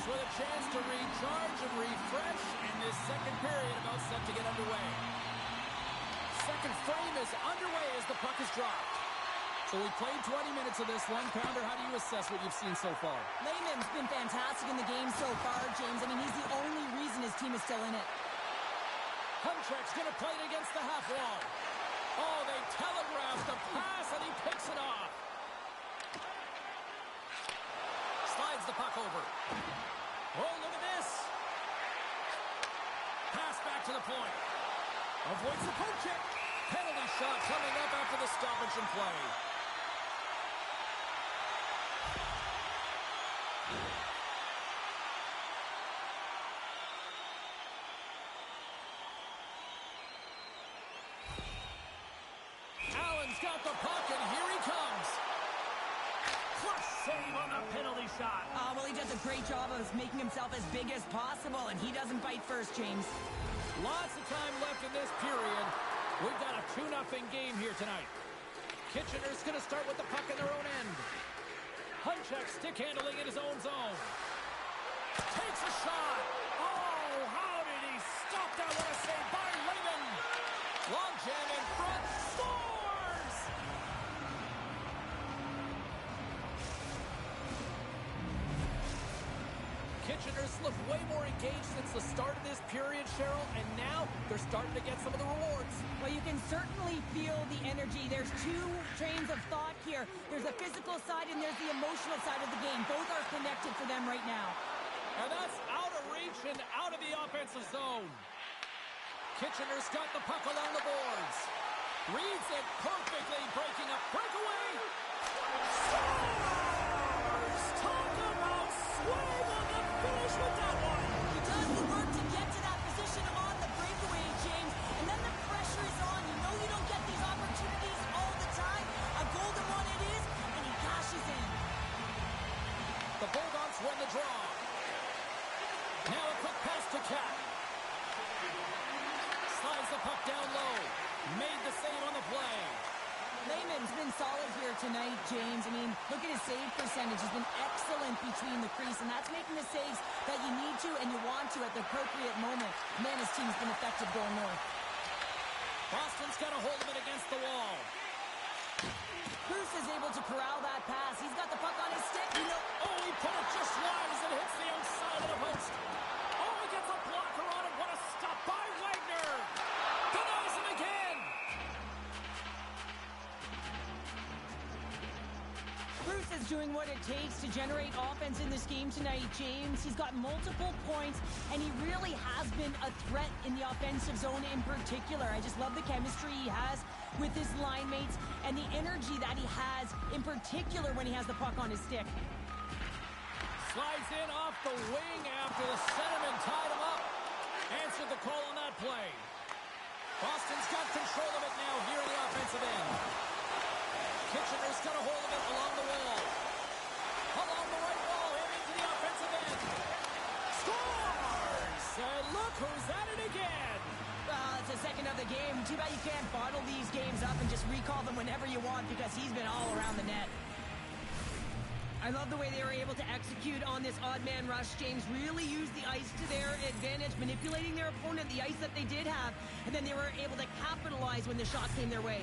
Bruins with a chance to recharge and refresh, and this second period about set to get underway. Second frame is underway as the puck is dropped. So we played 20 minutes of this one. Pounder, how do you assess what you've seen so far? Lehman's been fantastic in the game so far, James. I mean, he's the only reason his team is still in it. Hunchak's going to play it against the half wall. Oh, they telegraphed the pass, and he picks it off. Slides the puck over. Oh, look at this. Pass back to the point. Avoids the poke check. Penalty shot coming up after the stoppage in play. Allen's got the puck, and here he comes. Clutch save on the penalty shot. Well, he does a great job of making himself as big as possible, and he doesn't bite first, James. Lots of time left in this period. We've got a 2-0 game here tonight. Kitchener's going to start with the puck in their own end. Hunchak stick handling in his own zone. Takes a shot. Oh, how did he stop that? What a save by Lehman. Long jam in front. Scores! Kitchener's looked way more engaged since the start of this period, Cheryl, and now they're starting to get some of the rewards. Well, you can certainly feel the energy. There's two trains of thought here. There's a physical side and there's the emotional side of the game. Both are connected for them right now. And that's out of reach and out of the offensive zone. Kitchener's got the puck along the boards. Reads it perfectly, breaking a breakaway. Scores! Talk about swing on the finish with that one. He does the work to get to that position on the breakaway, James. And then the pressure is on. You know you don't get these opportunities all the time. A golden one it is, and he cashes in. The Bulldogs win the draw. Now a quick pass to Cap. Slides the puck down low. Made the save on the play. Lehman's been solid here tonight, James. I mean, look at his save percentage. He's been excellent between the crease, and that's making the saves that you need to and you want to at the appropriate moment. Man, his team's been effective going north. Boston's got a hold of it against the wall. Bruce is able to corral that pass. He's got the puck on his stick. You know, oh, he put it just wide as it hits the outside of the post. Oh, he gets a blocker on it. What a stop by Wagner. Denies him again. Bruce is doing what it takes to generate offense in this game tonight, James. He's got multiple points, and he really has been a threat in the offensive zone in particular. I just love the chemistry he has with his line mates and the energy that he has in particular when he has the puck on his stick. Slides in off the wing after the centerman tied him up. Answered the call on that play. Boston's got control of it now here in the offensive end. Kitchener's got a hold of it along the wall. Along the right wall, him into the offensive end. Scores! And look who's at it again. It's the second of the game. Too bad you can't bottle these games up and just recall them whenever you want because he's been all around the net. I love the way they were able to execute on this odd man rush. James really used the ice to their advantage, manipulating their opponent, the ice that they did have, and then they were able to capitalize when the shot came their way.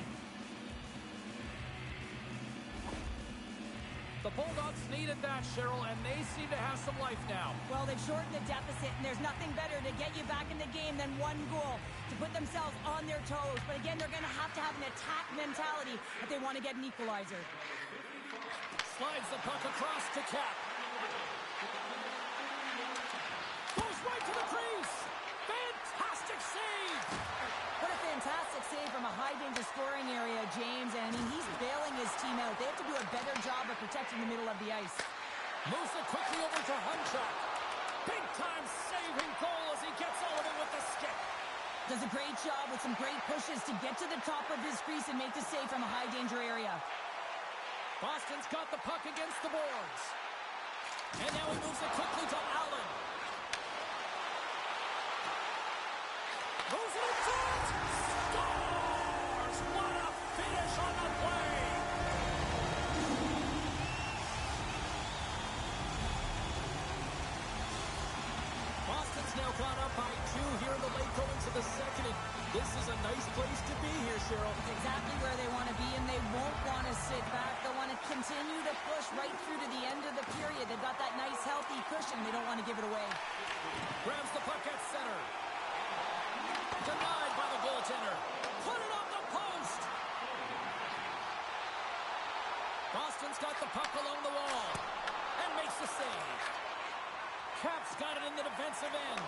The Bulldogs needed that, Cheryl, and they seem to have some life now. Well, they've shortened the deficit, and there's nothing better to get you back in the game than one goal to put themselves on their toes. But again, they're going to have an attack mentality if they want to get an equalizer. Slides the puck across to Cap. Goes right to the crease. Fantastic save. What a fantastic save from a high-danger scoring area, James. And I mean, he's bailing his team out. They have to do a better job of protecting the middle of the ice. Moves it quickly over to Hunchak. Big-time saving goal as he gets all of it with the stick. Does a great job with some great pushes to get to the top of his crease and make the save from a high-danger area. Boston's got the puck against the boards. And now he moves it quickly to Allen. Moves it in front. Scores! What a finish on the play. now gone up by 2 here in the late going to the second. And this is a nice place to be here, Cheryl. It's exactly where they want to be, and they won't want to sit back. They'll want to continue to push right through to the end of the period. They've got that nice, healthy cushion. They don't want to give it away. Grabs the puck at center. Denied by the goaltender. Put it on the post. Boston's got the puck along the wall and makes the save. Caps got it in the defensive end.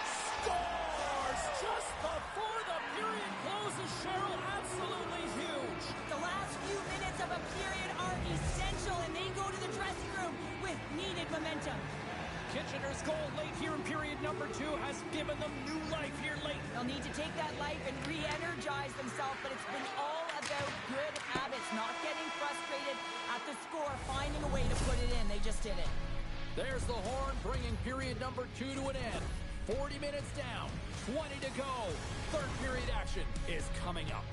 Scores just before the period closes, Cheryl. Absolutely huge. The last few minutes of a period are essential, and they go to the dressing room with needed momentum. Kitchener's goal late here in period number 2 has given them new life here late. They'll need to take that life and re-energize themselves, but it's been all about good habits, not getting frustrated at the score, finding a way to put it in. They just did it. There's the horn, bringing period number 2 to an end. 40 minutes down, 20 to go. Third period action is coming up.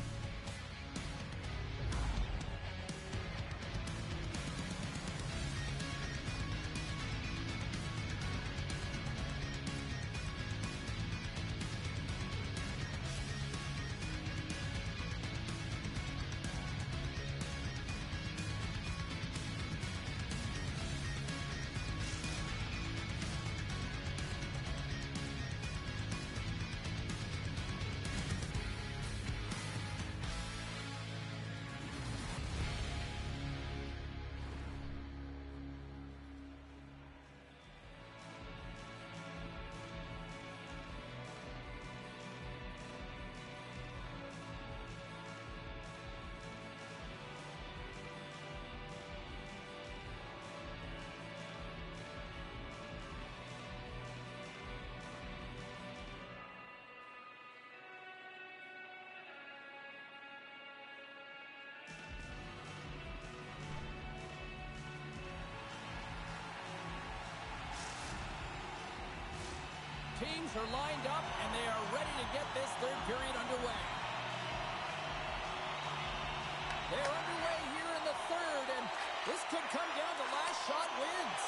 Teams are lined up, and they are ready to get this third period underway. They're underway here in the third, and this could come down to last shot wins.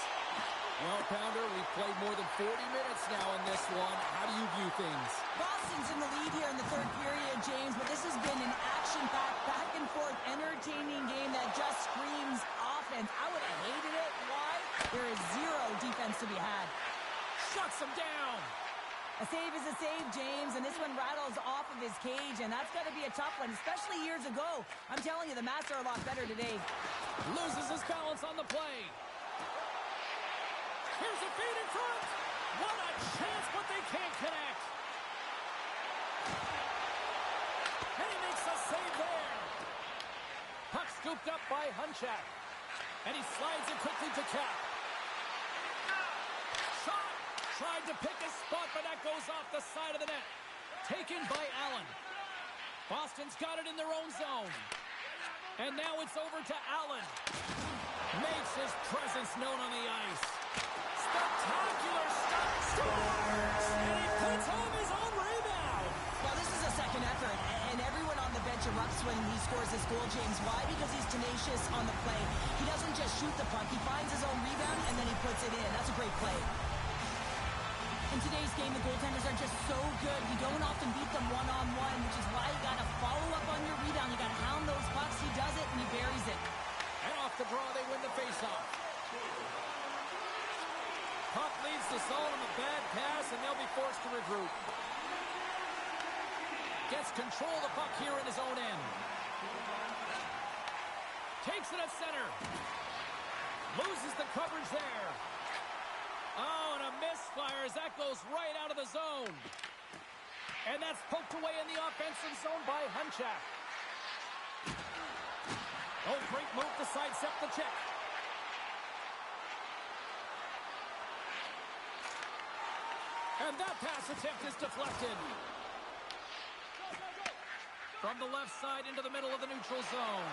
Well, Pounder, we've played more than 40 minutes now in this one. How do you view things? Boston's in the lead here in the third period, James, but this has been an action-packed, back-and-forth, entertaining game that just screams offense. I would have hated it. Why? There is zero defense to be had. Shuts him down. A save is a save, James, and this one rattles off of his cage, and that's got to be a tough one, especially years ago. I'm telling you, the Mats are a lot better today. Loses his balance on the play. Here's a feed in front. What a chance, but they can't connect. And he makes a save there. Puck scooped up by Hunchak. And he slides it quickly to Cap. Shot. Tried to pick his spot, but that goes off the side of the net. Taken by Allen. Boston's got it in their own zone. And now it's over to Allen. Makes his presence known on the ice. Spectacular stuff. Scores! And he puts home his own rebound. Well, this is a second effort, and everyone on the bench erupts when he scores this goal, James. Why? Because he's tenacious on the play. He doesn't just shoot the puck. He finds his own rebound, and then he puts it in. That's a great play. In today's game, the goaltenders are just so good. You don't often beat them one-on-one, which is why you got to follow up on your rebound. You got to hound those pucks. He does it, and he buries it. And off the draw, they win the faceoff. Puck leads the zone on a bad pass, and they'll be forced to regroup. Gets control of the puck here in his own end. Takes it at center. Loses the coverage there. Oh, and a misfire as that goes right out of the zone. And that's poked away in the offensive zone by Hunchak. Oh, great move to sidestep the check. And that pass attempt is deflected. From the left side into the middle of the neutral zone.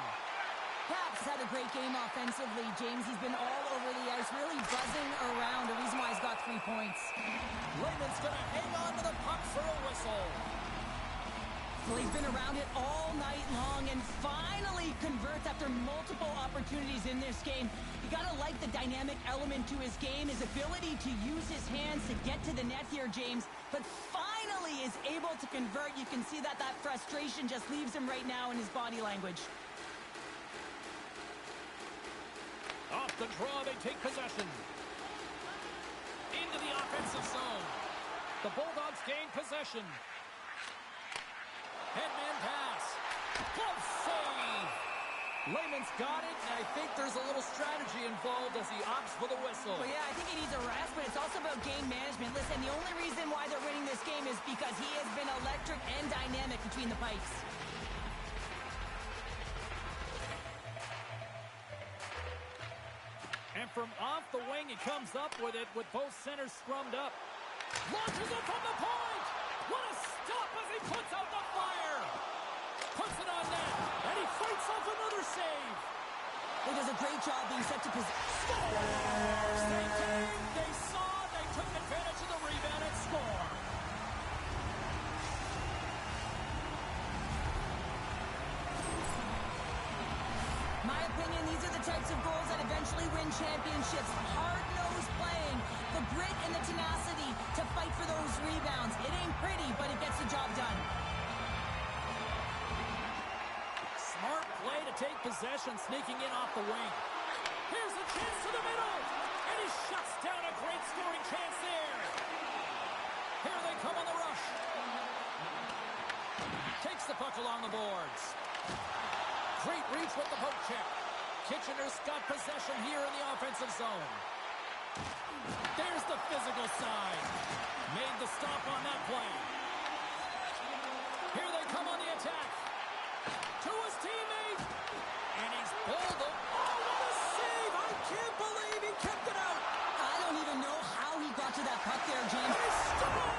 Caps had a great game offensively, James. He's been all over the ice, really buzzing around. The reason why he's got 3 points. Lehman's going to hang on to the puck for a whistle. Well, he's been around it all night long and finally converts after multiple opportunities in this game. You gotta like the dynamic element to his game, his ability to use his hands to get to the net here, James, but finally is able to convert. You can see that frustration just leaves him right now in his body language. Off the draw, they take possession. Into the offensive zone. The Bulldogs gain possession. Headman pass. Glove save. Layman's got it, and I think there's a little strategy involved as he opts for the whistle. Well, yeah, I think he needs a rest, but it's also about game management. Listen, the only reason why they're winning this game is because he has been electric and dynamic between the pipes. And from off the wing, he comes up with it with both centers scrummed up. Launches it from the point! What a stop as he puts out the fire! Puts it on net, and he fights off another save. He does a great job being set to position. Scores! They came, they saw, they took advantage of the rebound and score. My opinion, these are the types of goals that eventually win championships. Hard-nosed playing, the grit and the tenacity to fight for those rebounds. It ain't pretty, but it gets the job done. Smart play to take possession, sneaking in off the wing. Here's a chance to the middle, and he shuts down a great scoring chance there. Here they come on the rush. Takes the puck along the boards. Great reach with the poke check. Kitchener's got possession here in the offensive zone. There's the physical side. Made the stop on that play. Here they come on the attack. To his teammate. And he's bowled him. Oh, what a save! I can't believe he kept it out. I don't even know how he got to that puck there, James. He scored!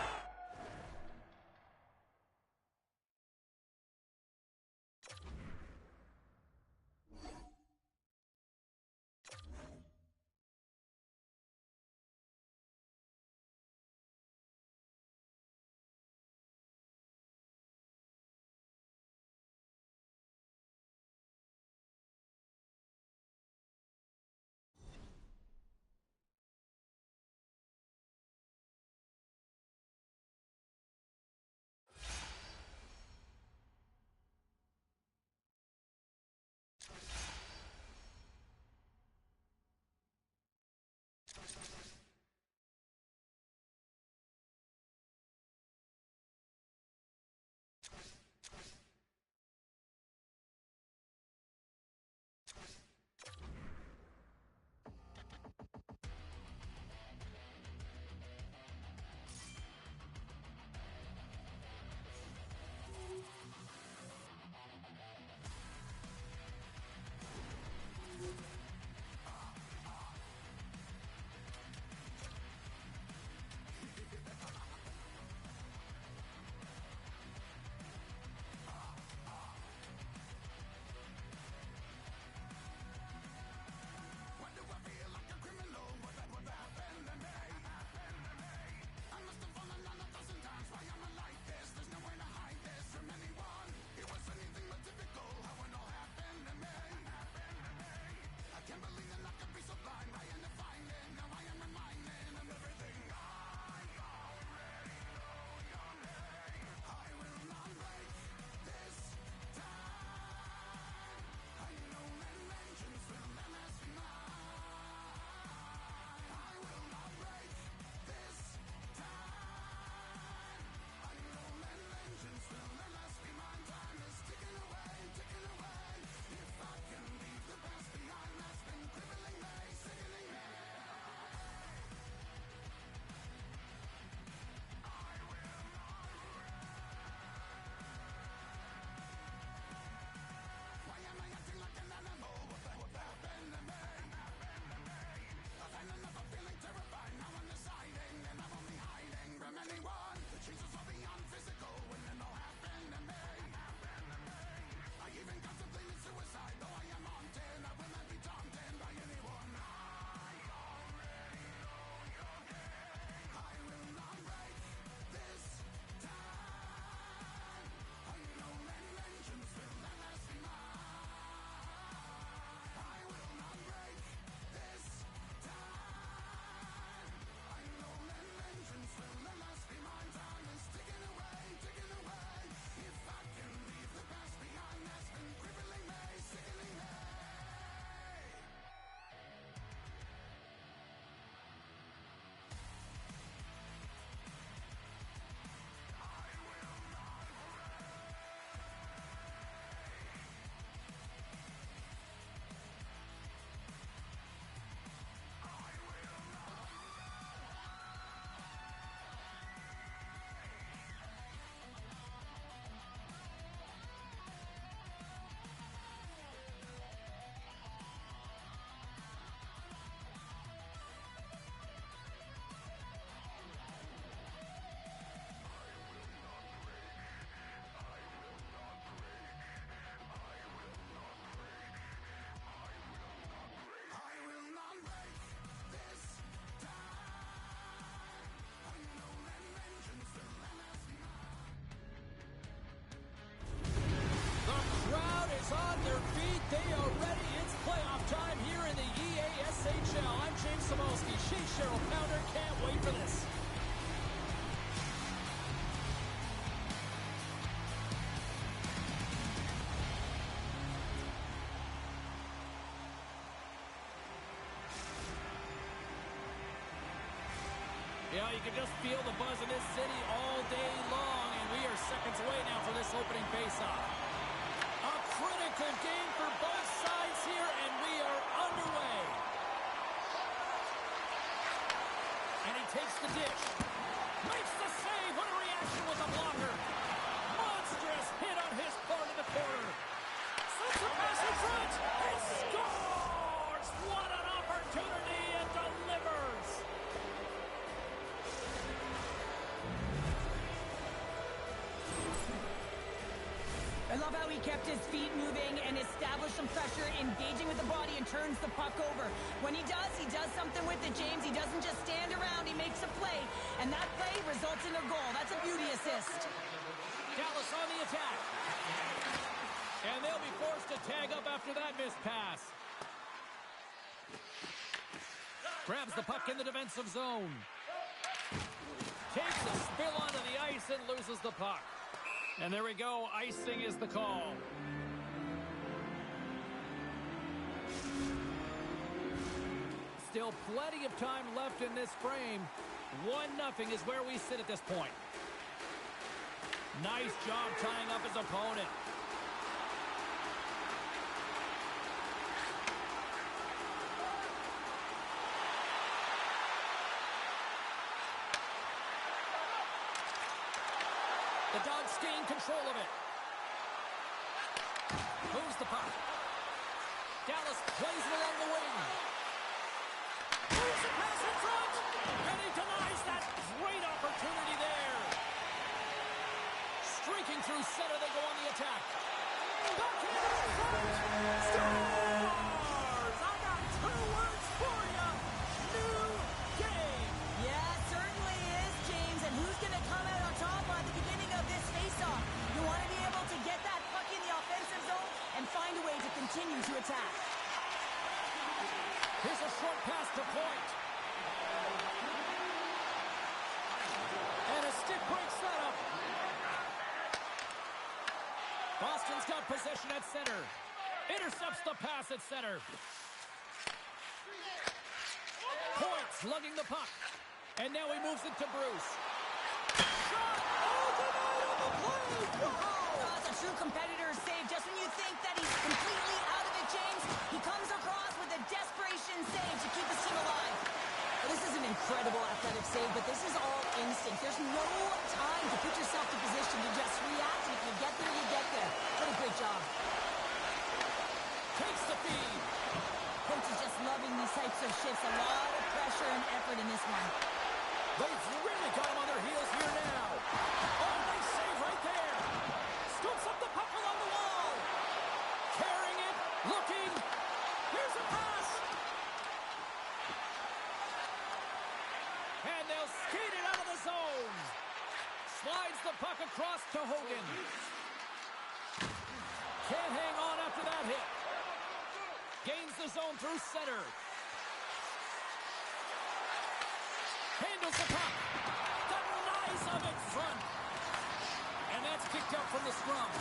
Yeah, you can just feel the buzz in this city all day long, and we are seconds away now for this opening faceoff. A critical game for both sides here, and we are underway. And he takes the dish. Makes the save. What a reaction with the blocker. Monstrous hit on his part in the corner. Sends a pass in front. And scores! What an opportunity, and delivers. I love how he kept his feet moving and established some pressure, engaging with the body and turns the puck over. When he does something with it, James. He doesn't just stand around, he makes a play. And that play results in a goal. That's a beauty assist. Dallas on the attack. And they'll be forced to tag up after that missed pass. Grabs the puck in the defensive zone. Takes a spill onto the ice and loses the puck. And there we go. Icing is the call. Still plenty of time left in this frame. 1-0 is where we sit at this point. Nice job tying up his opponent. The Dogs gain control of it. Moves the puck. Dallas plays it along the wing. Moves the pass in front. And he denies that great opportunity there. Streaking through center, they go on the attack. Backhand in front. Scores! I got 2 words for you. New game. Yeah, certainly is, James. And who's going to come out on top at the beginning of this faceoff? You want to be able to get that puck in the offensive zone and find a way to continue to attack. Here's a short pass to Point. And a stick break setup. Boston's got possession at center. Intercepts the pass at center. Point slugging the puck. And now he moves it to Bruce. Shot! Oh, denied on the play! Whoa! That's a true competitor's save. Just when you think that he's completely out of it, James, he comes across with a desperation save to keep his team alive. Well, this is an incredible athletic save, but this is all instinct. There's no time to put yourself in position to just react. If you get there, you get there. What a great job. Takes the feed. Coach is just loving these types of shifts. A lot of pressure and effort in this one. They've really got him on their heels here now. Oh, nice save right there. Scoops up the puck along the wall. Carrying it, looking. Here's a pass. And they'll skate it out of the zone. Slides the puck across to Hogan. Can't hang on after that hit. Gains the zone through center. Handles the puck. Denies of it front. And that's kicked out from the scrum.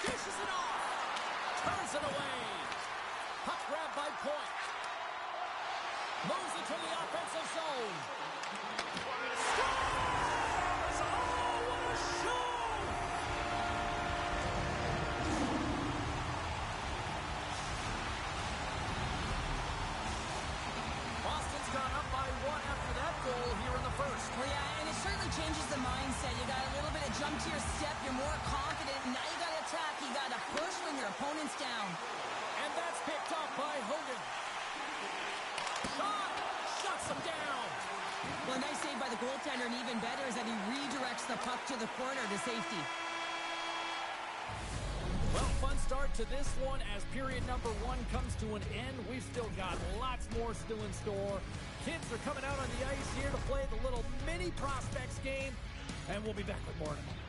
Dishes it off. Turns it away. Puck grabbed by Point. Moves it to the offensive zone. Scores! Oh, what a show! Boston's gone up by 1 after that goal here in the first. Well, yeah, and it certainly changes the mindset. You got a little bit of jump to your step. You're more confident. Now you got to attack. You got to push when your opponent's down. And that's picked up by Hogan. Shot! Shuts him down. Well, a nice save by the goaltender, and even better is that he redirects the puck to the corner to safety. Well, fun start to this one as period number 1 comes to an end. We've still got lots more still in store. Kids are coming out on the ice here to play the little mini prospects game, and we'll be back with more in a moment.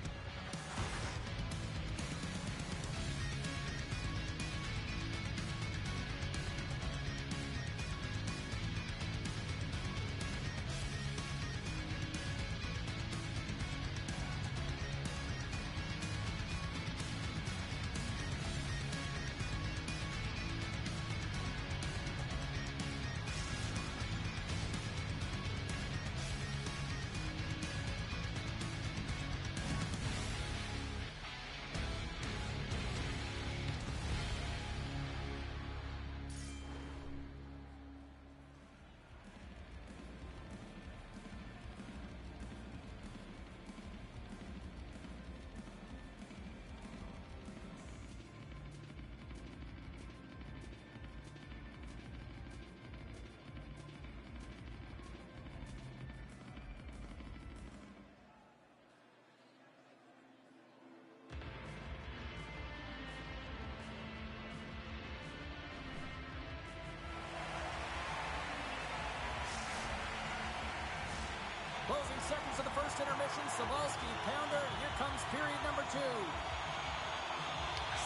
intermission, Cebulski, Pounder. Here comes period number 2.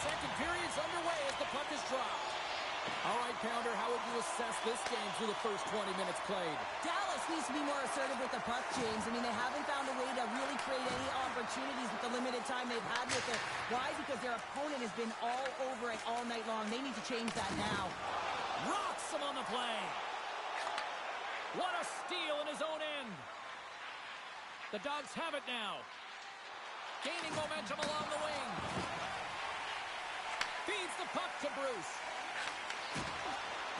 Second period's underway as the puck is dropped. All right, Pounder, how would you assess this game through the first 20 minutes played? Dallas needs to be more assertive with the puck, James. I mean, they haven't found a way to really create any opportunities with the limited time they've had with it. Why? Because their opponent has been all over it all night long. They need to change that now. Rocks him on the play. What a steal in his own end. The Dogs have it now. Gaining momentum along the wing. Feeds the puck to Bruce.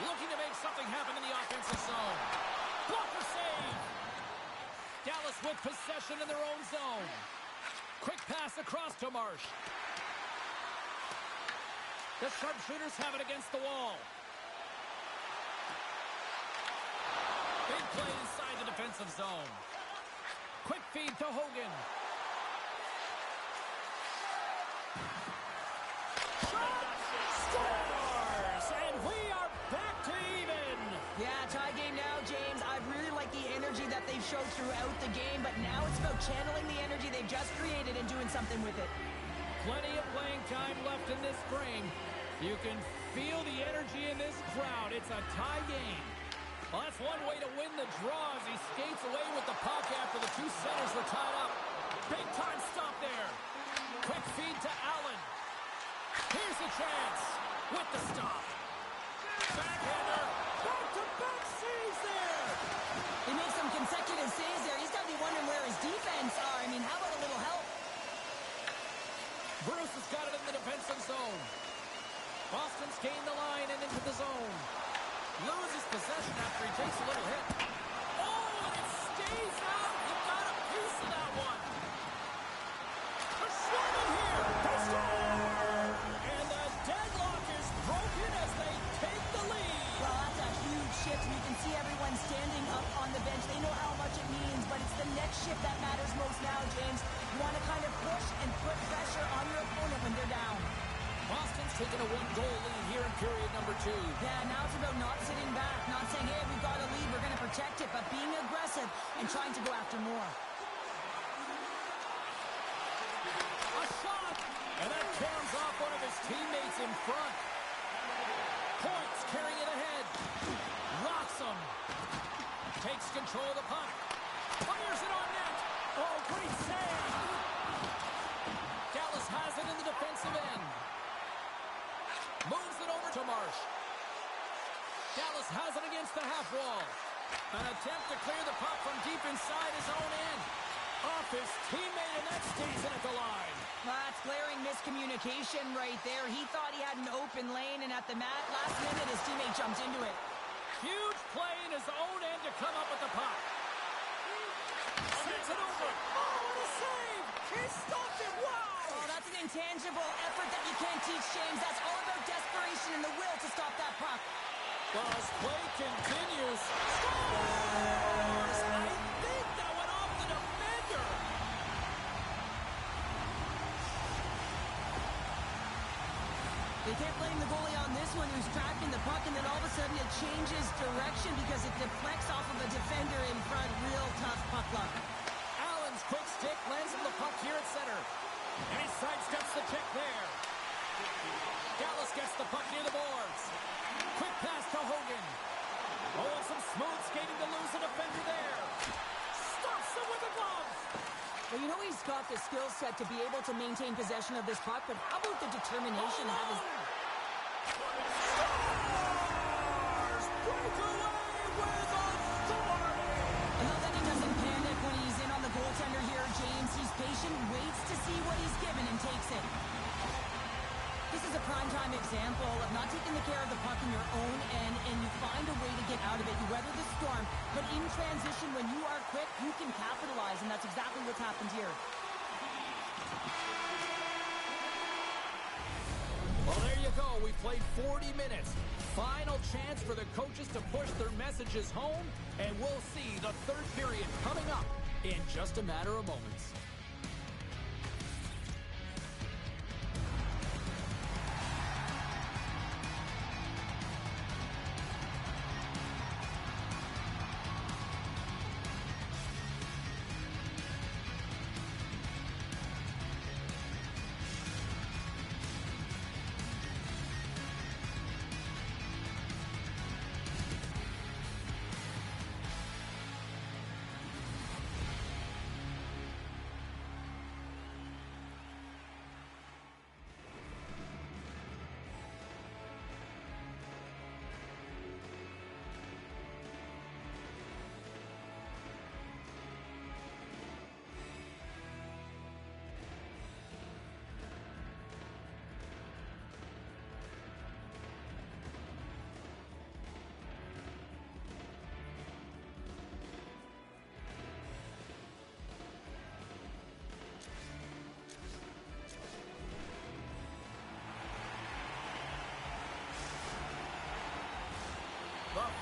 Looking to make something happen in the offensive zone. Blocker save. Dallas with possession in their own zone. Quick pass across to Marsh. The sharpshooters have it against the wall. Big play inside the defensive zone. Quick feed to Hogan. Scores! And we are back to even. Yeah, tie game now, James. I really like the energy that they've showed throughout the game, but now it's about channeling the energy they've just created and doing something with it. Plenty of playing time left in this frame. You can feel the energy in this crowd. It's a tie game. Well, that's one way to win the draw as he skates away with the puck after the two centers were tied up. Big time stop there. Quick feed to Allen. Here's a chance with the stop. Backhander. Back-to-back saves there. He makes some consecutive saves there. He's got to be wondering where his defense are. I mean, how about a little help? Bruce has got it in the defensive zone. Boston's gained the line and into the zone. Loses possession after he takes a little hit. Oh, and it stays out. He got a piece of that one. A shot in here. They score! And the deadlock is broken as they take the lead. Well, that's a huge shift. You can see everyone standing up on the bench. They know how much it means, but it's the next shift that matters most now, James. You want to kind of push and put pressure on your opponent when they're down. Boston's taking a one-goal lead here in period number 2. Yeah, now it's about not sitting back, not saying, hey, we've got a lead, we're going to protect it, but being aggressive and trying to go after more. A shot! And that caroms off one of his teammates in front. Points carrying it ahead. Rocks him. Takes control of the puck. Fires it on net. Oh, great save! Dallas has it in the defensive end. Moves it over to Marsh. Dallas has it against the half wall. An attempt to clear the puck from deep inside his own end. Off his teammate, and that stays in at the line. That's glaring miscommunication right there. He thought he had an open lane, and at the last minute, his teammate jumped into it. Huge play in his own end to come up with the puck. Sends it over. Oh, what a save! He stopped it. Wow! Oh, that's an intangible effort that you can't teach, James. That's all about desperation and the will to stop that puck. Well, as play continues. Scores! I think that went off the defender. They can't blame the goalie on this one who's tracking the puck, and then all of a sudden it changes direction because it deflects off of a defender in front. Real tough puck luck. Allen's quick stick lands on the puck here at center. And he sidesteps the check there. Dallas gets the puck near the boards. Quick pass to Hogan. Oh, and some smooth skating to lose a defender there. Stops him with a glove. Well, you know he's got the skill set to be able to maintain possession of this puck, but how about the determination to have his... Stars break away with authority. I love that he doesn't panic when he's in on the goaltender here, James. He's patient, waits to see what he's given, and takes it. This is a prime-time example of not taking the care of the puck in your own end, and you find a way to get out of it. You weather the storm, but in transition, when you are quick, you can capitalize, and that's exactly what's happened here. Well, there you go. We played 40 minutes. Final chance for the coaches to push their messages home, and we'll see the third period coming up in just a matter of moments.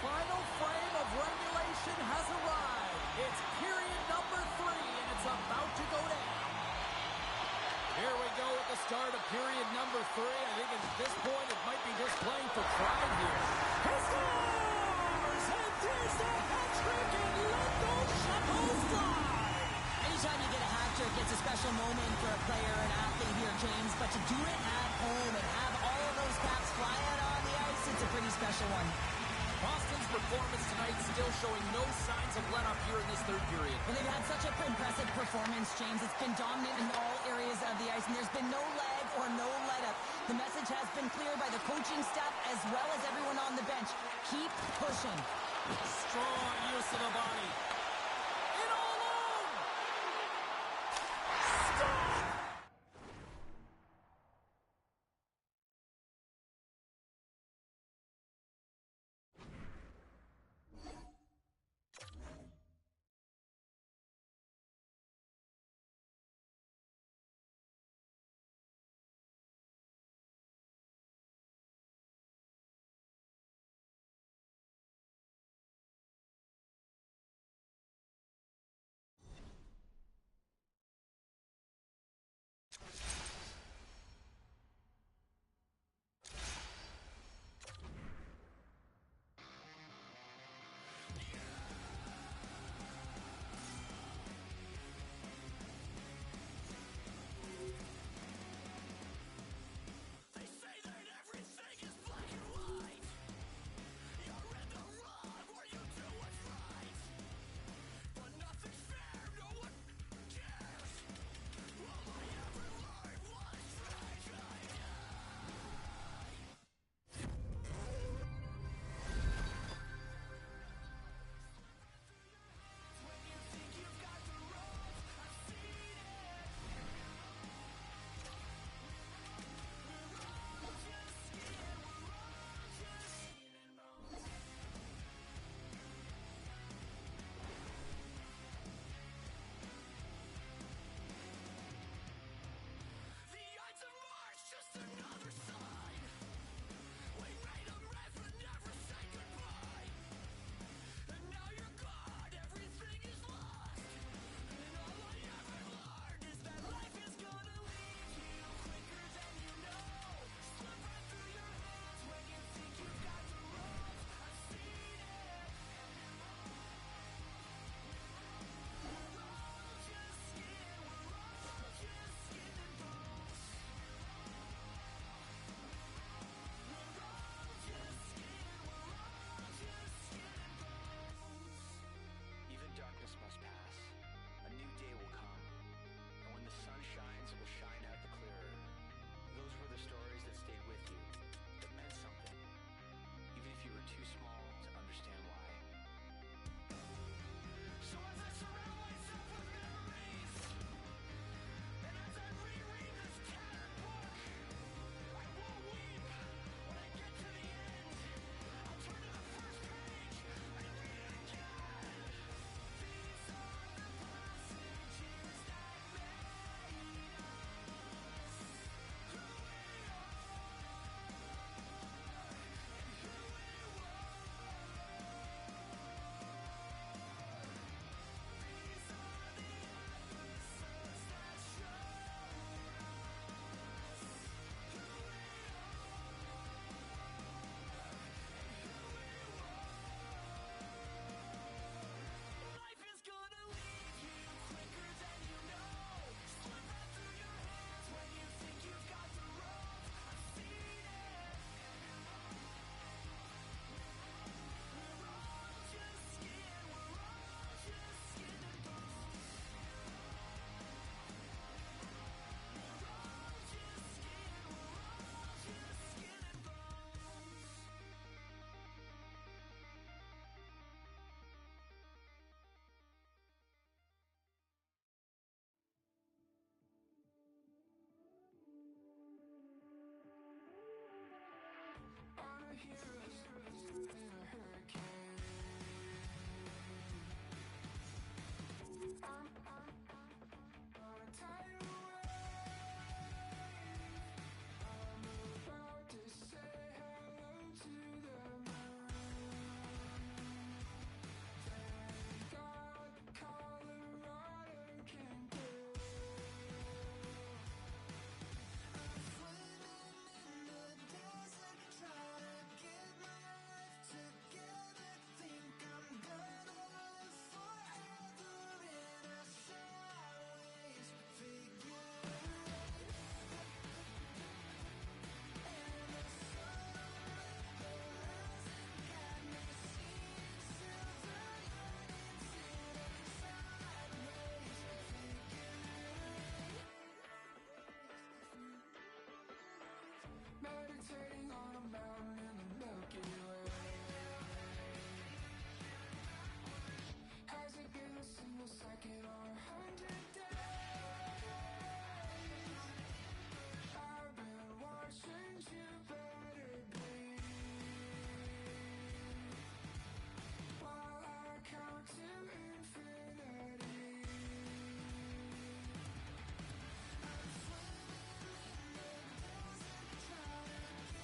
final frame of regulation has arrived. It's period number 3, and it's about to go down. Here we go at the start of period number 3. I think at this point it might be just playing for pride here. He scores! And there's a hat-trick, and let those shuttles fly! Anytime you get a hat trick, it's a special moment for a player, an athlete here, James. But to do it at home and have all of those caps fly out on the ice, it's a pretty special one. Boston's performance tonight still showing no signs of let-up here in this third period. Well, they've had such an impressive performance, James. It's been dominant in all areas of the ice, and there's been no lag or no let-up. The message has been clear by the coaching staff as well as everyone on the bench. Keep pushing. Strong use of the body. In all alone! Stop! meditating on a mountain in the Milky Way. Has it been a single second or 100 days? I've been watching Jupiter bleed while I count to infinity. I'm swimming in the pools of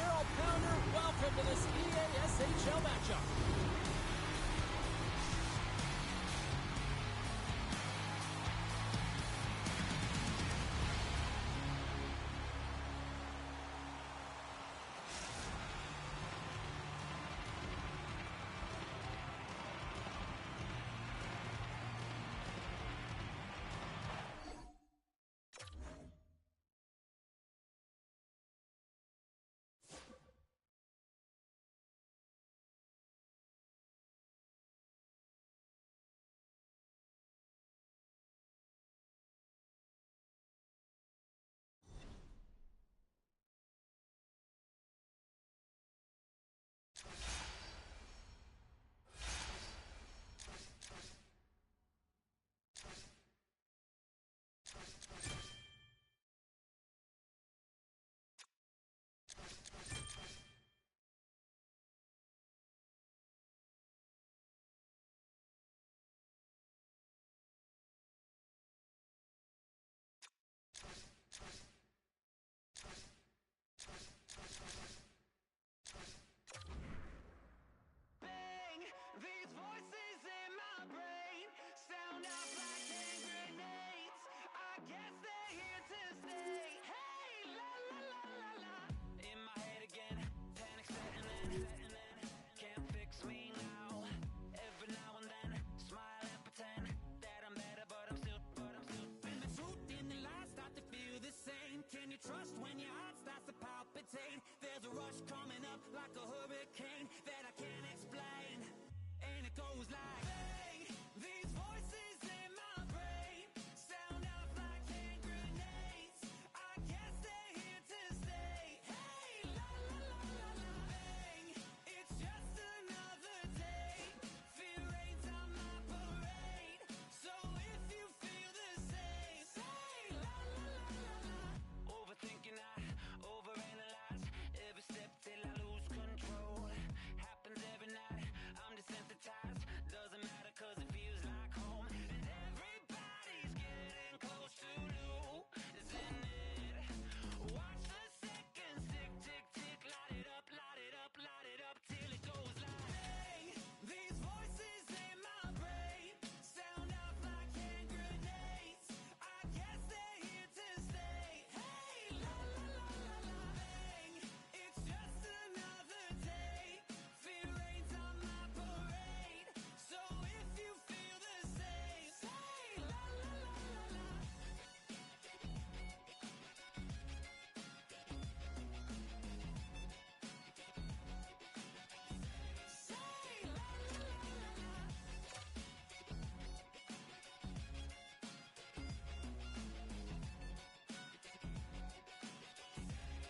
Cheryl Pounder, welcome to this EASHL matchup. These voices in my brain sound out like hand grenades. I guess they're here to stay. Hey, la la la la la. In my head again, panic setting in. Can't fix me now. Every now and then, smile and pretend that I'm better, but I'm still. When the truth and the lies start to feel the same, can you trust when your heart starts to palpitate? There's a rush coming up like a hurricane that I can't explain. And it goes like, bang, these voices in my brain sound out like hand grenades. I guess they're here to stay. Hey, la la la la la. Bang, it's just another day. Fear rains on my parade. So if you feel the same, say la la la la la. Overthinking, I overanalyze every step till I lose control. Happens every night, I'm desensitized. Doesn't matter cause it feels like home. And everybody's getting close to losing it. Watch the seconds tick, tick, tick. Light it up, light it up, light it up till it goes like, bang, these voices in my brain sound out like hand grenades. I guess they're here to stay. Hey, la la la la la. Bang, it's just another day. Fear rains on my parade. So if you feel the same, say la la la la la. Say la la la la la.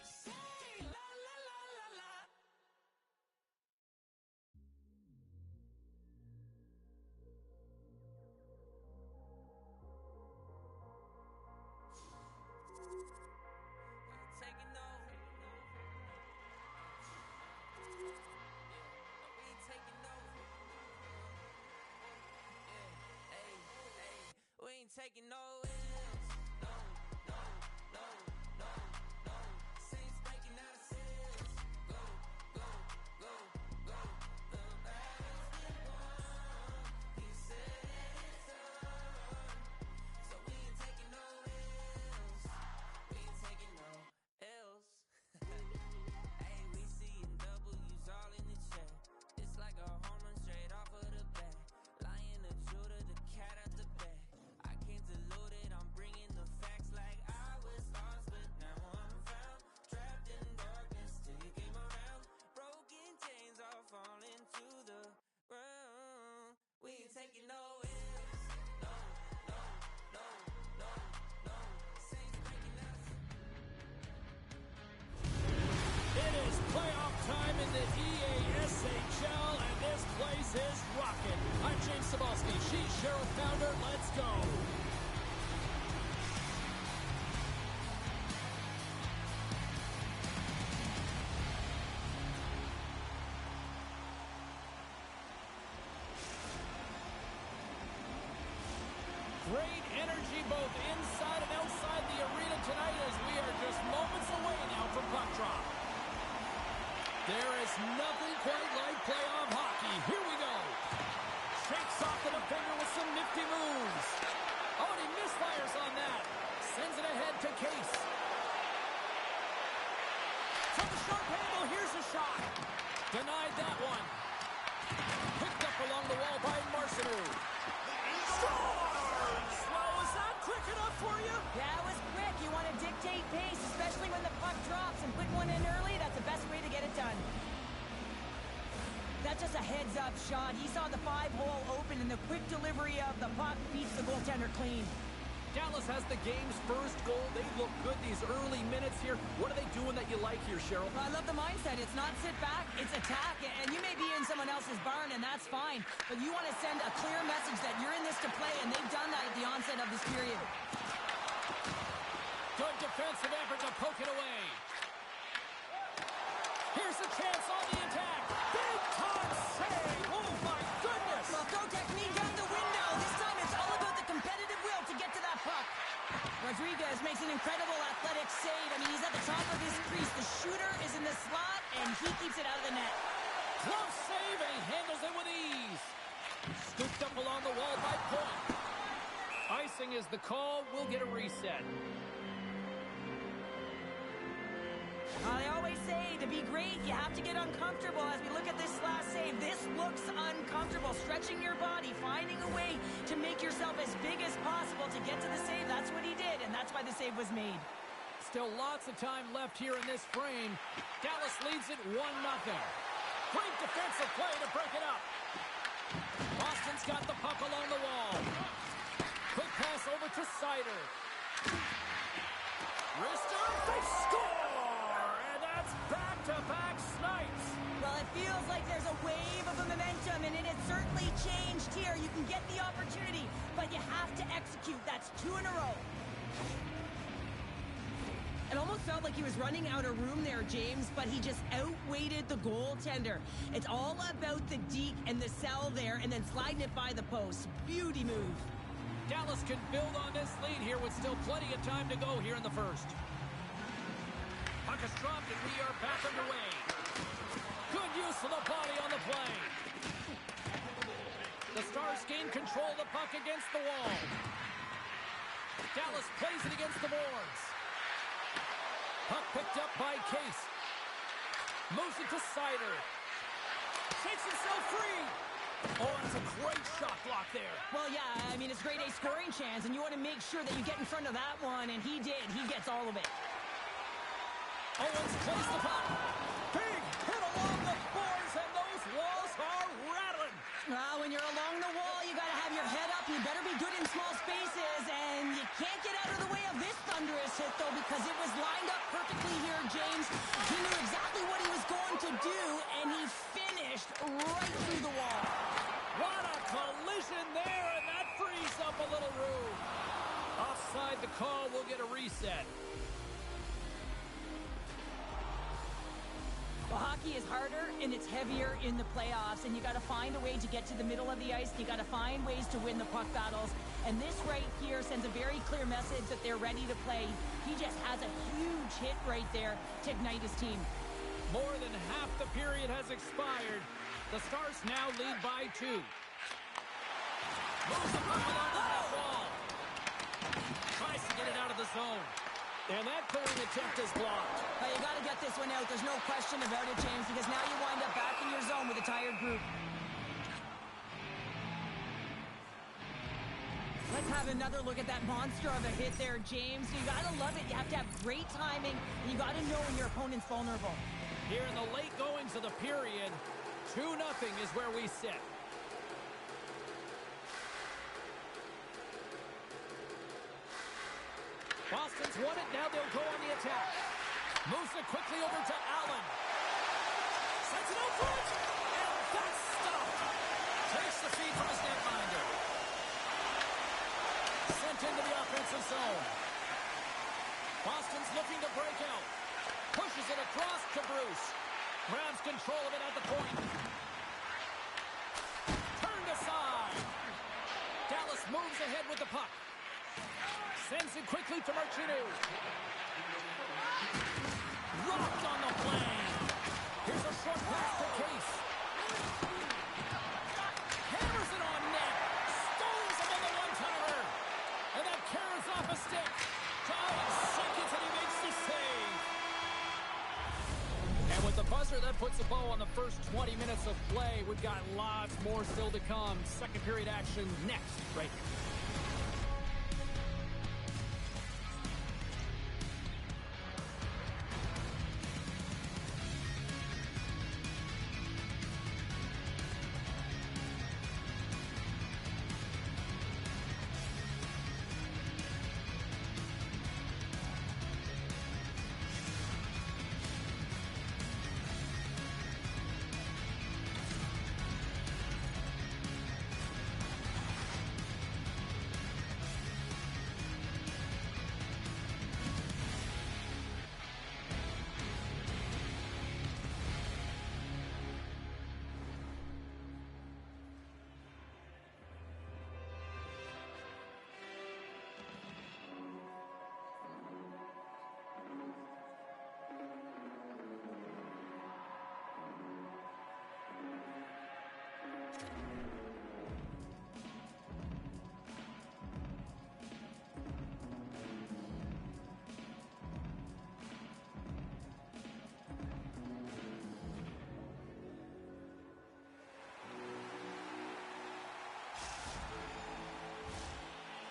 Say la la la la la. Taking over. We ain't taking over. Hey, hey, we ain't taking no L's. No, no, no, no, no. Saints breaking out of cells. Go, go, go, go. The battle's been won. He said it's done. So we ain't taking no L's. We ain't taking no L's. Hey, we seeing W's all in the chat. It's like a home run straight off of the bat. Lion, the Judah, the cat at the back. I can't dilute it, I'm bringing the facts like I was lost, but now I'm found. Trapped in darkness till you came around. Broken chains are falling to the ground. We ain't taking no L's. No, no, no, no, no. Saints breaking us. It is playoff time in the EASHL, and this place is rocking. I'm James Cebulski. She's Cheryl Pounder. Let's go. Great energy both inside and outside the arena tonight as we are just moments away now from puck drop. There is nothing quite like playoff hockey. Here we go. Shakes off the defender with some nifty moves. Oh, and he misfires on that. Sends it ahead to Case. From the sharp angle, here's a shot. Denied that one. Picked up along the wall by Marcineau. Scores! Well, was that quick enough for you? Yeah, it was quick. You want to dictate pace, especially when the puck drops, and putting one in early, that's the best way to get it done. That's just a heads-up shot. He saw the 5-hole open, and the quick delivery of the puck beats the goaltender clean. Dallas has the game's first goal. They look good these early minutes here. What are they doing that you like here, Cheryl? Well, I love the mindset. It's not sit back, it's attack. And you may be in someone else's barn, and that's fine. But you want to send a clear message that you're in this to play, and they've done that at the onset of this period. Good defensive effort to poke it away. Here's a chance on the attack. Big time save. Oh, my goodness. Well, throw technique out the window. This time it's all about the competitive will to get to that puck. Rodriguez makes an incredible athletic save. I mean, he's at the top of his crease. The shooter is in the slot, and he keeps it out of the net. Close save, and he handles it with ease. Scooped up along the wall by Point. Icing is the call. We'll get a reset. They always say to be great, you have to get uncomfortable. As we look at this last save, this looks uncomfortable. Stretching your body, finding a way to make yourself as big as possible to get to the save. That's what he did, and that's why the save was made. Still lots of time left here in this frame. Dallas leads it 1-0. Great defensive play to break it up. Boston's got the puck along the wall. Quick pass over to Sider. Wrister, they score! And that's back-to-back snipes. Well, it feels like there's a wave of a momentum, and it has certainly changed here. You can get the opportunity, but you have to execute. That's 2 in a row. It almost felt like he was running out of room there, James, but he just outweighted the goaltender. It's all about the deke and the cell there, and then sliding it by the post. Beauty move. Dallas can build on this lead here with still plenty of time to go here in the first. Puck is dropped, and we are back underway. Good use of the body on the play. The Stars gain control of the puck against the wall. Dallas plays it against the boards. Puck picked up by Case. Moves it to Sider. Shakes himself free. Oh, that's a great shot block there. Well, yeah, I mean, it's grade A scoring chance, and you want to make sure that you get in front of that one, and he did. He gets all of it. Owens plays the puck. Big hit along the boards, and those walls are rattling. Well, when you're along the wall, you got to have your head up. You better be good in small spaces, and you can't get out of the way of this thunderous hit, though, because it was lined up perfectly here, James. He knew exactly what he was going to do, and he finished right through the wall. What a collision there, and that frees up a little room. Offside the call, we'll get a reset. Well, hockey is harder and it's heavier in the playoffs, and you got to find a way to get to the middle of the ice. You got to find ways to win the puck battles, and this right here sends a very clear message that they're ready to play. He just has a huge hit right there to ignite his team. More than half the period has expired. The Stars now lead by 2. Moves the puck along the half wall. Tries to get it out of the zone. And that clearing attempt is blocked. You got to get this one out. There's no question about it, James, because now you wind up back in your zone with a tired group. Let's have another look at that monster of a hit there, James. You got to love it. You have to have great timing, and you got to know when your opponent's vulnerable. Here in the late goings of the period, 2-0 is where we sit. Boston's won it, now they'll go on the attack. Moves it quickly over to Allen. Sends it out front, and that's stopped. Takes the feed from his netminder. Sent into the offensive zone. Boston's looking to break out. Pushes it across to Bruce. Grabs control of it at the point. Turned aside. Dallas moves ahead with the puck. Sends it quickly to Marcineau. Rocked on the plane. Here's a buzzer. That puts a bow on the first 20 minutes of play. We've got lots more still to come. Second period action next, right here.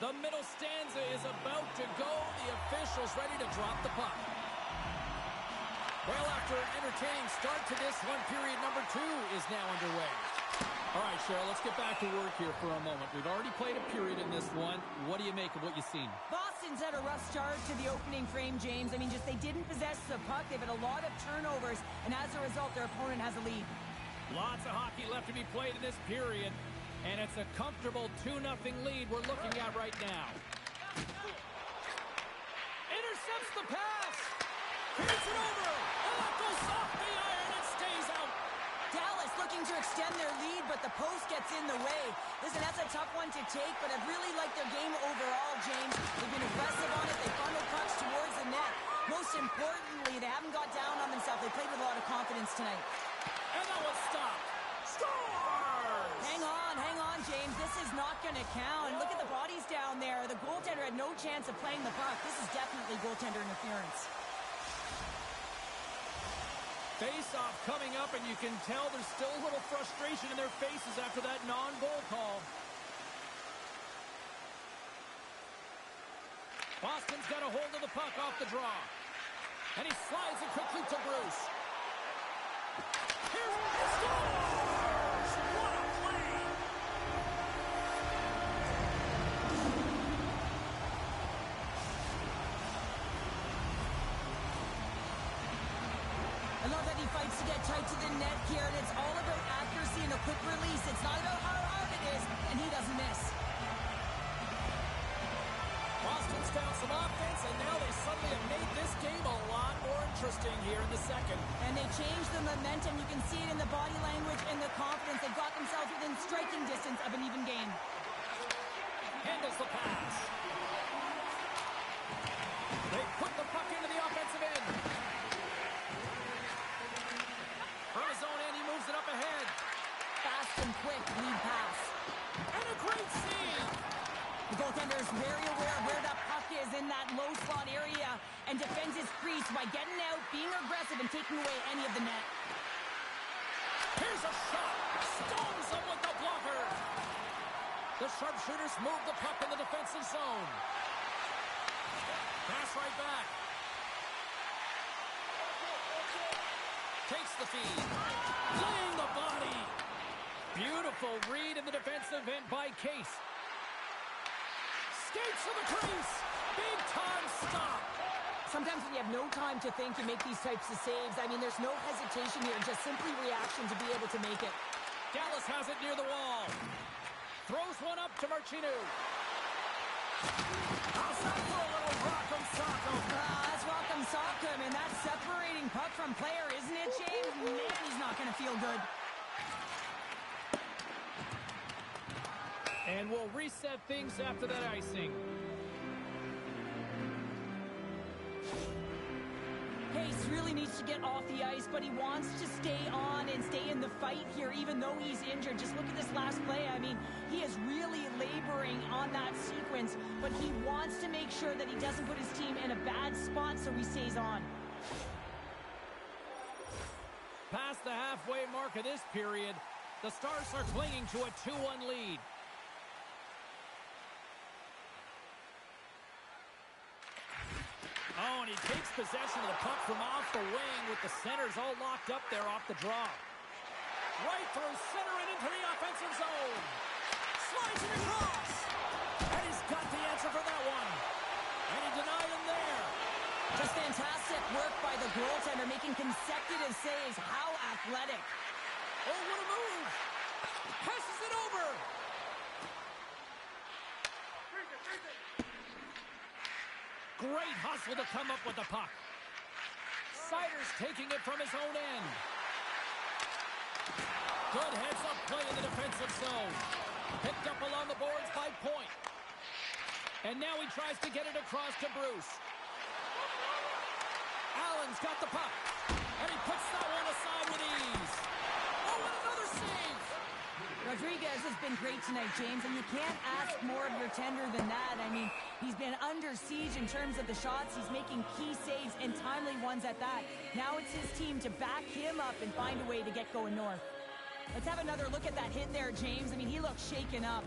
The middle stanza is about to go. The officials ready to drop the puck. Well, after an entertaining start to this one, period number 2 is now underway. All right, Cheryl, let's get back to work here for a moment. We've already played a period in this one. What do you make of what you've seen? Boston's had a rough start to the opening frame, James. I mean, just they didn't possess the puck. They've had a lot of turnovers, and as a result, their opponent has a lead. Lots of hockey left to be played in this period. And it's a comfortable 2-0 lead we're looking at right now. Intercepts the pass. Here's it over. Oh, it goes off the iron and stays out. Dallas looking to extend their lead, but the post gets in the way. Listen, that's a tough one to take, but I've really liked their game overall, James. They've been aggressive on it. They funneled pucks towards the net. Most importantly, they haven't got down on themselves. They played with a lot of confidence tonight. And that was stopped. Scores! Hang on, James. This is not going to count. Look at the bodies down there. The goaltender had no chance of playing the puck. This is definitely goaltender interference. Face-off coming up, and you can tell there's still a little frustration in their faces after that non-goal call. Boston's got a hold of the puck off the draw. And he slides it quickly to Bruce. Here's the scores! What a play! I love that he fights to get tight to the net here, and it's all about accuracy and a quick release. It's not about how hard it is, and he doesn't miss. Boston's found some offense, and now they suddenly have made this game a lot more interesting here in the second. And they changed the momentum. You can see it in the body language and the confidence. They've got themselves within striking distance of an even game. Handles the pass. They put the puck into the offensive end. From his own end, he moves it up ahead. Fast and quick lead pass. And a great save. The goaltender is very aware of where that puck is in that low slot area and defends his crease by getting out, being aggressive, and taking away any of the net. Here's a shot. Stones him with the blocker. The sharpshooters move the puck in the defensive zone. Pass right back. Takes the feed. Laying the body. Beautiful read in the defensive end by Case. Skates to the crease. Big time stop. Sometimes when you have no time to think, you make these types of saves. I mean, there's no hesitation here, just simply reaction to be able to make it. Dallas has it near the wall. Throws one up to Marchinu. How's that for a little rock'em sock'em? That's rock'em sock'em, and that's separating puck from player, isn't it, James? Man, he's not going to feel good. And we'll reset things after that icing. Case really needs to get off the ice, but he wants to stay on and stay in the fight here, even though he's injured. Just look at this last play. I mean, he is really laboring on that sequence, but he wants to make sure that he doesn't put his team in a bad spot, so he stays on. past the halfway mark of this period. The Stars are clinging to a 2-1 lead. Oh, and he takes possession of the puck from off the wing with the centers all locked up there off the draw. Right through center and into the offensive zone. Slides it across. And he's got the answer for that one. And he denied him there. Just fantastic work by the goaltender, making consecutive saves. How athletic. Oh, what a move. Passes it over. Great hustle to come up with the puck. Siders taking it from his own end. Good heads-up play in the defensive zone. Picked up along the boards by Point. And now he tries to get it across to Bruce. Allen's got the puck. And he puts that one aside with ease. Oh, and another save. Rodriguez has been great tonight, James, and you can't ask more of your tender than that. I mean, he's been under siege in terms of the shots. He's making key saves and timely ones at that. Now it's his team to back him up and find a way to get going north. Let's have another look at that hit there, James. I mean, he looks shaken up.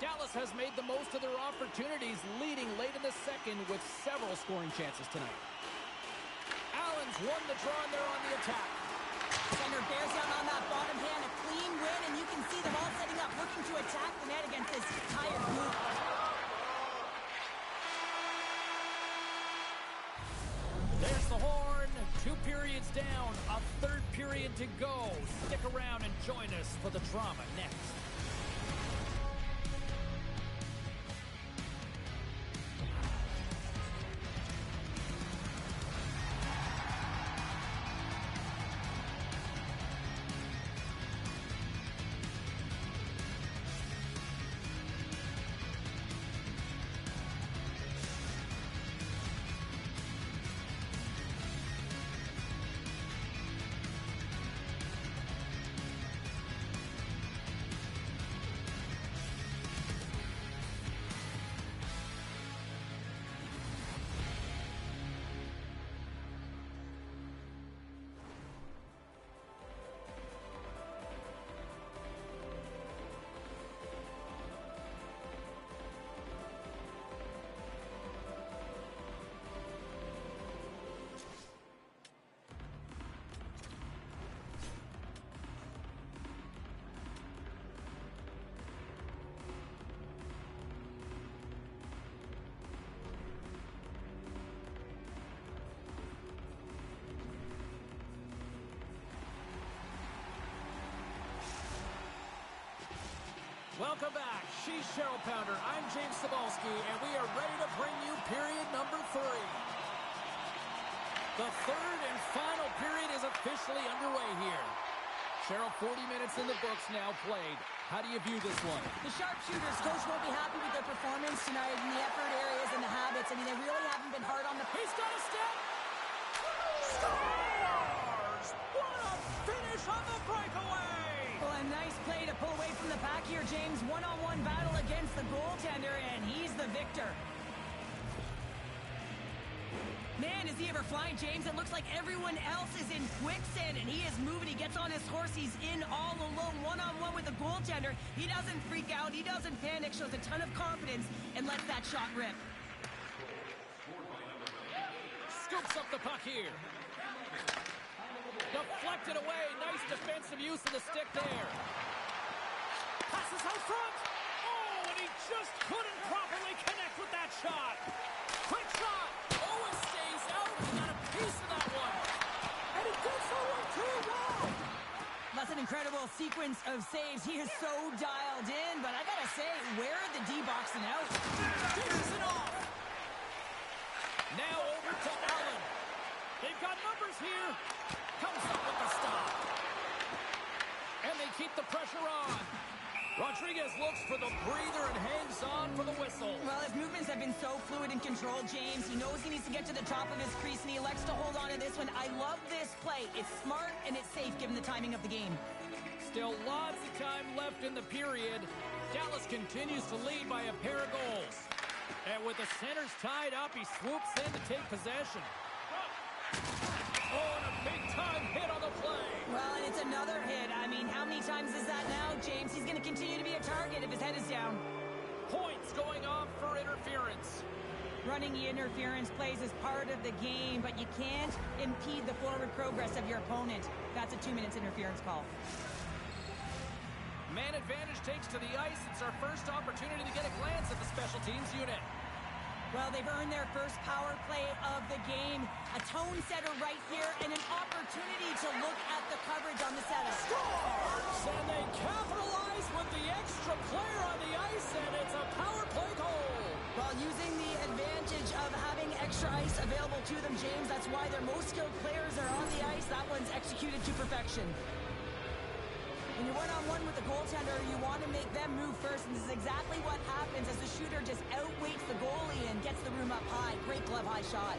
Dallas has made the most of their opportunities, leading late in the second with several scoring chances tonight. Allen's won the draw and they're on the attack. Center bears down on that bottom hand, a clean win, and you can see them all setting up, looking to attack the net against this tired group. There's the horn. 2 periods down, a third period to go. Stick around and join us for the drama next. Welcome back. She's Cheryl Pounder. I'm James Cebulski, and we are ready to bring you period number 3. The third and final period is officially underway here. Cheryl, 40 minutes in the books now played. How do you view this one? The sharpshooters, coach, won't be happy with their performance tonight in the effort areas and the habits. I mean, they really haven't been hard on the... He's got a step! Scores! What a finish on the breakaway! Well, a nice play to pull away from the pack here, James. One-on-one battle against the goaltender, and he's the victor. Man, is he ever flying, James? It looks like everyone else is in quicksand, and he is moving. He gets on his horse. He's in all alone, one-on-one with the goaltender. He doesn't freak out. He doesn't panic. Shows a ton of confidence and lets that shot rip. Scoops up the puck here. Deflected away. Nice defensive use of the stick there. Passes out front. Oh, and he just couldn't properly connect with that shot. Quick shot. Oh, it stays out. He got a piece of that one. And he did so well, too. Wow. That's an incredible sequence of saves. He is so dialed in, but I gotta say, where are the D-boxing out? Dishes it off. Now over to Allen. They've got numbers here. Comes up with the stop. And they keep the pressure on. Rodriguez looks for the breather and hangs on for the whistle. Well, his movements have been so fluid and controlled, James. He knows he needs to get to the top of his crease, and he elects to hold on to this one. I love this play. It's smart and it's safe given the timing of the game. Still lots of time left in the period. Dallas continues to lead by a pair of goals. And with the centers tied up, he swoops in to take possession. Oh, and a big-time hit on the play. Well, and it's another hit. I mean, how many times is that now, James? He's going to continue to be a target if his head is down. Points going off for interference. Running the interference plays is part of the game, but you can't impede the forward progress of your opponent. That's a 2 minutes interference call. Man advantage takes to the ice. It's our first opportunity to get a glance at the special teams unit. Well, they've earned their first power play of the game. A tone setter right here and an opportunity to look at the coverage on the setup. Scores! And they capitalize with the extra player on the ice, and it's a power play goal. While using the advantage of having extra ice available to them, James, that's why their most skilled players are on the ice. That one's executed to perfection. When you're one-on-one with the goaltender, you want to make them move first, and this is exactly what happens as the shooter just outweights the goalie and gets the room up high. Great glove high shot.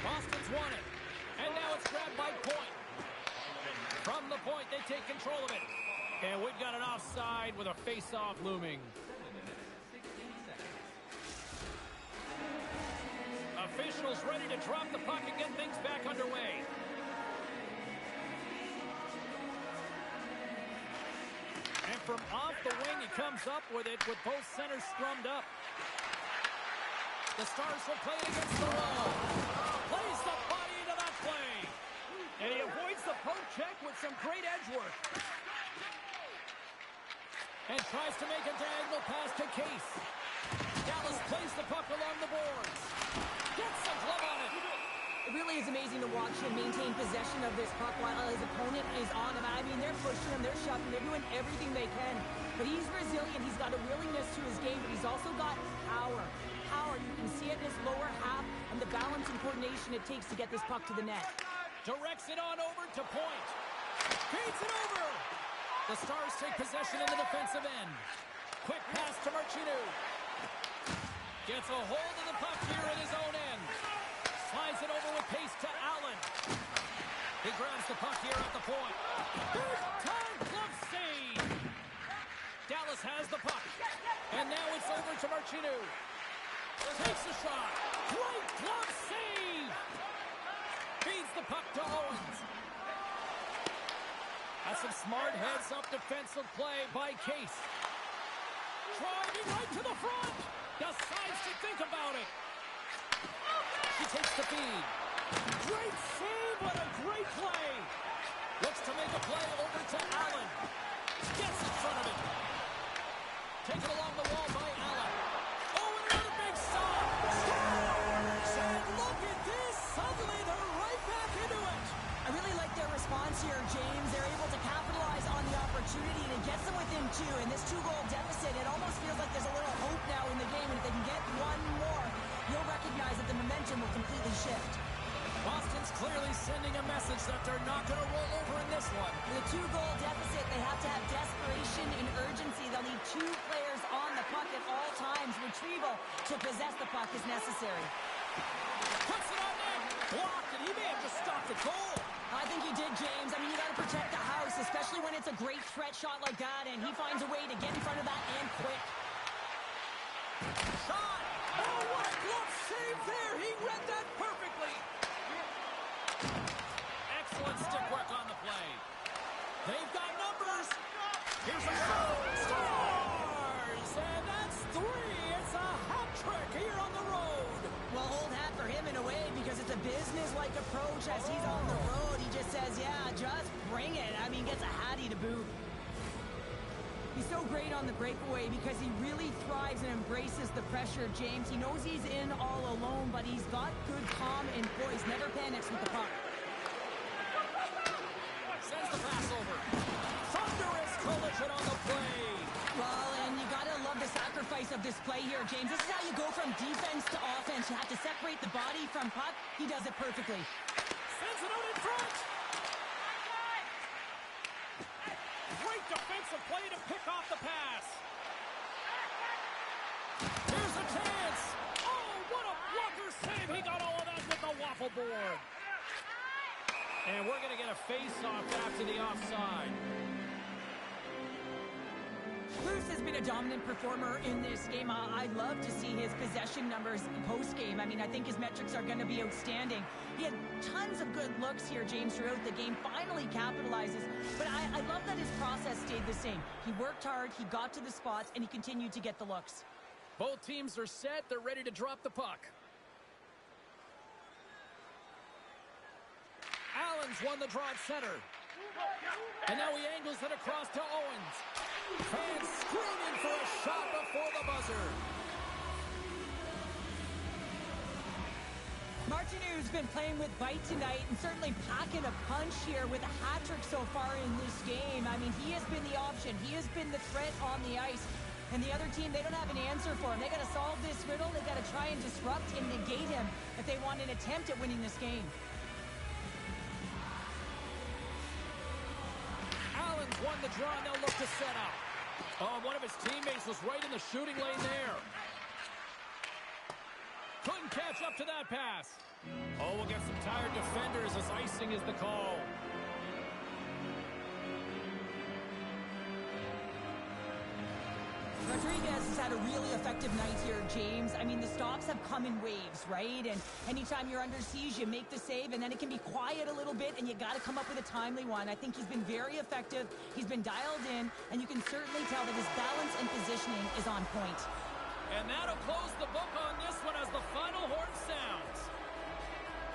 Boston's won it, and now it's grabbed by Point. From the point, they take control of it. And we've got an offside with a face-off looming. Officials ready to drop the puck and get things back underway. And from off the wing, he comes up with it with both centers strummed up. The Stars will play it against the wall. Plays the body into that play. And he avoids the poke check with some great edge work. And tries to make a diagonal pass to Case. Dallas plays the puck along the boards. Gets the glove on it. It really is amazing to watch him maintain possession of this puck while his opponent is on him. I mean, they're pushing him, they're shoving, they're doing everything they can. But he's resilient, he's got a willingness to his game, but he's also got power. Power, you can see it in his lower half and the balance and coordination it takes to get this puck to the net. Directs it on over to Point. Feeds it over. The Stars take possession in the defensive end. Quick pass to Marchinu. Gets a hold of the puck here in his own end. Slides it over with pace to Allen. He grabs the puck here at the point. Big time glove save. Dallas has the puck. And now it's over to Marchinu. Takes the shot. Great glove save. Feeds the puck to Owens. That's some smart heads-up defensive play by Case. Driving right to the front. Decides to think about it. She takes the feed. Great save, what a great play. Looks to make a play over to Allen. Gets in front of it. Taken along the wall by Allen. Oh, and another big stop. Scores! And look at this. Suddenly they're right back into it. I really like their response here, James. They're able to capitalize on the opportunity and it gets them within two. In this two-goal deficit, it almost feels like there's a little hope now in the game. And if they can get one more, you'll recognize that the momentum will completely shift. Boston's clearly sending a message that they're not going to roll over in this one. With a two-goal deficit, they have to have desperation and urgency. They'll need two players on the puck at all times. Retrieval to possess the puck is necessary. Puts it on net. Blocked, and he may have just stopped a goal. I think he did, James. I mean, you got to protect the house, especially when it's a great threat shot like that, and he finds a way to get in front of that and quick. Shot! Oh, what a glove save there! He read that perfectly! Excellent stick work on the play. They've got numbers. Here's a shot. Stars! And that's three. It's a hat trick here on the road. Well, old hat for him in a way because it's a business-like approach as he's on the road. He just says, yeah, just bring it. I mean, gets a hattie to boot. He's so great on the breakaway because he really thrives and embraces the pressure, James. He knows he's in all alone, but he's got good calm and poise. Never panics with the puck. Sends the pass over. Thunderous collision on the play. Well, and you gotta love the sacrifice of this play here, James. This is how you go from defense to offense. You have to separate the body from puck. He does it perfectly. Sends it out in front. Great defensive play to pick off the pass. Here's a chance. Oh, what a blocker save. He got all of that with the waffle board. And we're going to get a face-off after the offside. Bruce has been a dominant performer in this game. I'd love to see his possession numbers post-game. I mean, I think his metrics are going to be outstanding. He had tons of good looks here, James, throughout the game. Finally capitalizes. But I love that his process stayed the same. He worked hard, he got to the spots, and he continued to get the looks. Both teams are set. They're ready to drop the puck. Allen's won the draw at center. And now he angles it across to Owens. Fans screaming for a shot before the buzzer. Martineau's been playing with bite tonight and certainly packing a punch here with a hat trick so far in this game. I mean, he has been the option. He has been the threat on the ice. And the other team, they don't have an answer for him. They got to solve this riddle. They got to try and disrupt and negate him if they want an attempt at winning this game. Allen's won the draw, and they'll look to set up. Oh, one of his teammates was right in the shooting lane there. Couldn't catch up to that pass. Oh, we'll get some tired defenders as icing is the call. Rodriguez has had a really effective night here, James. I mean, the stops have come in waves, right? And anytime you're under siege, you make the save, and then it can be quiet a little bit, and you got to come up with a timely one. I think he's been very effective. He's been dialed in, and you can certainly tell that his balance and positioning is on point. And that'll close the book on this one as the final horn sounds.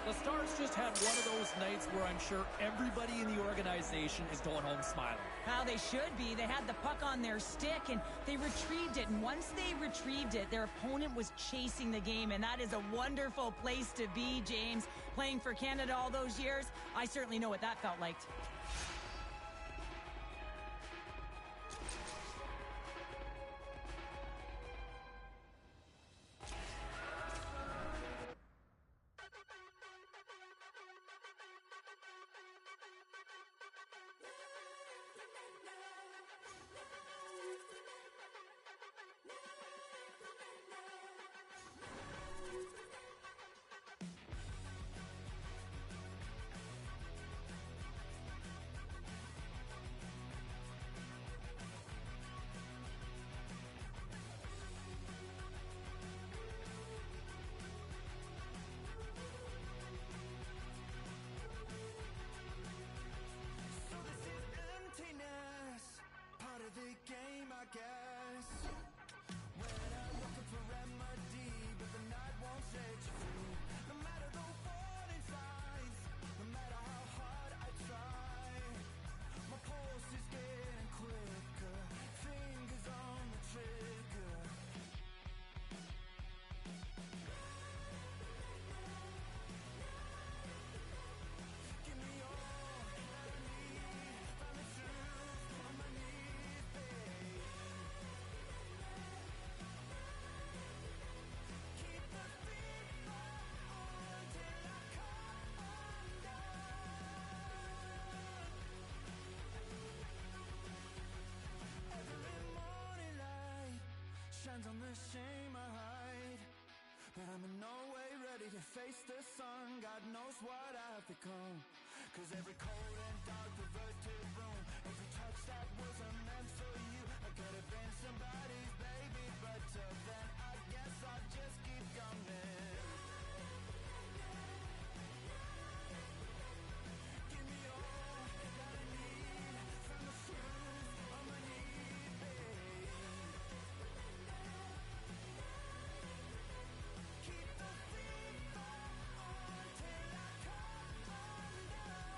The Stars just had one of those nights where I'm sure everybody in the organization is going home smiling. Well, they should be. They had the puck on their stick, and they retrieved it. And once they retrieved it, their opponent was chasing the game, and that is a wonderful place to be, James. Playing for Canada all those years, I certainly know what that felt like. The game, I guess. When I'm looking for remedy, but the night won't set you free. No matter the warning signs, no matter how hard I try, my pulse is getting quicker, fingers on the trigger. Give me all that I need, find the truth on my knees. Shines on the shame I hide, but I'm in no way ready to face the sun. God knows what I've become, 'cause every cold and dark perverted room, every touch that wasn't meant for you, I could have been somebody's baby, but till then I guess I'll just keep coming. Give me all that I need, from the truth on my knees, babe. Keep the fever on till I come undone.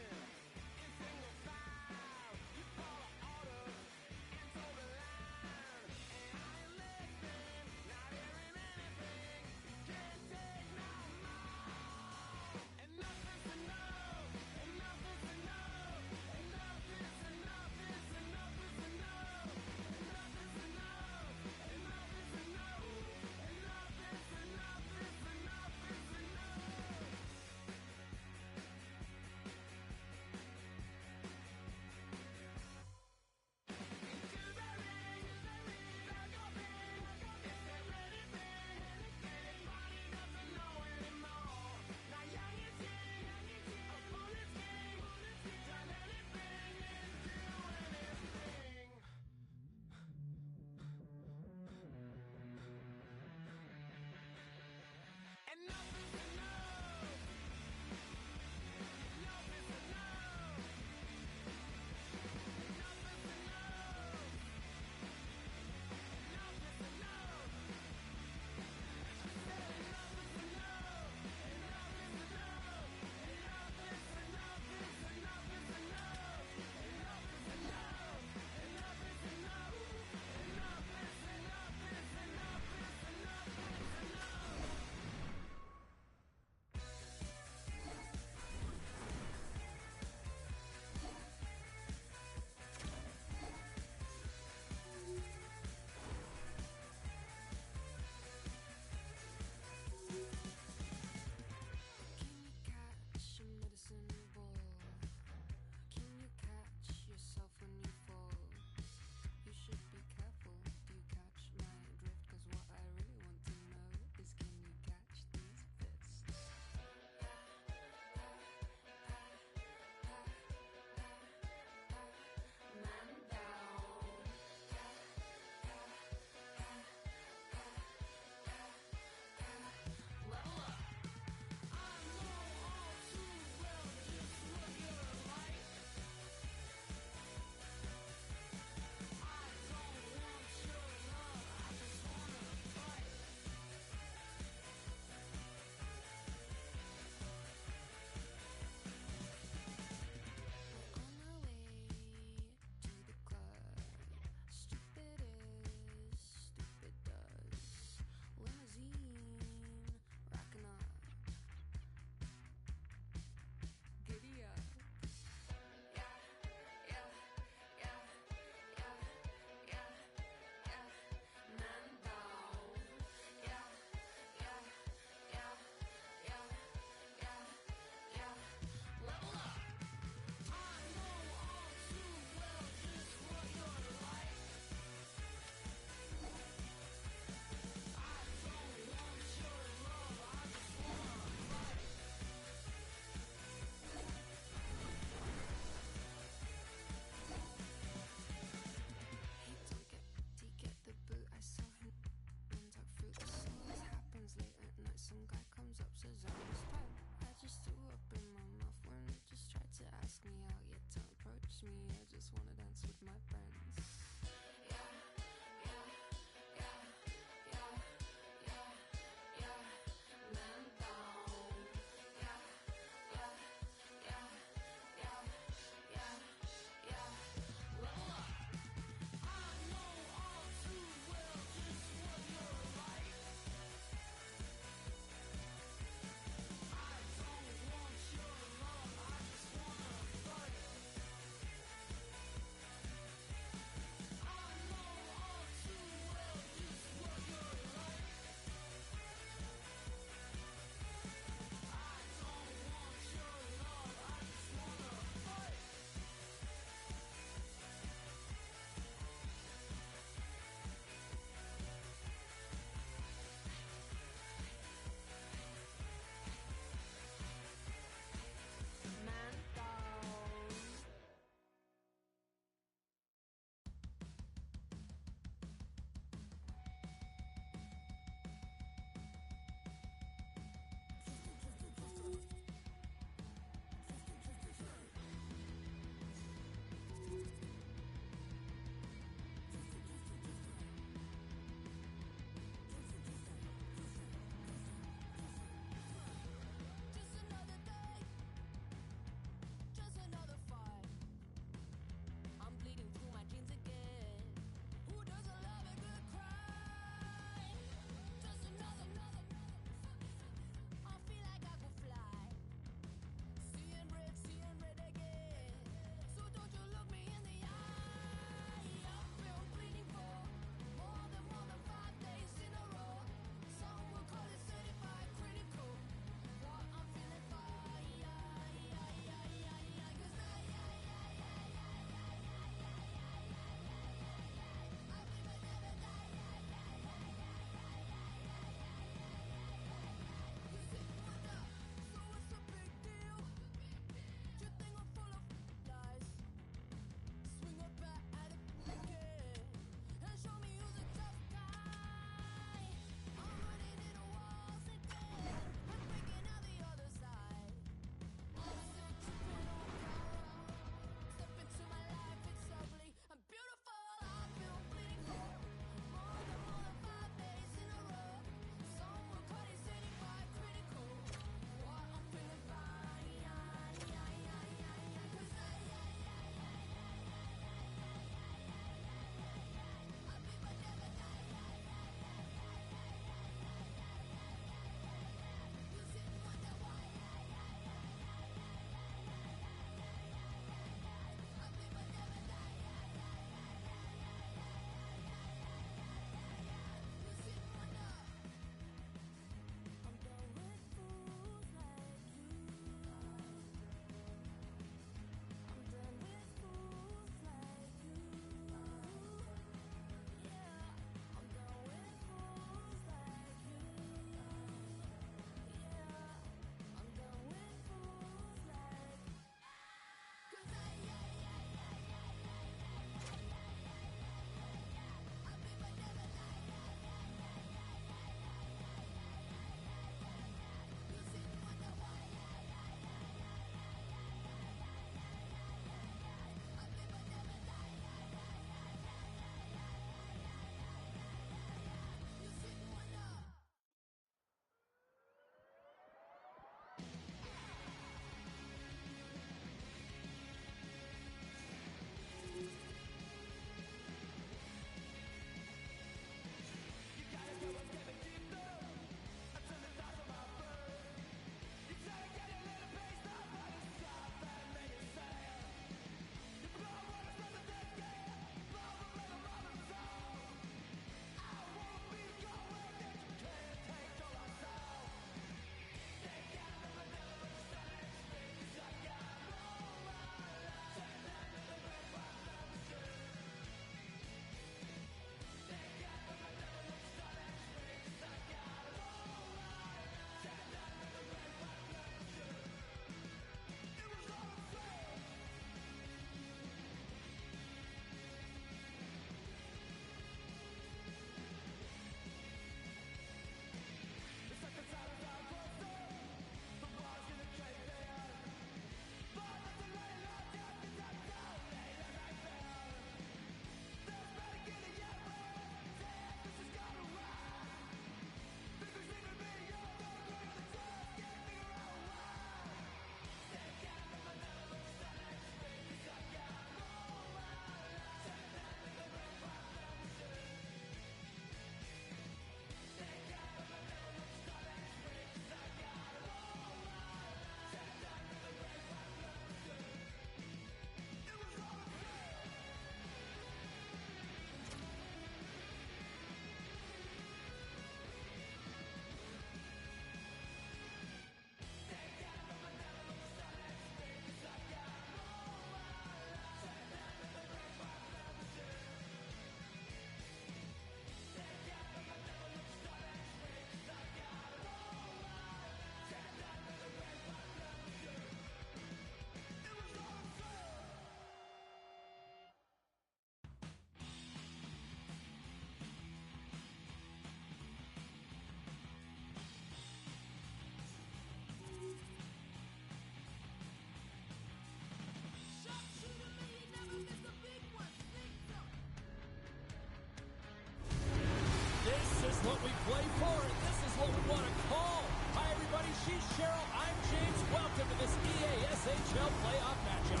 CHEL playoff matchup.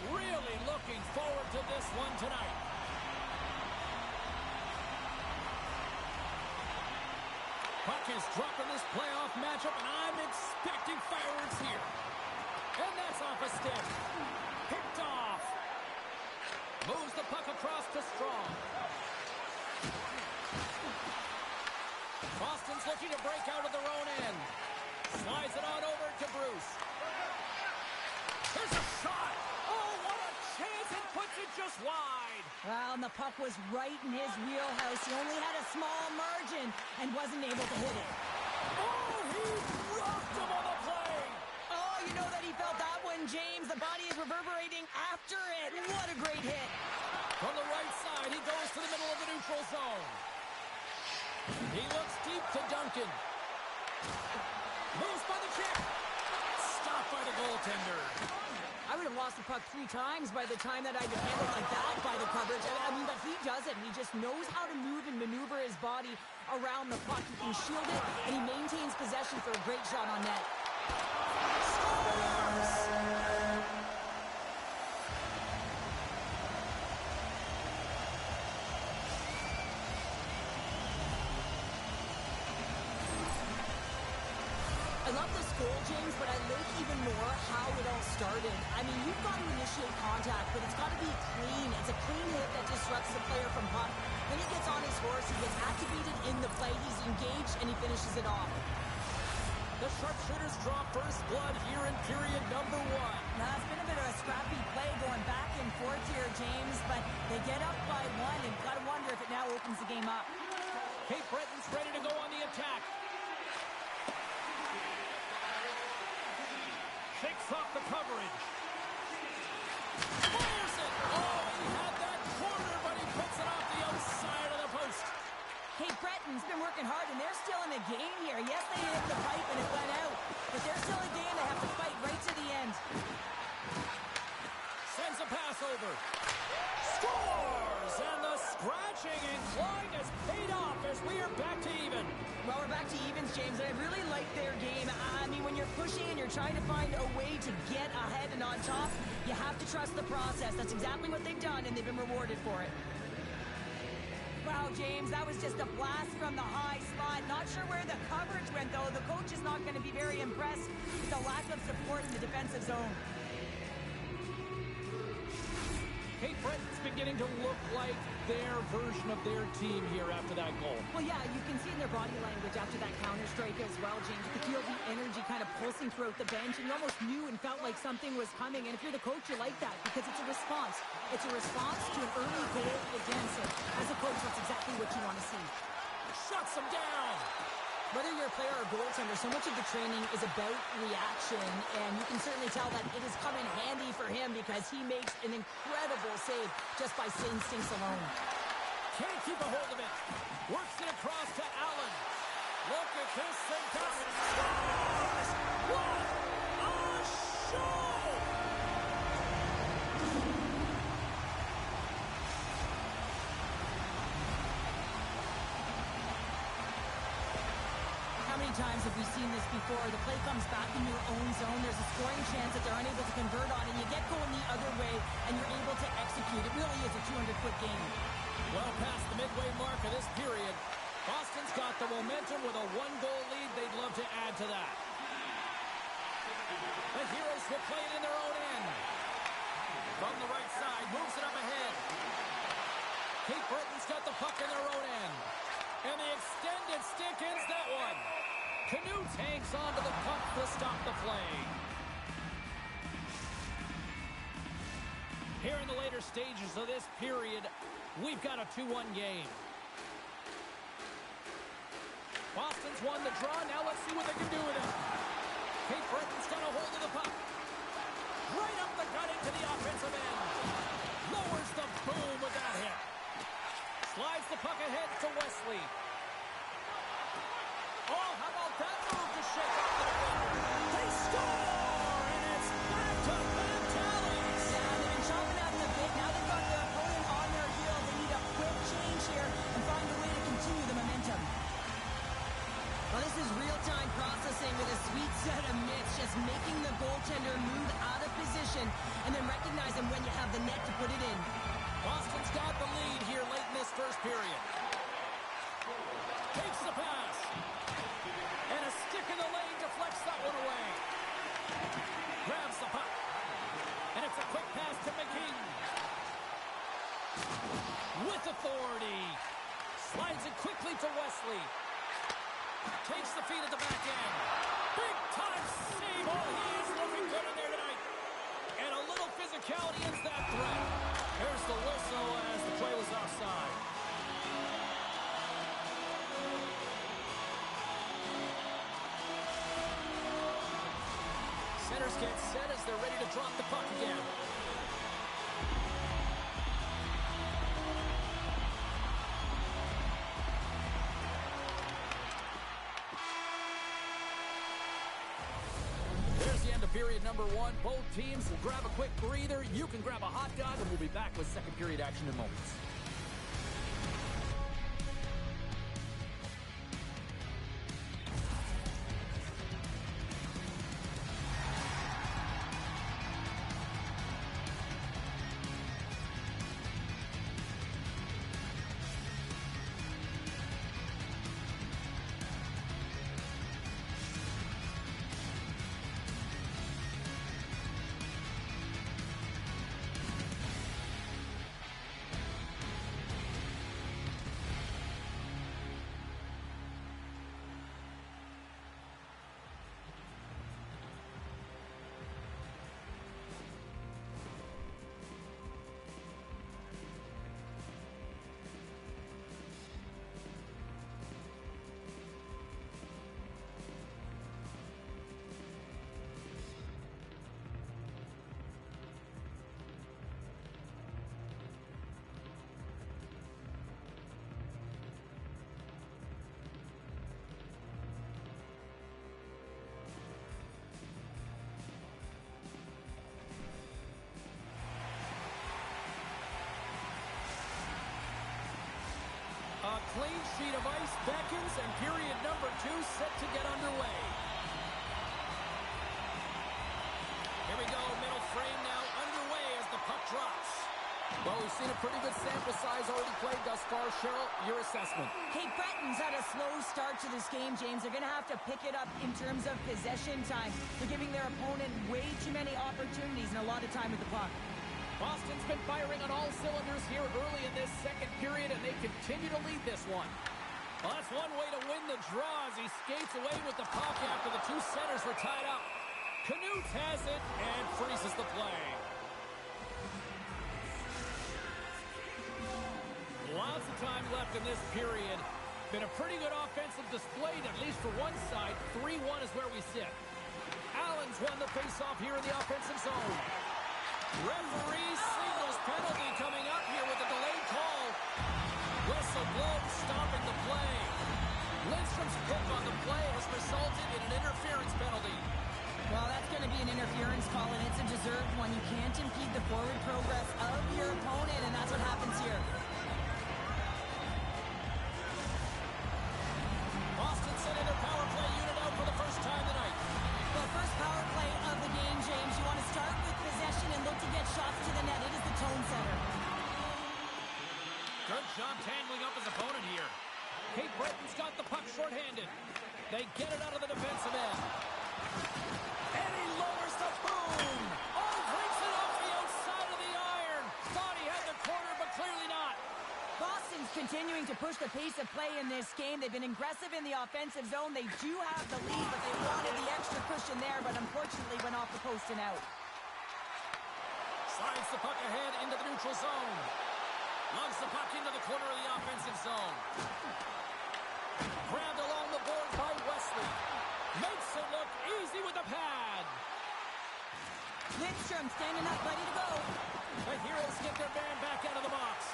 Really looking forward to this one tonight. Puck is dropped in this playoff matchup, and I'm expecting fireworks here. And that's off a stick. Picked off. Moves the puck across to Strong. Boston's looking to break out of their own end. Slides it on over to Bruce. There's a shot. Oh, what a chance. It puts it just wide. Well, and the puck was right in his wheelhouse. He only had a small margin and wasn't able to hit it. Oh, he rocked him on the play. Oh, you know that he felt that one, James. The body is reverberating after it. What a great hit. From the right side, he goes to the middle of the neutral zone. He looks deep to Duncan. Moves by the kick. Stopped by the goaltender. I would have lost the puck 3 times by the time that I'd been handled like that by the coverage. I mean, but he doesn't. He just knows how to move and maneuver his body around the puck. He can shield it, and he maintains possession for a great shot on net. I love this goal, James, but I like even more how it all started. I mean, you've got to initiate contact, but it's got to be clean. It's a clean hit that disrupts the player from puck. Then he gets on his horse, he gets activated in the play, he's engaged, and he finishes it off. The sharpshooters draw first blood here in period number 1. Now, it's been a bit of a scrappy play going back and forth here, James, but they get up by 1, and got to wonder if it now opens the game up. Cape Breton's ready to go on the attack. Shakes off the coverage. Fires it! Oh, he had that corner, but he puts it off the outside of the post. Cape Breton's been working hard, and they're still in the game here. Yes, they hit the pipe and it went out, but they're still in the game. They have to fight right to the end. Sends a pass over. Scores! And the scratching and clawing has paid off as we are back to even. Well, we're back to evens, James, and I really like their game. I mean, when you're pushing and you're trying to find a way to get ahead and on top, you have to trust the process. That's exactly what they've done, and they've been rewarded for it. Wow, James, that was just a blast from the high spot. Not sure where the coverage went, though. The coach is not going to be very impressed with the lack of support in the defensive zone. Cape Breton's beginning to look like their version of their team here after that goal. Well, yeah, you can see in their body language after that counter strike as well, James. You could feel the energy kind of pulsing throughout the bench, and you almost knew and felt like something was coming. And if you're the coach, you like that because it's a response. It's a response to an early goal against it. As a coach, that's exactly what you want to see. Shuts him down. Whether you're a player or a goaltender, so much of the training is about reaction, and you can certainly tell that it has come in handy for him because he makes an incredible save just by instincts alone. Can't keep a hold of it. Works it across to Allen. Look at this thing coming. Scores! What a show! How many times have we seen this before? The play comes back in your own zone. There's a scoring chance that they're unable to convert on, and you get going the other way, and you're able to execute. It really is a 200-foot game. Well past the midway mark of this period, Boston's got the momentum with a 1-goal lead. They'd love to add to that. The Heroes will play it in their own end. From the right side, moves it up ahead. Cape Breton's got the puck in their own end. And the extended stick ends that one. Canute hangs onto the puck to stop the play. Here in the later stages of this period, we've got a 2-1 game. Boston's won the draw. Now let's see what they can do with it. Cape Breton's got a hold of the puck. Right up the gut into the offensive end. Lowers the boom with that hit. Slides the puck ahead to Wesley. Oh, how about that move to shake off the defender? They score! And it's back to back. goaltender move out of position and then recognize him when you have the net to put it in. Boston's got the lead here late in this first period. Takes the pass. And a stick in the lane deflects that one away. Grabs the puck. And it's a quick pass to McKing. With authority. Slides it quickly to Wesley. Takes the feed at the back end. Big time save. Oh, he is looking good in there tonight. And a little physicality ends that threat. There's the whistle as the play was offside. Centers get set as they're ready to drop the puck again. There's the end of period number one. Both teams will grab a quick breather. You can grab a hot dog, and we'll be back with second period action in moments. A clean sheet of ice beckons, and period number two set to get underway. Here we go, middle frame now underway as the puck drops. Well, we've seen a pretty good sample size already played thus far. Cheryl, your assessment. Cape Breton's had a slow start to this game, James. They're going to have to pick it up in terms of possession time. They're giving their opponent way too many opportunities and a lot of time with the puck. Boston's been firing on all cylinders here early in this second period, and they continue to lead this one. Well, that's one way to win the draw as he skates away with the puck after the two centers were tied up. Knut has it and freezes the play. Lots of time left in this period. Been a pretty good offensive display, at least for one side. 3-1 is where we sit. Allen's won the faceoff here in the offensive zone. Referee signals penalty coming up here with a delayed call. Whistle blown, stopping the play. Lindstrom's pick on the play has resulted in an interference penalty. Well, that's going to be an interference call, and it's a deserved one. You can't impede the forward progress of your opponent, and that's what happens here. Boston sending their power play unit out for the first time tonight. Well, first power play of the game, James. You want to start with possession and look to get shots to the net. It is the tone setter. Good job tangling up his opponent here. Cape Breton's got the puck shorthanded. They get it out of the defensive end. And he lowers the boom. Oh, breaks it off the outside of the iron. Thought he had the corner, but clearly not. Boston's continuing to push the pace of play in this game. They've been aggressive in the offensive zone. They do have the lead, but they wanted the extra cushion there, but unfortunately went off the post and out. Slides the puck ahead into the neutral zone. Lugs the puck into the corner of the offensive zone. Grabbed along the board by Wesley. Makes it look easy with the pad. Lindstrom standing up, ready to go. The Heroes get their man back out of the box.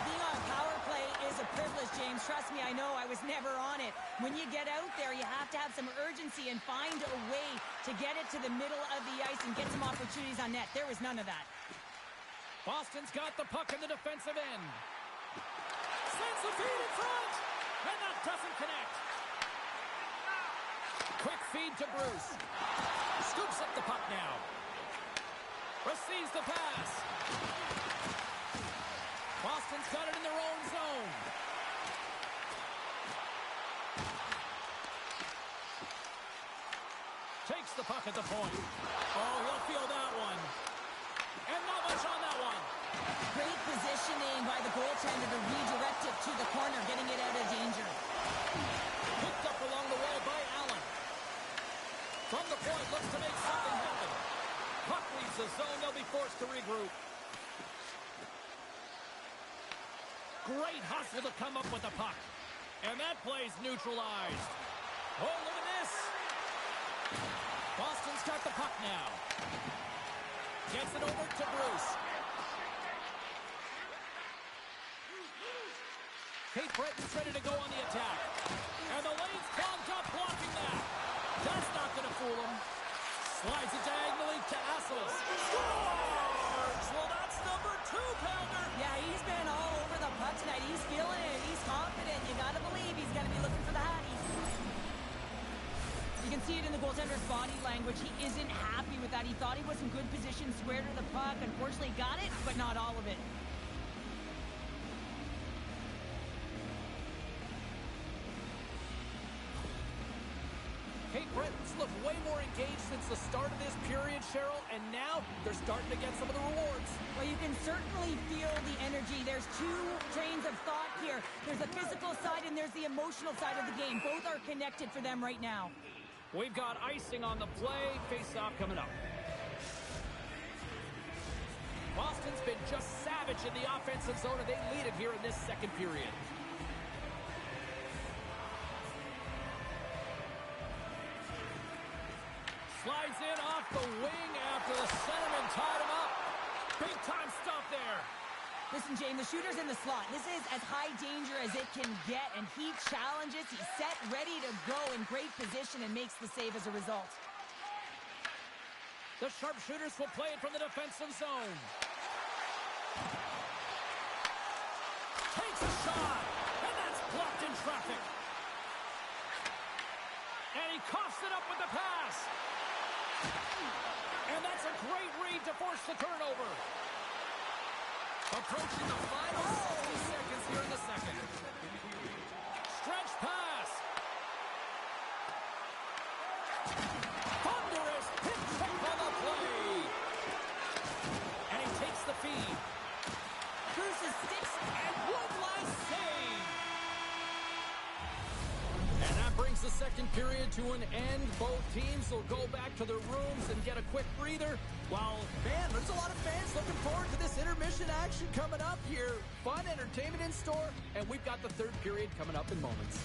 Being on power play is a privilege, James. Trust me, I know. I was never on it. When you get out there, you have to have some urgency and find a way to get it to the middle of the ice and get some opportunities on net. There was none of that. Boston's got the puck in the defensive end. Sends the feed in front, and that doesn't connect. Quick feed to Bruce. Scoops up the puck now. Receives the pass. Boston's got it in their own zone. Takes the puck at the point. Oh, he'll feel that one. And not much on that one. Great positioning by the goaltender to redirect it to the corner, getting it out of danger. Picked up along the wall by Allen. From the point, looks to make something happen. Puck leaves the zone. They'll be forced to regroup. Great hustle to come up with the puck. And that play's neutralized. Oh, look at this. Boston's got the puck now. Gets it over to Bruce. Kate Breton's ready to go on the attack. And the lane's clogged up, blocking that. That's not going to fool him. Slides it diagonally to Assels. Scores! Well, that's number 2, Pounder. Yeah, he's been all over the puck tonight. He's feeling it. He's confident. You got to believe he's going to be looking for the Hattie. You can see it in the goaltender's body language. He isn't happy with that. He thought he was in good position, square to the puck. Unfortunately, got it, but not all of it. Kate Breton's looked way more engaged since the start of this period, Cheryl, and now they're starting to get some of the rewards. Well, you can certainly feel the energy. There's 2 trains of thought here. There's the physical side and there's the emotional side of the game. Both are connected for them right now. We've got icing on the play. Face-off coming up. Boston's been just savage in the offensive zone, and they lead it here in this second period. Slides in off the wing after the centerman tied him up. Big-time stop there. Listen, James, the shooter's in the slot. This is as high danger as it can get, and he challenges. He's set, ready to go in great position, and makes the save as a result. The sharpshooters will play it from the defensive zone. Takes a shot, and that's blocked in traffic. And he coughs it up with the pass. And that's a great read to force the turnover. Approaching the final 60 seconds here in the second. Stretch pass. Thunderous hit check on the play. And he takes the feed. Cruises sticks, And one last save. And that brings the second period to an end. Both teams will go back to their rooms and get a quick breather. While, man, there's a lot of fans looking forward to this intermission action coming up here. Fun entertainment in store, and we've got the third period coming up in moments.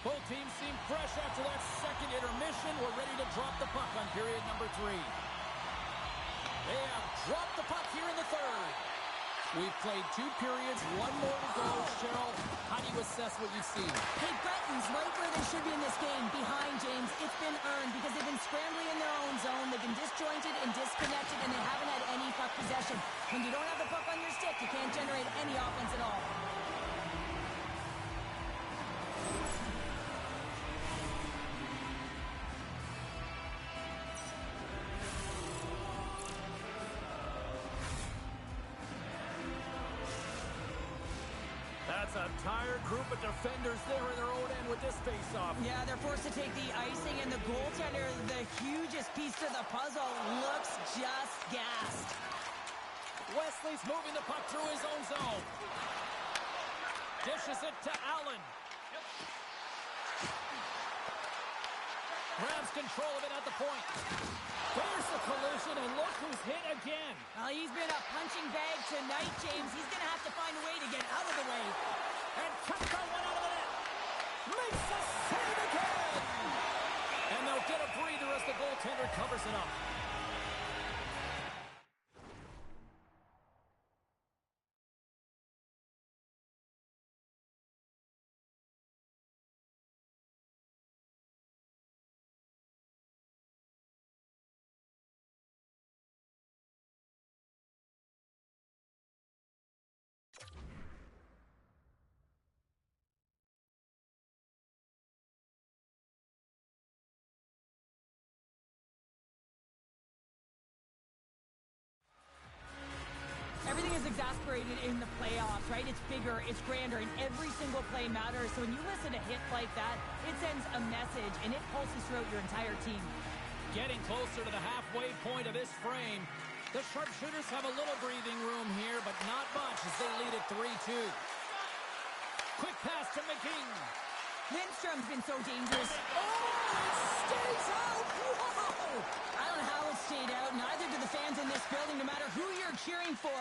Both teams seem fresh after that second intermission. We're ready to drop the puck on period number 3. They have dropped the puck here in the third. We've played 2 periods, 1 more to go. Cheryl, how do you assess what you've seen? Hey, Breton's right where they should be in this game, behind James. It's been earned because they've been scrambling in their own zone. They've been disjointed and disconnected, and they haven't had any puck possession. When you don't have the puck on your stick, you can't generate any offense at all. That's a entire group of defenders there in their own end with this face-off. Yeah, they're forced to take the icing, and the goaltender, the hugest piece to the puzzle, looks just gassed. Wesley's moving the puck through his own zone. Dishes it to Allen. Grabs control of it at the point. There's the collision, and look who's hit again. Well, he's been a punching bag tonight, James. He's going to have to find a way to get out of the way. And cuts that one out of the net. Makes the save again. And they'll get a breather as the goaltender covers it up. Everything is exasperated in the playoffs, right? It's bigger, it's grander, and every single play matters. So when you listen to hits like that, it sends a message, and it pulses throughout your entire team. Getting closer to the halfway point of this frame. The sharpshooters have a little breathing room here, but not much as they lead at 3-2. Quick pass to McGing. Lindstrom's been so dangerous. Oh, it stays out! Whoa! I don't know how it stayed out. Neither do the fans in this building, no matter who you're cheering for.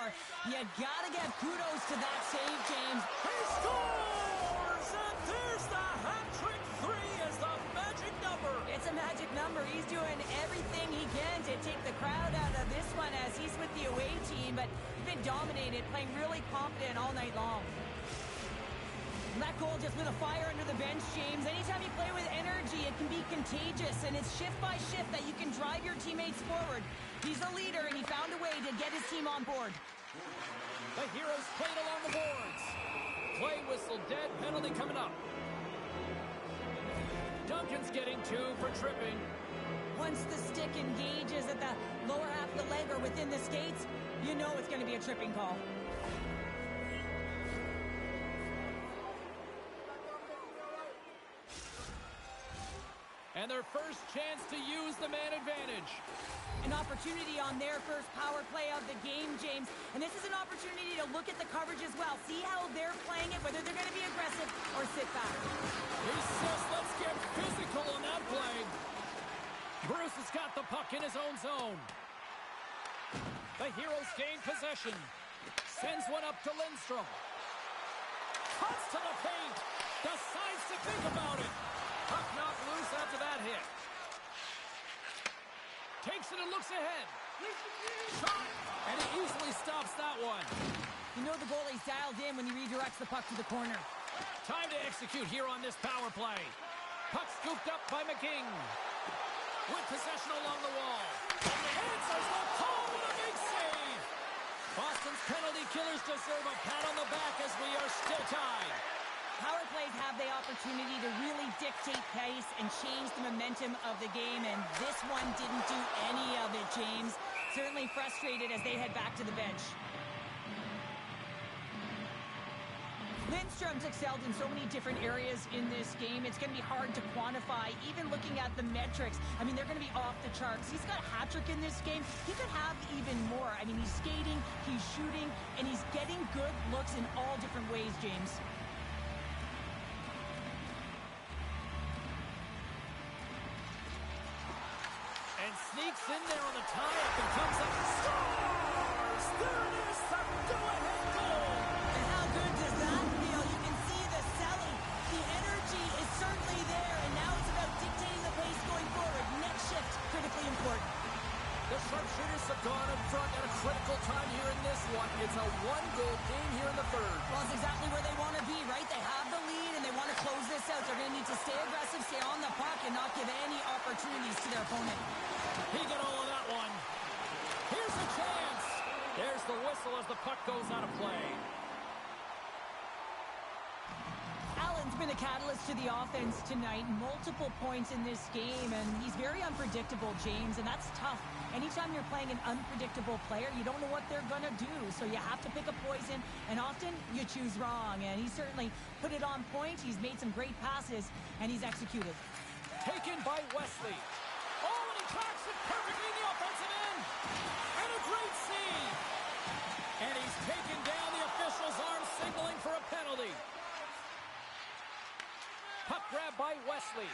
You gotta give kudos to that save, James. He scores! And there's the hat-trick three as the magic number. It's a magic number. He's doing everything he can to take the crowd out of this one as he's with the away team, but he's been dominated, playing really confident all night long. And that goal just lit a fire under the bench, James. Anytime you play with energy, it can be contagious, and it's shift by shift that you can drive your teammates forward. He's a leader, and he found a way to get his team on board. The Heroes played along the boards. Play whistle dead, penalty coming up. Duncan's getting 2 for tripping. Once the stick engages at the lower half of the leg or within the skates, you know it's going to be a tripping call. And their first chance to use the man advantage. An opportunity on their first power play of the game, James. And this is an opportunity to look at the coverage as well. See how they're playing it, whether they're going to be aggressive or sit back. He says, let's get physical on that play. Bruce has got the puck in his own zone. The Heroes gain possession. Sends one up to Lindstrom. Cuts to the paint. Decides to think about it. Puck knocked loose after that hit. Takes it and looks ahead. Shot! And he easily stops that one. You know the goalie's dialed in when he redirects the puck to the corner. Time to execute here on this power play. Puck scooped up by McGing. With possession along the wall. Answers the call with a big save. Boston's penalty killers deserve a pat on the back as we are still tied. Power plays have the opportunity to really dictate pace and change the momentum of the game, and this one didn't do any of it, James. Certainly frustrated as they head back to the bench. Lindstrom's excelled in so many different areas in this game. It's going to be hard to quantify, even looking at the metrics. I mean, they're going to be off the charts. He's got a hat trick in this game. He could have even more. I mean, he's skating, he's shooting, and he's getting good looks in all different ways, James. And sneaks in there on the tie-up and comes up and scores! There it is, the go-ahead goal! And how good does that feel? You can see the selling. The energy is certainly there, and now it's about dictating the pace going forward. Next shift, critically important. The sharpshooters have gone up front at a critical time here in this one. It's a one-goal game here in the third. Well, it's exactly where they want to be, right? They have the lead, and they want to close this out. They're going to need to stay aggressive, stay on the puck, and not give any opportunities to their opponent. He got all of that one. Here's a chance. There's the whistle as the puck goes out of play. Allen's He's been a catalyst to the offense tonight. Multiple points in this game, and he's very unpredictable, James, and that's tough. Anytime you're playing an unpredictable player, you don't know what they're going to do, so you have to pick a poison, and often you choose wrong, and he certainly put it on point. He's made some great passes, and he's executed. Taken by Wesley. Oh, and he tracks it perfectly in the offensive end. And a great save. And he's taken down, the official's arm signaling for a penalty. Puck grab by Wesley.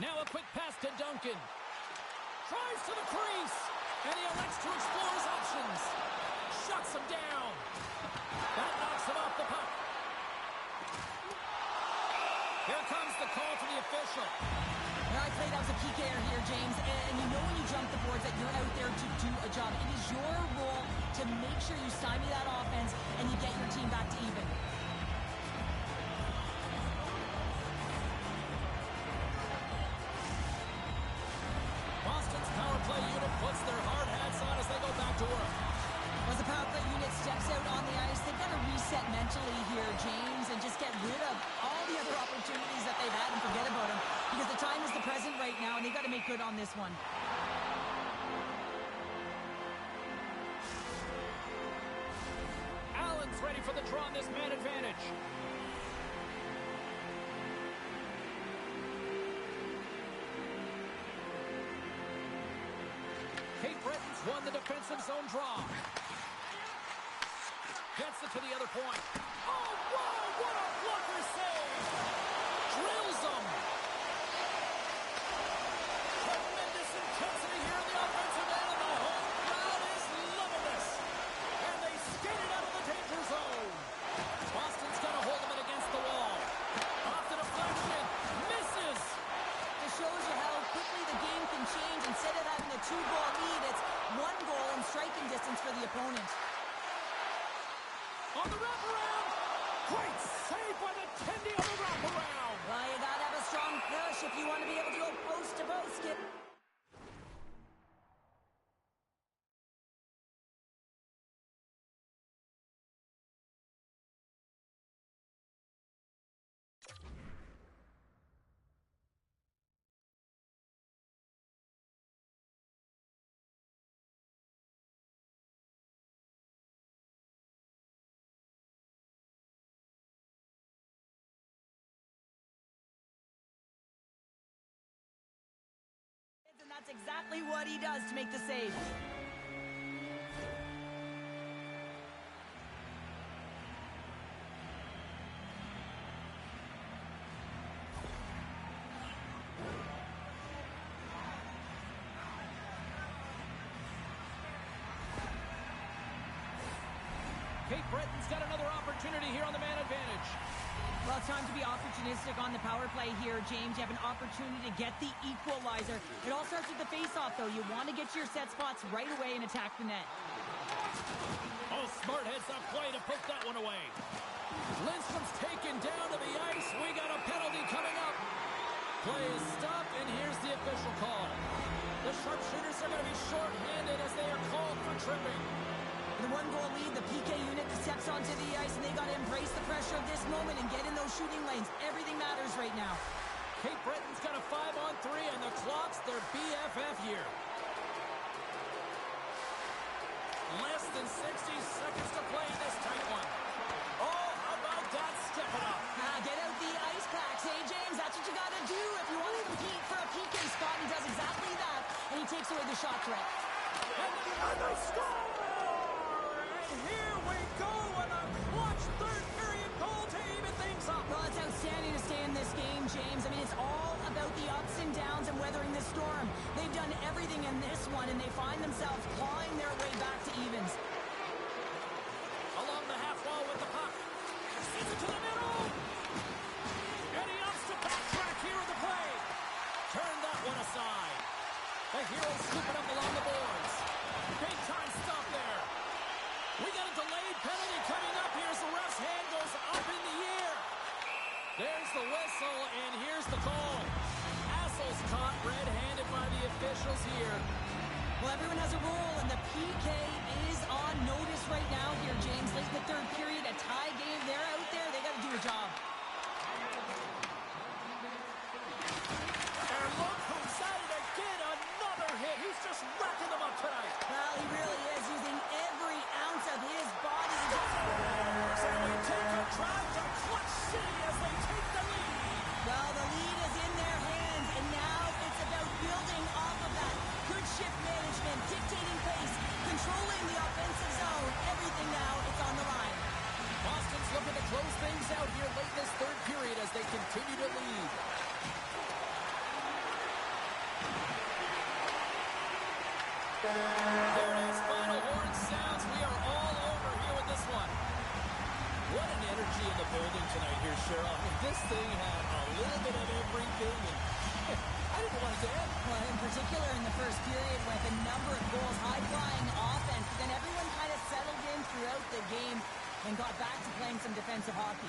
Now a quick pass to Duncan. Drives to the crease. And he elects to explore his options. Shuts him down. That knocks him off the puck. Here comes the call to the official. Well, I played as a PKer here, James, and you know when you jump the boards that you're out there to do a job. It is your role to make sure you stymie that offense and you get your team back to even. Boston's power play unit puts their hard hats on as they go back to work. As the power play unit steps out on the ice, they've got to reset mentally here, James, and just get rid of all the other opportunities that they've had and forget about them. Because the time is the present right now, and they've got to make good on this one. Allen's ready for the draw on this man advantage. Kate Bretton's won the defensive zone draw. Gets it to the other point. Oh, wow, what a blocker save! Drills him! Tremendous intensity here in the offensive end, and the home crowd is loving this. And they skated out of the danger zone. Boston's got a hold of it against the wall. Off the deflection. Misses! It shows you how quickly the game can change. Instead of having a 2-goal lead, it's 1 goal in striking distance for the opponent. On the wraparound! Great save by the Tendy on the wraparound! Well, you got to have a strong push if you want to be able to go post to post. And that's exactly what he does to make the save. Kate Bretton's got another opportunity here on the man advantage. Well, it's time to be opportunistic on the power play here, James. You have an opportunity to get the equalizer. It all starts with the face-off, though. You want to get to your set spots right away and attack the net. Oh, smart heads-up play to poke that one away. Lindstrom's taken down to the ice. We got a penalty coming up. Play is stopped, and here's the official call. The sharpshooters are going to be short-handed as they are called for tripping. The 1-goal lead, the PK unit steps onto the ice, and they got to embrace the pressure of this moment and get in those shooting lanes. Everything matters right now. Kate Bretton's got a 5-on-3, and the clock's their BFF here. Less than 60 seconds to play in this tight one. Oh, how about that? Step it up. Get out the ice packs, hey, James? That's what you got to do if you want to compete for a PK spot. He does exactly that, and he takes away the shot threat. And they score! Here we go, and a clutch third-period goal to even things up. Well, it's outstanding to stay in this game, James. I mean, it's all about the ups and downs and weathering the storm. They've done everything in this one, and they find themselves clawing their way back to evens. Along the half wall with the puck. Sends it to the middle. And he opts to backtrack here in the play. Turn that one aside. The Heroes scoop it up along the boards. Big time stop there. We got a delayed penalty coming up. Here's the ref's hand goes up in the air. There's the whistle, and here's the call. Assel's caught red-handed by the officials here. Well, everyone has a role, and the PK is on notice right now here, James. Late in the third period, a tie game. They're out there. They got to do a job. There it is. Final horn sounds. We are all over here with this one. What an energy in the building tonight here, Cheryl. I mean, this thing had a little bit of everything, and I didn't want it to end. Well, in particular in the first period with a number of goals, high-flying offense, but then everyone kind of settled in throughout the game and got back to playing some defensive hockey.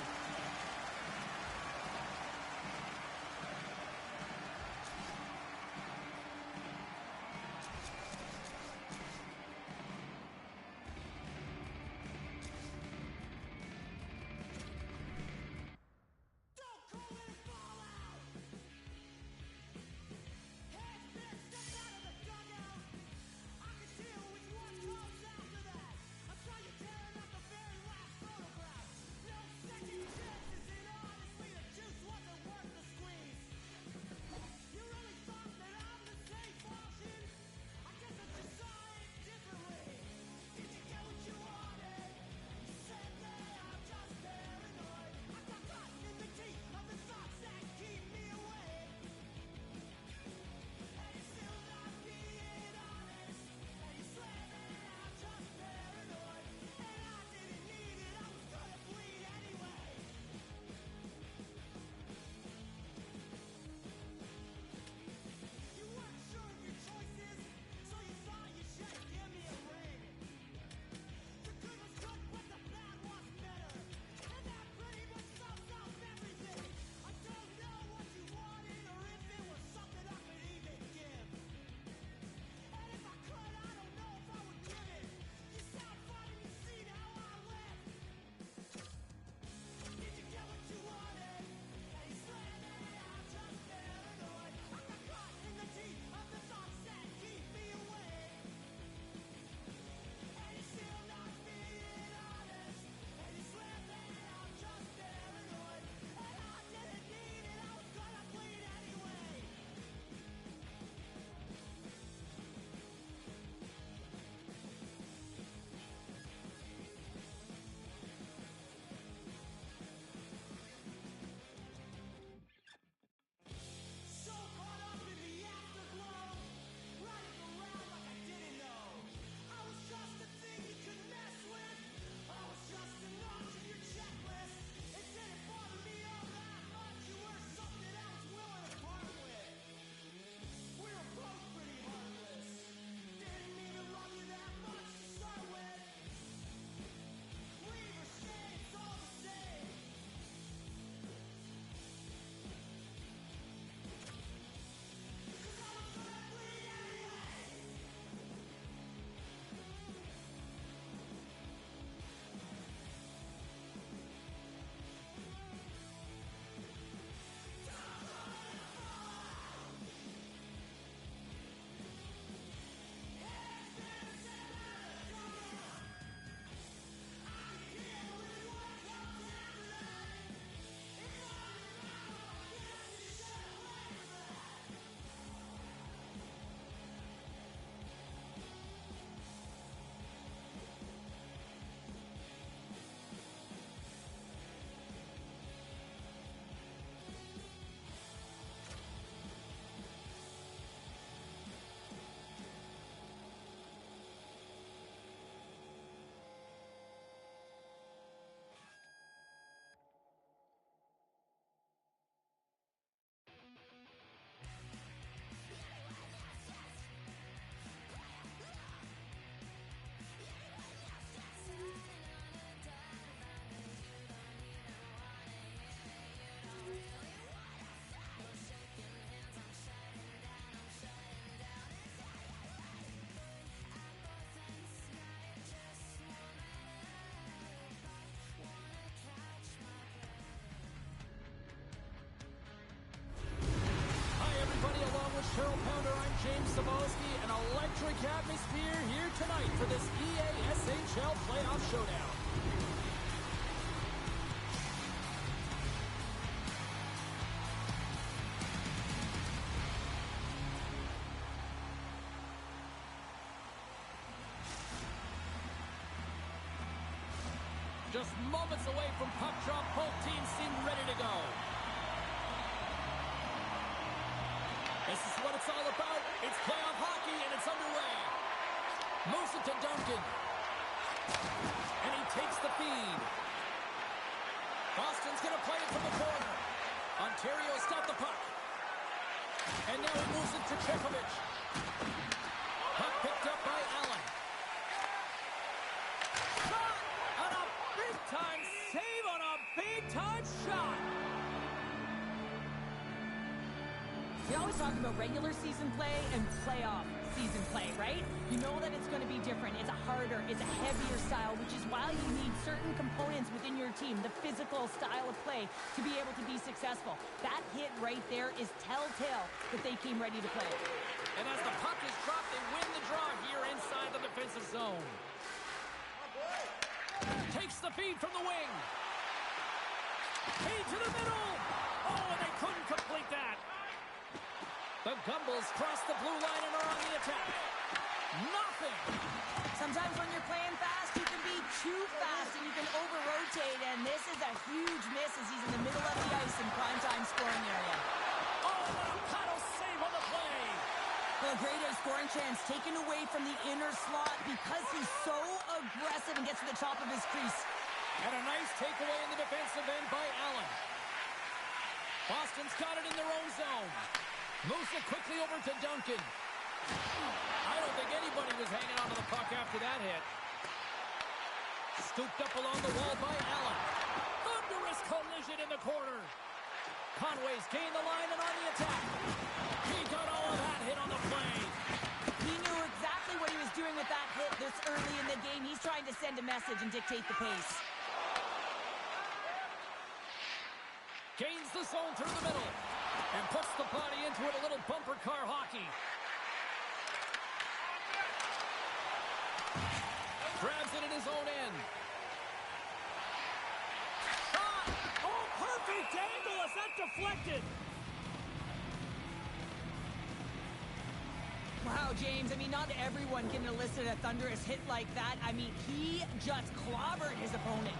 Cheryl Pounder, I'm James Cebulski. An electric atmosphere here tonight for this EASHL playoff showdown. Just moments away from puck drop, both teams seem ready to go. This is what it's all about. It's playoff hockey, and it's underway. Moves it to Duncan. And he takes the feed. Boston's going to play it from the corner. Ontario's got the puck. And now he moves it to Chekovic. Puck picked up by Allen. Shot! On a big-time save on a big-time shot! We always talk about regular season play and playoff season play, right? You know that it's going to be different. It's a harder, it's a heavier style, which is why you need certain components within your team, the physical style of play, to be able to be successful. That hit right there is telltale that they came ready to play. And as the puck is dropped, they win the draw here inside the defensive zone. Takes the feed from the wing. Feed to the middle. Oh, and they couldn't complete that. The Gumbles cross the blue line and are on the attack. Nothing. Sometimes when you're playing fast, you can be too fast and you can over-rotate, and this is a huge miss as he's in the middle of the ice in primetime scoring area. Oh, what a paddle save on the play. Well, a great scoring chance taken away from the inner slot because he's so aggressive and gets to the top of his crease. And a nice takeaway in the defensive end by Allen. Boston's got it in their own zone. Moves it quickly over to Duncan. I don't think anybody was hanging onto the puck after that hit. Scooped up along the wall by Allen. Thunderous collision in the corner. Conway's gained the line and on the attack. He got all of that hit on the play. He knew exactly what he was doing with that hit this early in the game. He's trying to send a message and dictate the pace. Gains the zone through the middle. And puts the body into it, a little bumper car hockey. Grabs it in his own end. Shot! Oh, perfect angle as that deflected. Wow, James, I mean, not everyone can elicit a thunderous hit like that. I mean, he just clobbered his opponent.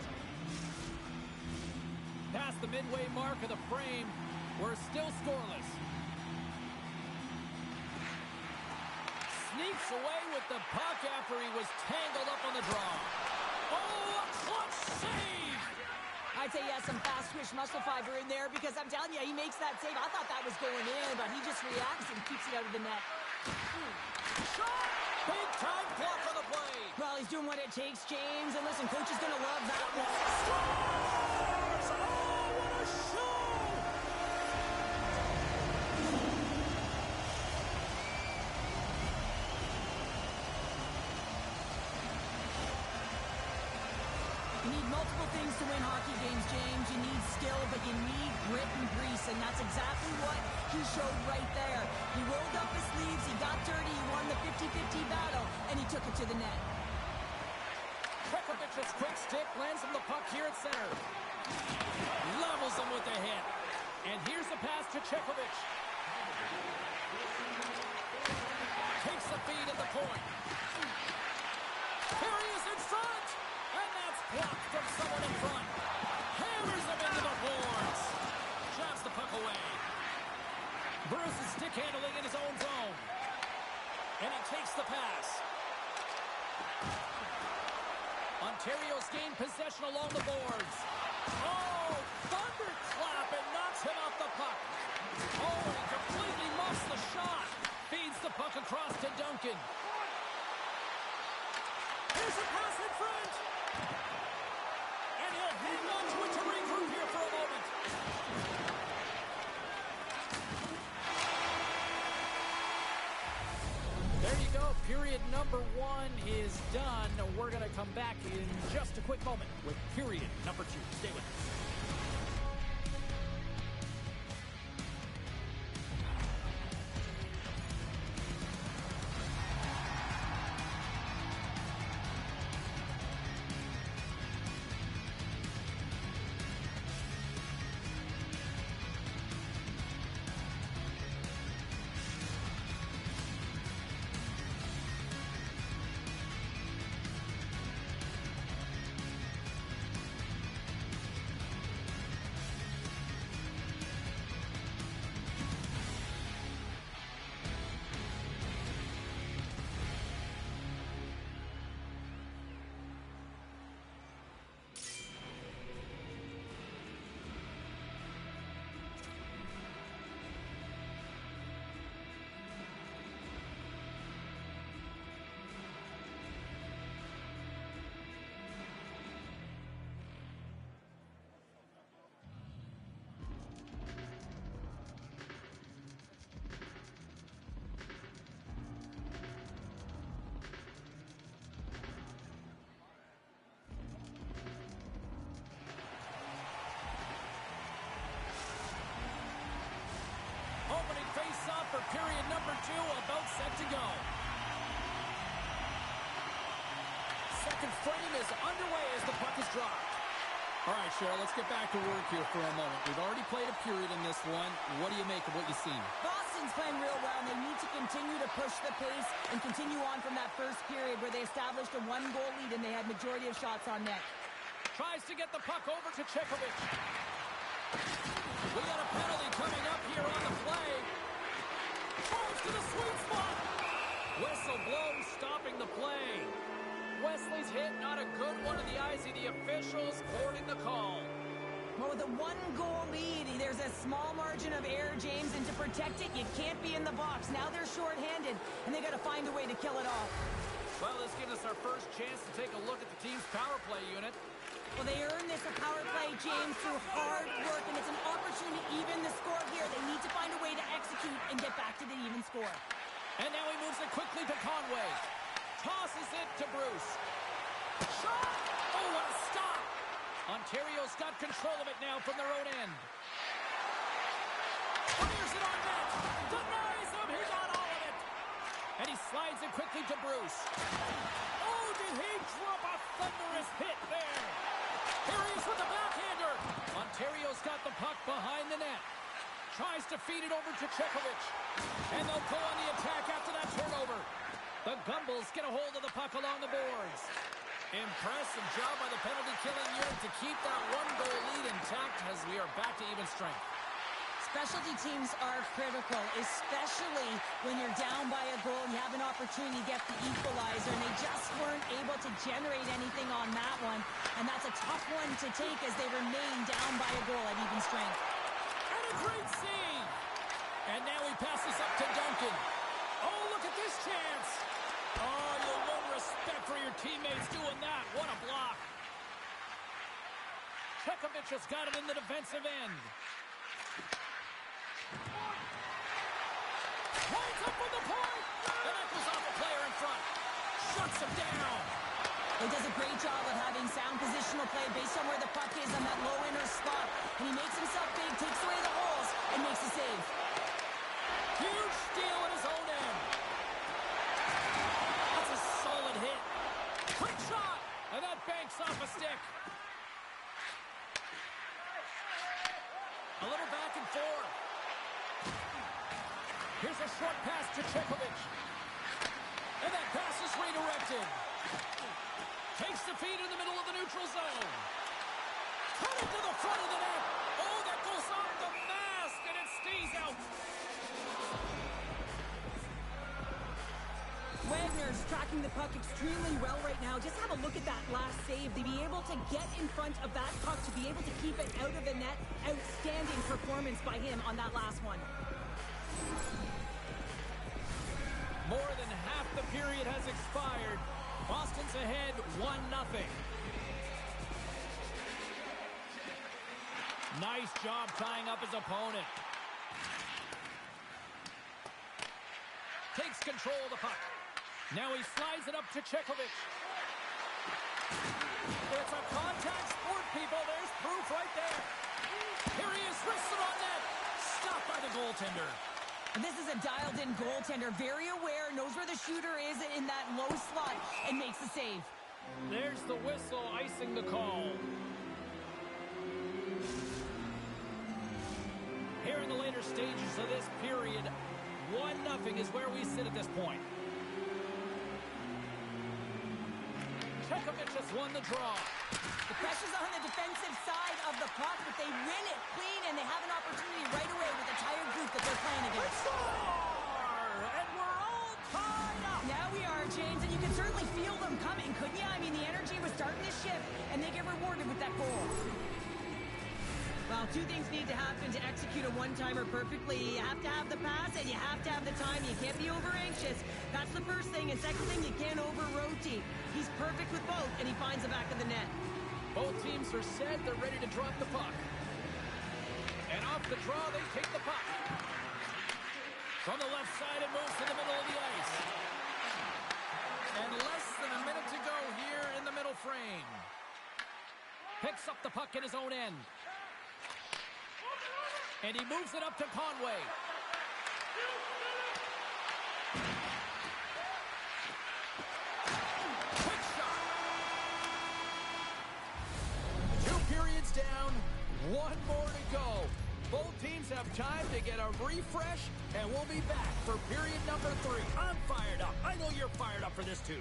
Past the midway mark of the frame, we're still scoreless. Sneaks away with the puck after he was tangled up on the draw. Oh, a clutch save! I'd say he has some fast twitch muscle fiber in there because I'm telling you, he makes that save. I thought that was going in, but he just reacts and keeps it out of the net. Shot! Big time block on the play. Well, he's doing what it takes, James. And listen, coach is going to love that one. Scores! Oh, what a show! You need multiple things to win hockey games, James. You need skill, but you need grit and grease, and that's exactly what he showed right there. He rolled up his sleeves, he got dirty, he won the 50-50 battle, and he took it to the net. Pekovic's quick stick lands him the puck here at center. Levels him with the hit. And here's the pass to Chekovic. Takes the feed at the point. Here he is in front! And that's blocked from someone in front. Hammers him into the boards. Jabs the puck away. Bruce is stick handling in his own zone. And he takes the pass. Ontario's gained possession along the boards. Oh, thunderclap and knocks him off the puck. Oh, and he completely muffs the shot. Feeds the puck across to Duncan. Here's a pass in front. And he'll hang on to it to regroup here for a moment. There you go. Period number 1 is done. We're going to come back in just a quick moment with period number 2. Stay with us. go. Second frame is underway as the puck is dropped. All right, Cheryl, let's get back to work here for a moment. We've already played a period in this one. What do you make of what you've seen? Boston's playing real well, and they need to continue to push the pace and continue on from that first period where they established a one-goal lead and they had majority of shots on net. Tries to get the puck over to Chekovic. We got a penalty coming up here on the play. Falls to the sweet spot. Whistle blows, stopping the play. Wesley's hit, not a good one in the eyes of the officials, boarding the call. Well, with a one-goal lead, there's a small margin of error, James, and to protect it, you can't be in the box. Now they're shorthanded, and they got to find a way to kill it off. Well, this gives us our first chance to take a look at the team's power play unit. Well, they earned this power play, James, through hard work, and it's an opportunity to even the score here. They need to find a way to execute and get back to the even score. And now he moves it quickly to Conway. Tosses it to Bruce. Shot! Oh, what a stop! Ontario's got control of it now from their own end. Fires it on net. Denies him. He got all of it. And he slides it quickly to Bruce. Oh, did he drop a thunderous hit there? Here he is with the backhander. Ontario's got the puck behind the net. Tries to feed it over to Chekovic. And they'll go on the attack after that turnover. The Gumbles get a hold of the puck along the boards. Impressive job by the penalty-killing unit to keep that one-goal lead intact as we are back to even strength. Specialty teams are critical, especially when you're down by a goal and you have an opportunity to get the equalizer, and they just weren't able to generate anything on that one, and that's a tough one to take as they remain down by a goal at even strength. And a great save! And now he passes up to Duncan. Oh, look at this chance! Oh, you'll win respect for your teammates doing that. What a block. Chekovic has got it in the defensive end. Points up from the point! And that goes off a player in front. Shuts him down. He does a great job of having sound positional play based on where the puck is on that low inner spot. And he makes himself big, takes away the holes, and makes a save. Huge steal at his own end. That's a solid hit. Quick shot! And that banks off a stick. A little back and forth. Here's a short pass to Chekovic. And that pass is redirected. Takes the feed in the middle of the neutral zone. Cut it to the front of the net. Oh, that goes off the mask, and it stays out. Wagner's tracking the puck extremely well right now. Just have a look at that last save. To be able to get in front of that puck, to be able to keep it out of the net. Outstanding performance by him on that last one. More than half the period has expired. Boston's ahead 1-0. Nice job tying up his opponent. Takes control of the puck. Now he slides it up to Chekovic. It's a contact sport, people. There's proof right there. Here he is, wrists it on net. Stopped by the goaltender. And this is a dialed-in goaltender. Very aware, knows where the shooter is in that low slot, and makes the save. There's the whistle icing the call. Here in the later stages of this period, 1-0 is where we sit at this point. Chekovic has won the draw. The pressure's on the defensive side of the puck, but they win it clean, and they have an opportunity right away with the tired group that they're playing against. And we're all tied up. Now we are, James, and you can certainly feel them coming, couldn't you? I mean, the energy was starting to shift, and they get rewarded with that goal. Well, two things need to happen to execute a one-timer perfectly. You have to have the pass, and you have to have the time. You can't be over-anxious. That's the first thing. And second thing, you can't over-rotate. He's perfect with both, and he finds the back of the net. Both teams are set. They're ready to drop the puck. And off the draw, they take the puck. From the left side, it moves to the middle of the ice. And less than a minute to go here in the middle frame. Picks up the puck in his own end. And he moves it up to Conway. fans have time to get a refresh, and we'll be back for period number 3. I'm fired up. I know you're fired up for this too.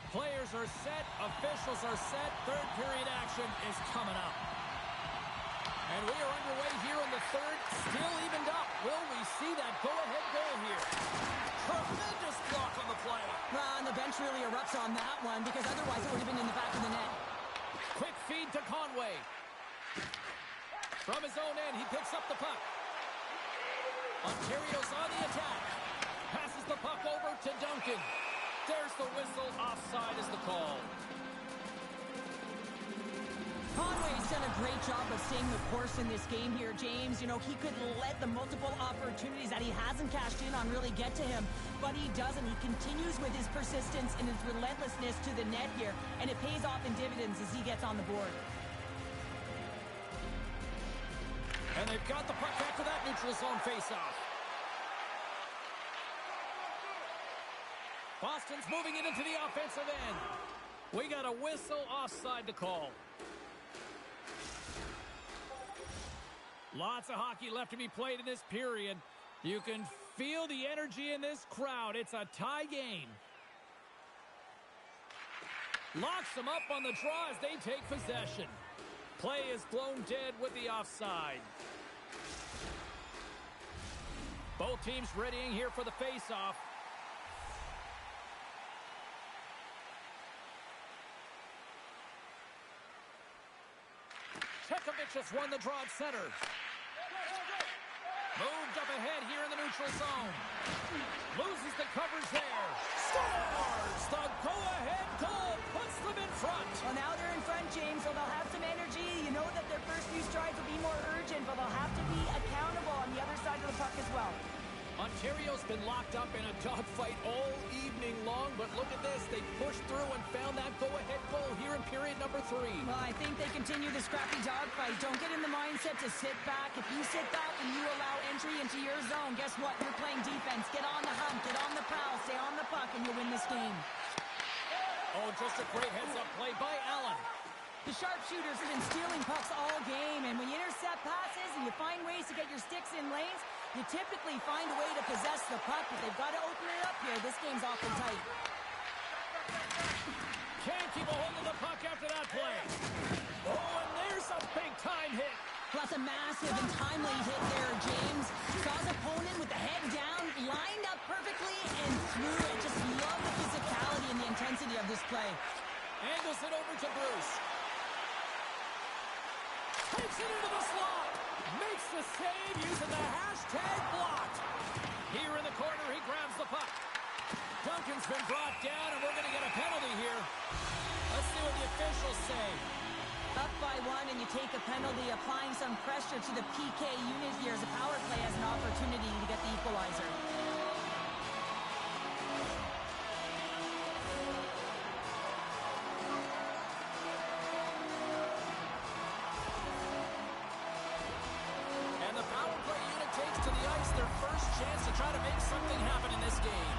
Players are set, officials are set, third period action is coming up. And we are underway here in the third, still evened up. Will we see that go-ahead goal here? Tremendous block on the play. And the bench really erupts on that one because otherwise it would have been in the back of the net. Quick feed to Conway. From his own end, he picks up the puck. Ontario's on the attack. Passes the puck over to Duncan. There's the whistle. Offside is the call. Conway's done a great job of staying the course in this game here, James. You know, he could let the multiple opportunities that he hasn't cashed in on really get to him, but he doesn't. He continues with his persistence and his relentlessness to the net here, and it pays off in dividends as he gets on the board. And they've got the puck after that neutral zone faceoff. Boston's moving it into the offensive end. We got a whistle, offside to call. Lots of hockey left to be played in this period. You can feel the energy in this crowd. It's a tie game. Locks them up on the draw as they take possession. Play is blown dead with the offside. Both teams readying here for the faceoff. Chekovic just won the draw at center. Moved up ahead here in the neutral zone. Loses the coverage there. Scores! The go-ahead goal puts them in front. Well, now they're in front, James, so they'll have some energy. You know that their first few strides will be more urgent, but they'll have to be accountable on the other side of the puck as well. Ontario's been locked up in a dogfight all evening long, but look at this. They pushed through and found that go-ahead goal here in period number 3. Well, I think they continue the scrappy dogfight. Don't get in the mindset to sit back. If you sit back and you allow entry into your zone, guess what? You're playing defense. Get on the hump, get on the prowl, stay on the puck, and you'll win this game. Oh, just a great heads-up play by Allen. The sharpshooters have been stealing pucks all game, and when you intercept passes and you find ways to get your sticks in lanes, you typically find a way to possess the puck, but they've got to open it up here. This game's awful tight. Can't keep a hold of the puck after that play. Oh, and there's a big-time hit. Plus a massive and timely hit there, James. Saw his opponent with the head down, lined up perfectly, and threw it. Just love the physicality and the intensity of this play. Angles it over to Bruce. Takes it into the slot. Makes the save using the hashtag blocked. Here in the corner, he grabs the puck. Duncan's been brought down, and we're going to get a penalty here. Let's see what the officials say. Up by 1, and you take a penalty, applying some pressure to the PK unit here as a power play has an opportunity to get the equalizer. Chance to try to make something happen in this game.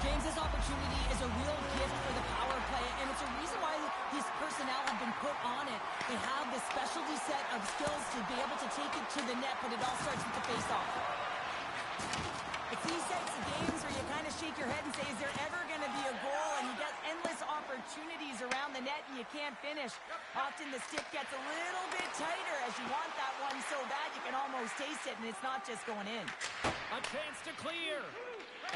James, this opportunity is a real gift for the power play, and it's a reason why these personnel have been put on it. They have this specialty set of skills to be able to take it to the net, but it all starts with the face-off. It's these types of games where you kind of shake your head and say, is there ever going to be a goal? And you get endless opportunities around the net, and you can't finish. Often the stick gets a little bit tighter as you want that one so bad you can almost taste it, and it's not just going in. A chance to clear.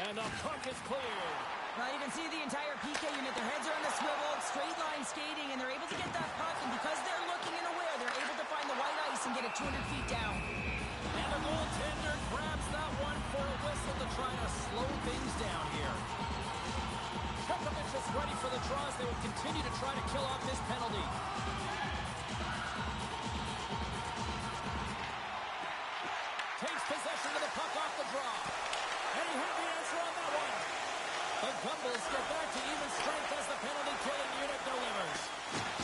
And the puck is cleared. Well, you can see the entire PK unit. Their heads are on the swivel, straight line skating, and they're able to get that puck. And because they're looking and aware, they're able to find the white ice and get it 200 feet down. And the goaltender grabs that one for a whistle to try to slow things down here. Petrovic is ready for the draws. They will continue to try to kill off this penalty. Takes possession of the puck off the draw. And he had the answer on that one. The Gumbles get back to even strength as the penalty-killing unit delivers.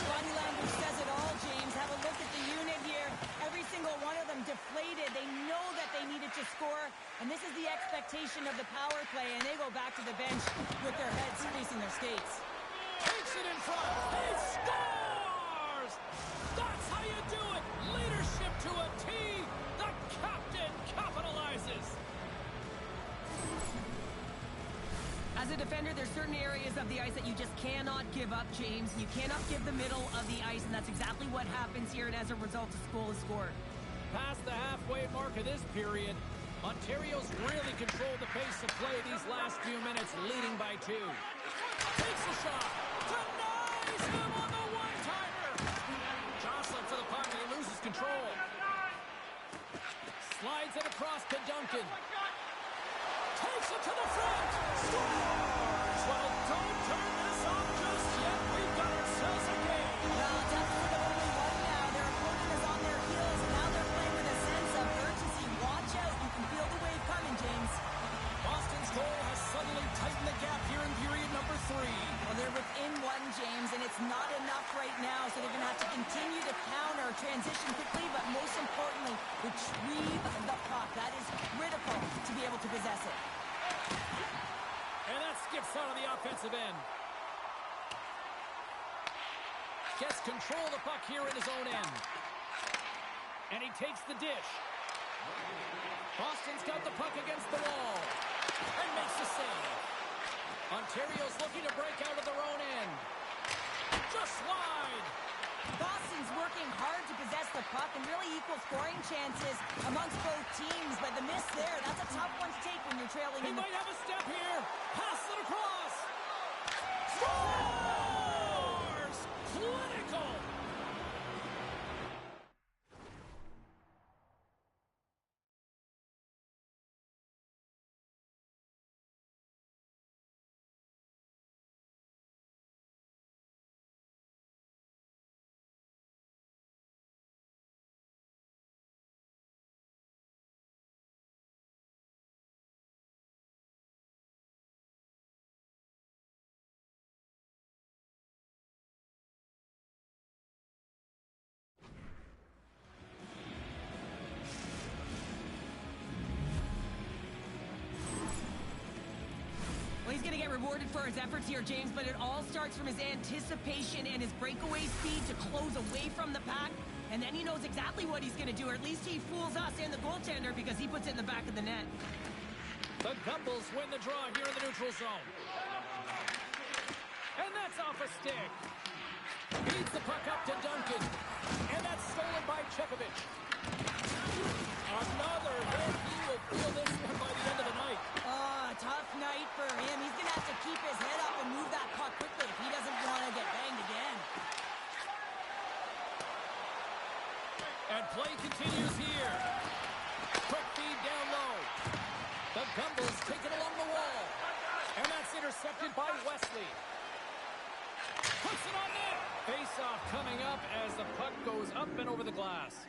Body language says it all, James. Have a look at the unit here. Every single one of them deflated. They know that they needed to score, and this is the expectation of the power play, and they go back to the bench with their heads facing their skates. Takes it in front. He scores! That's how you do it. Leadership to a T. The captain capitalizes. As a defender, there's certain areas of the ice that you just cannot give up, James. You cannot give the middle of the ice, and that's exactly what happens here, and as a result, a goal is scored. Past the halfway mark of this period, Ontario's really controlled the pace of play these last few minutes, leading by 2. Takes a shot. Denies him on the one-timer. Jostling for the puck, and he loses control. Slides it across to Duncan. Takes it to the front. Scores! Well, don't turn this off just yet. We've got ourselves a game. Well, definitely only one now. Their opponent is on their heels, and now they're playing with a sense of urgency. Watch out. You can feel the wave coming, James. Boston's goal has suddenly tightened the gap here in period number 3. Well, they're within one, James, and it's not enough right now, so they're going to have to continue to counter, transition quickly, but most importantly, retrieve the puck. That is critical to be able to possess it. And that skips out of the offensive end. Gets control of the puck here in his own end. And he takes the dish. Boston's got the puck against the wall. And makes the save. Ontario's looking to break out of their own end. Just wide. Boston's working hard to possess the puck and really equal scoring chances amongst both teams, but the miss there, that's a tough one to take when you're trailing. He might have a step here. Pass it across. Scores! Clinical! Well, he's going to get rewarded for his efforts here, James, but it all starts from his anticipation and his breakaway speed to close away from the pack. And then he knows exactly what he's going to do, or at least he fools us and the goaltender because he puts it in the back of the net. The Gumbles win the draw here in the neutral zone. And that's off a stick. Feeds the puck up to Duncan. And that's stolen by Chekovic. Another hit. He will feel this one by the end of the night. Tough night for him. He's going to have to keep his head up and move that puck quickly if he doesn't want to get banged again. And play continues here. Quick feed down low. The Gumbles take it along the wall. And that's intercepted by Wesley. Puts it on net. Face-off coming up as the puck goes up and over the glass.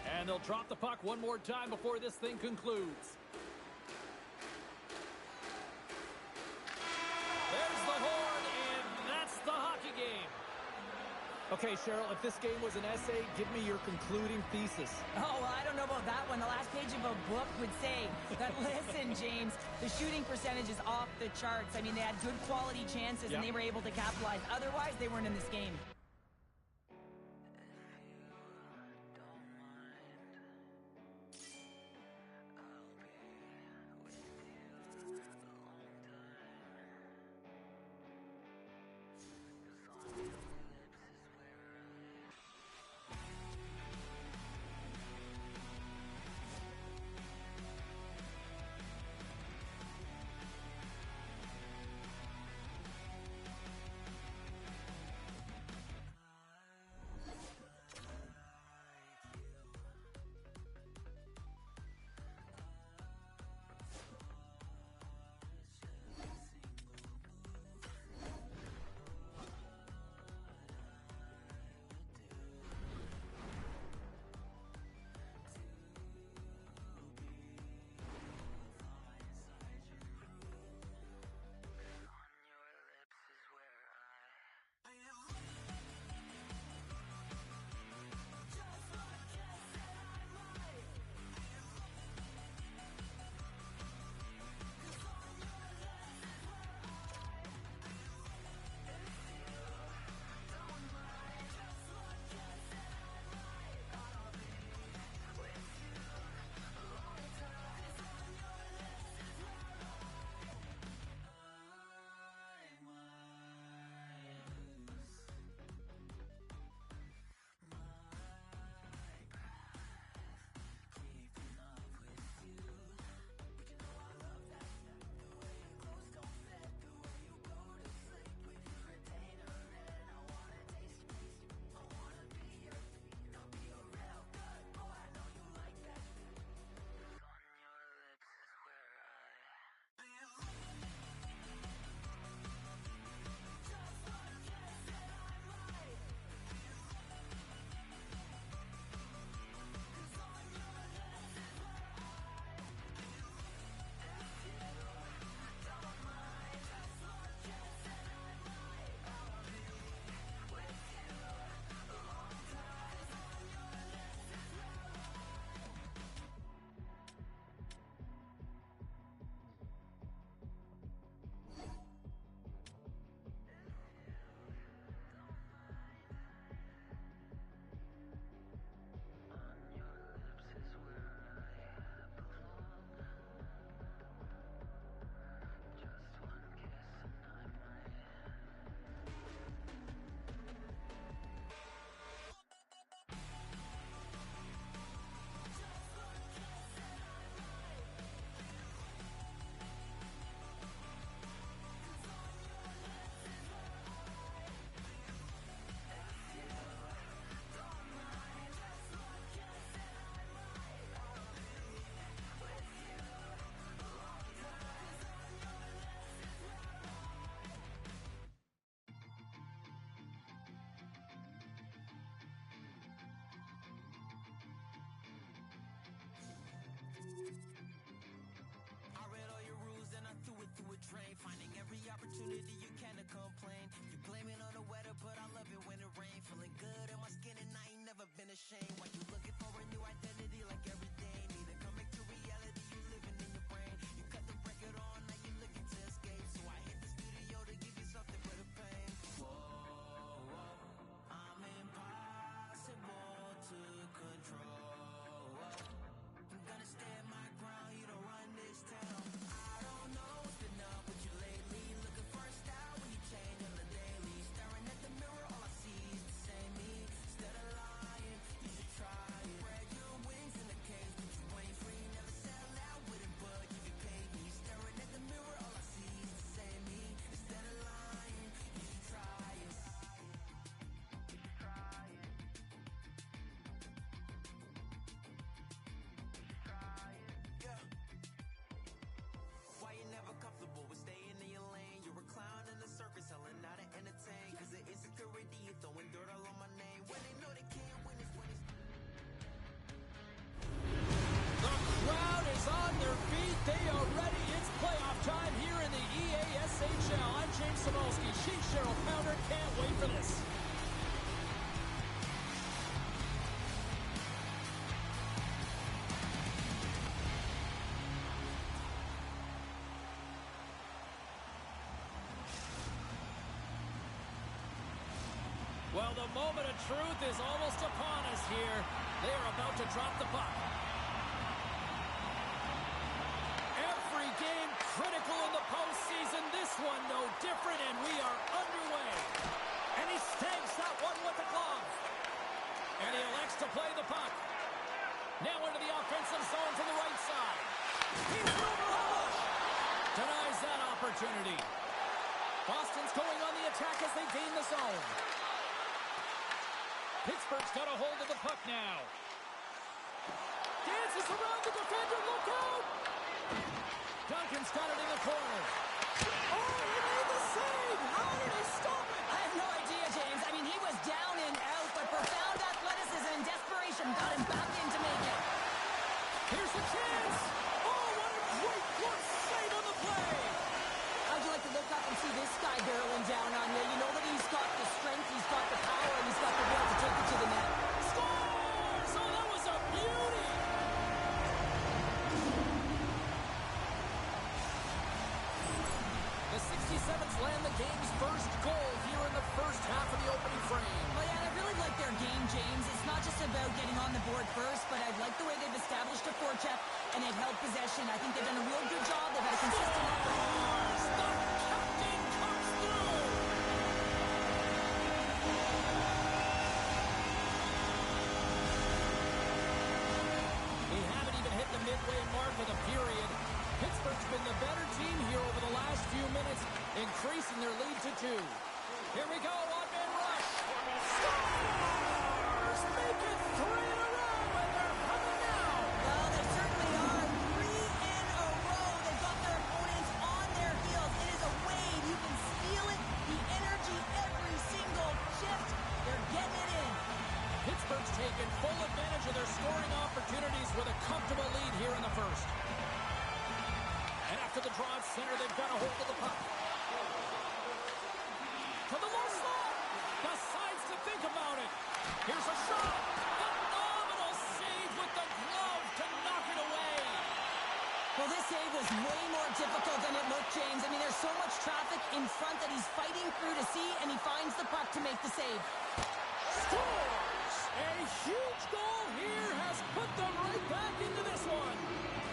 And they'll drop the puck one more time before this thing concludes. There's the horn, and that's the hockey game. Okay, Cheryl, if this game was an essay, give me your concluding thesis. Oh, well, I don't know about that one. The last page of a book would say that, listen, James, the shooting percentage is off the charts. I mean, they had good quality chances, and they were able to capitalize. Otherwise, they weren't in this game. the shame. Why you looking for a new identity like everything? Either come back to reality, you living in your brain. You cut the record on, now you looking to escape. So I hit the studio to give you something for the pain. Whoa, whoa, I'm impossible to control. I'm gonna stand my ground, you don't run this town. I don't know what's been up with you lately. Looking for a style when you change on the daily. Staring at the mirror, all I see is the same me. Instead of lying, you should try it. Spread your wings in the cage, but you ain't free. Never sell out with it, but you can pay me. Staring at the mirror, all I see is the same me. Instead of lying, you should try it. You should try it. Yeah. Why you never comfortable with staying in your lane? You're a clown in the circus, selling out to entertain. Cause the insecurity, you're throwing dirt all on my name. When they know they can't win, it's when it's... The crowd is on their feet. They are ready. It's playoff time here in the EASHL. I'm James Samolsky. She's Cheryl Pounder. Can't wait for this. Well, the moment of truth is almost upon us here. They are about to drop the puck. Every game critical in the postseason. This one no different, and we are underway. And he stakes that one with the glove. And he elects to play the puck. Now into the offensive zone from the right side. He's over a rush. Denies that opportunity. Boston's going on the attack as they gain the zone. Pittsburgh's got a hold of the puck now. Dances around the defender. Look out! Duncan's got it in the corner. Oh, he made the save! How did he stop it? I have no idea, James. I mean, he was down and out, but profound athleticism and desperation got him back in to make it. Here's the chance! Oh, what a great glove save on the play! How'd you like to look up and see this guy barreling down on you? You know that he's got the strength, he's got the power, and he's got the will to take it to the net. Scores! Oh, that was a beauty! The 67s land the game's first goal here in the first half of the opening frame. Well, yeah, I really like their game, James. It's not just about getting on the board first, but I like the way they've established a forecheck and they've held possession. I think they've done a real good job. They've had a consistent effort. The captain comes through! We haven't even hit the midway mark of the period. Pittsburgh's been the better team here over the last few minutes, increasing their lead to 2. Here we go, one-man rush. Stars! Make it 3 in a row, and they're coming now. Well, they certainly are. 3 in a row. They've got their opponents on their heels. It is a wave. You can feel it. The energy every single shift. They're getting it in. Pittsburgh's taken full advantage of their scoring opportunities with a comfortable lead here in the first. And after the draw at center, they've got a hold of the puck. To the low slot. Decides to think about it. Here's a shot. Phenomenal save with the glove to knock it away. Well, this save was way more difficult than it looked, James. I mean, there's so much traffic in front that he's fighting through to see, and he finds the puck to make the save. Scores! A huge goal here has put them right back into this one.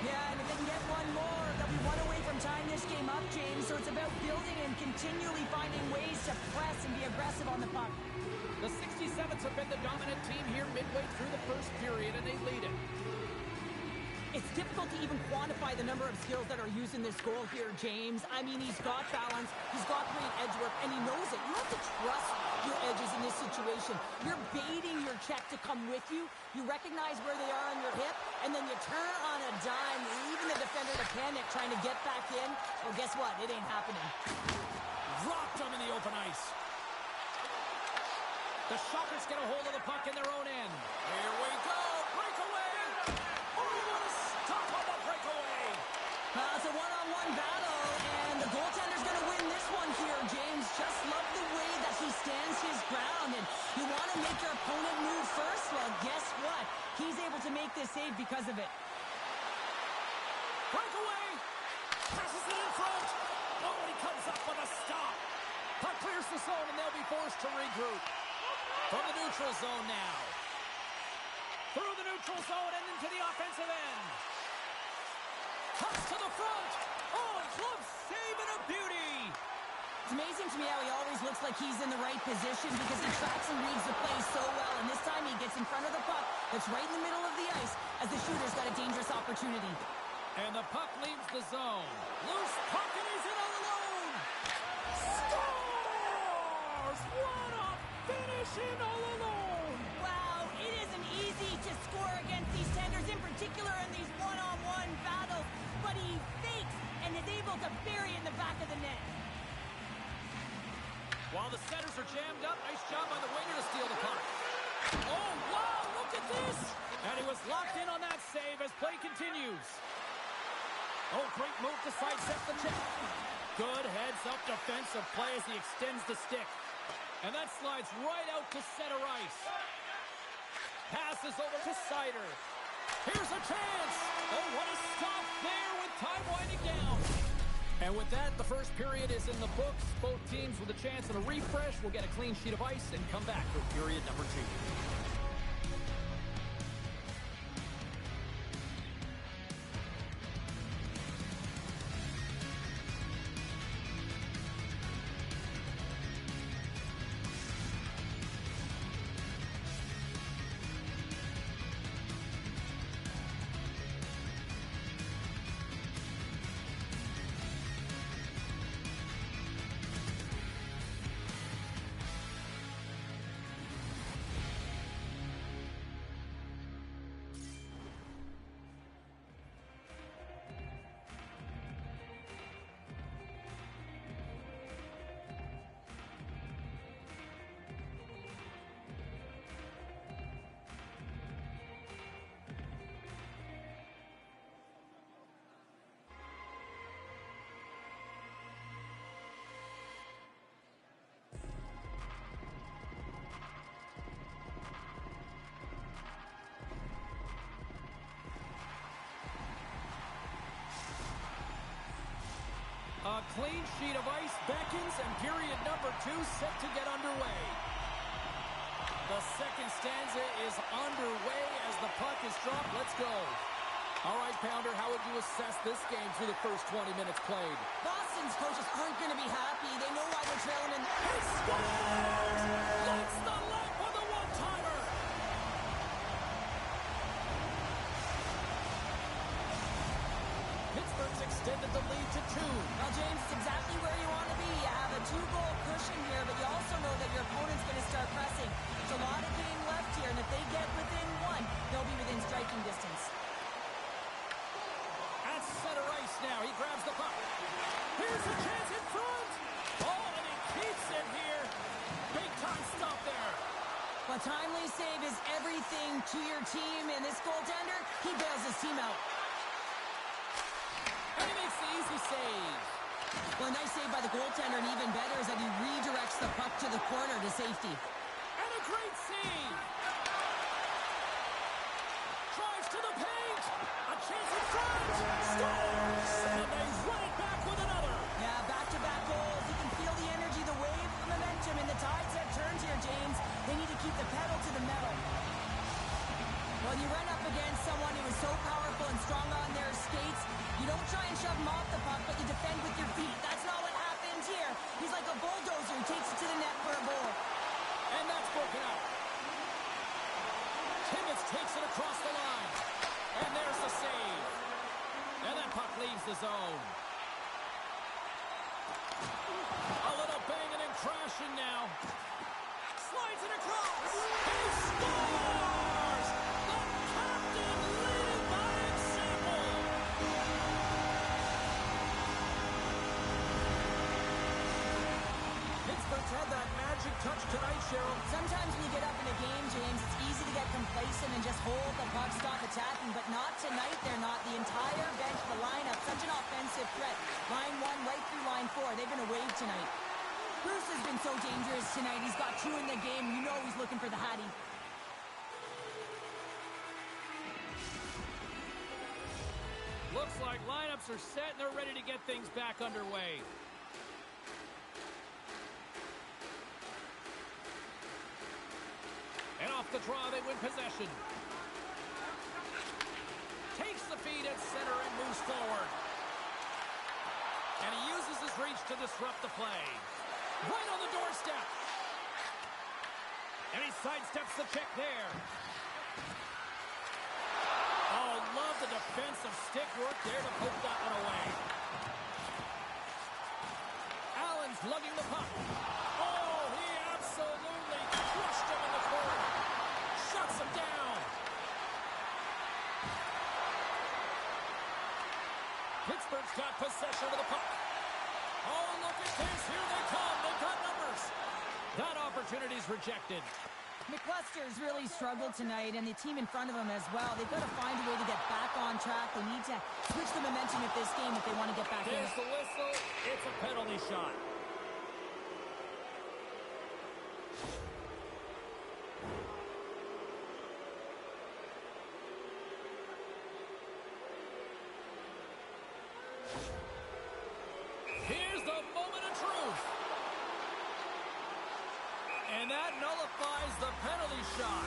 Yeah, and if they can get one more, they'll be one away from tying this game up, James. So it's about building and continually finding ways to press and be aggressive on the puck. The 67s have been the dominant team here midway through the first period, and they lead it. It's difficult to even quantify the number of skills that are used in this goal here, James. I mean, he's got balance, he's got great edge work, and he knows it. You have to trust your edges in this situation. You're baiting your check to come with you. You recognize where they are on your hip, and then you turn on a dime, leaving the defender to panic, trying to get back in. Well, guess what? It ain't happening. Dropped them in the open ice. The Shockers get a hold of the puck in their own end. Here we go. Breakaway. Oh, what a stop on the breakaway. It's a one-on-one battle, and the goaltender's going to win this one here, James. Just love the way that he stands his ground, and you want to make your opponent move first? Well, guess the zone, and they'll be forced to regroup. From the neutral zone now. Through the neutral zone and into the offensive end. Cuts to the front. Oh, glove save and a beauty. It's amazing to me how he always looks like he's in the right position because he tracks and reads the play so well. And this time he gets in front of the puck that's right in the middle of the ice as the shooter's got a dangerous opportunity. And the puck leaves the zone. Loose puck and he's in all alone. Scores! What a finish in all alone. Wow, it isn't easy to score against these tenders, in particular in these one-on-one battles. But he fakes and is able to bury in the back of the net. While the centers are jammed up, nice job by the winger to steal the puck. Oh, wow, look at this! And he was locked in on that save as play continues. Oh, great move to sidestep the check. Good heads-up defensive play as he extends the stick. And that slides right out to center ice. Passes over to Sider. Here's a chance! Oh, what a stop there with time winding down. And with that, the first period is in the books. Both teams with a chance at a refresh will get a clean sheet of ice and come back for period number 2. A clean sheet of ice beckons, and period number 2 set to get underway. The second stanza is underway as the puck is dropped. Let's go. All right, Pounder, how would you assess this game through the first 20 minutes played? Boston's coaches aren't going to be happy. They know why they're trailing in. He scores! That's the leg with a one-timer! Pittsburgh's extended the lead to 2. Well, James, it's exactly where you want to be. You have a 2-goal cushion here, but you also know that your opponent's going to start pressing. There's a lot of game left here, and if they get within 1, they'll be within striking distance. At center ice now, he grabs the puck. Here's a chance in front! Oh, and he keeps it here. Big time stop there. A timely save is everything to your team, and this goaltender, he bails his team out. And he makes the easy save. Well, a nice save by the goaltender, and even better is that he redirects the puck to the corner to safety. And a great save. Drives to the paint. A chance in front. Scores. And they run it back with another. Yeah, back-to-back goals. You can feel the energy, the wave, the momentum, and the tides have turned here, James. They need to keep the pedal to the metal. When you run up against someone who is so powerful and strong on their skates, you don't try and shove him off the puck, but you defend with your feet. That's not what happens here. He's like a bulldozer who takes it to the net for a goal. And that's broken up. Timmins takes it across the line. And there's the save. And that puck leaves the zone. A little banging and crashing now. Slides it across. He scores! The captain leading by example. Pittsburgh's had that magic touch tonight, Cheryl. Sometimes when you get up in a game, James, it's easy to get complacent and just hold the puck, stop attacking, but not tonight. They're not. The entire bench, the lineup, such an offensive threat. Line 1 right through line 4. They've been a wave tonight. Bruce has been so dangerous tonight. He's got 2 in the game. You know he's looking for the Hattie. Looks like lineups are set and they're ready to get things back underway. the draw, they win possession. Takes the feed at center and moves forward. And he uses his reach to disrupt the play. Right on the doorstep. And he sidesteps the check there. Oh, love the defensive stick work there to poke that one away. Allen's lugging the puck. Oh, he absolutely crushed him in the corner. Shuts him down. Pittsburgh's got possession of the puck. Oh, look at this. Here they come. They've got numbers. That opportunity's rejected. McCluster's really struggled tonight, and the team in front of him as well. They've got to find a way to get back on track. They need to switch the momentum of this game if they want to get back in. There's the whistle. It's a penalty shot. Here's the moment of truth. And that nullifies the penalty shot.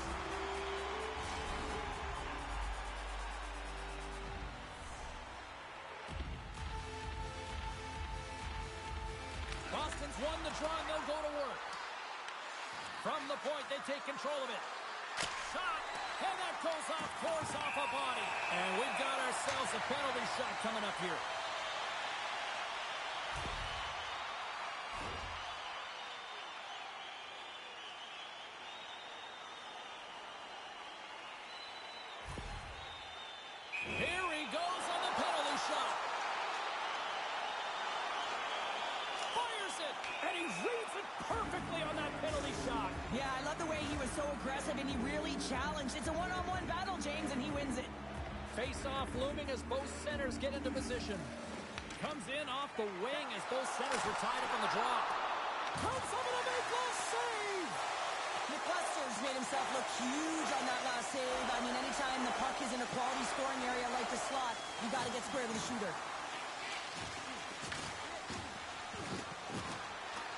Boston's won the draw and they'll go to work. From the point, they take control of it. Shot, and that goes off course off a body. And we've got ourselves a penalty shot coming up here. Here he goes on the penalty shot. Fires it, and he reads it perfectly on that penalty shot. Yeah, I love the way he was so aggressive, and he really challenged. It's a one-on-one battle, James, and he wins it. Face-off looming as both centers get into position. Comes in off the wing as both centers are tied up on the draw. Comes up with a big last save. McCluster's made himself look huge on that last save. I mean, anytime the puck is in a quality scoring area like the slot, you got to get square with the shooter.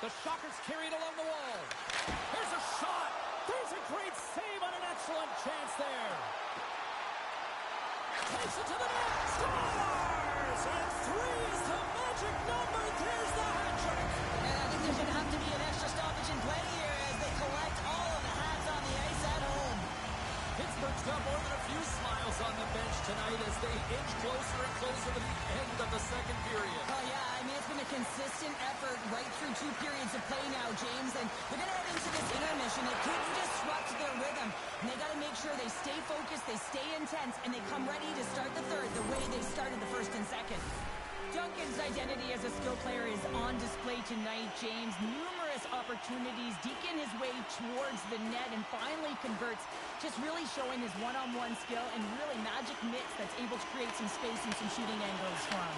The Shockers carried along the wall. There's a shot. There's a great save on an excellent chance there. Takes it to the net. Scores! And 3 is the magic number. There's the hat trick. And I think there's going to have to be an extra stoppage in play here as they collect all of the hats on the ice at home. Pittsburgh's got more than a few smiles on the bench tonight as they inch closer and closer to the end of the second period. Oh, yeah, I mean, it's been a consistent effort right through 2 periods of play now, James, and they're going to head into this intermission. It could disrupt their rhythm, and they got to make sure they stay focused, they stay intense, and they come ready to start the third the way they started the first and second. Duncan's identity as a skill player is on display tonight, James. Numerous opportunities, deking his way towards the net, and finally converts, just really showing his one-on-one skill and really magic mix that's able to create some space and some shooting angles for him.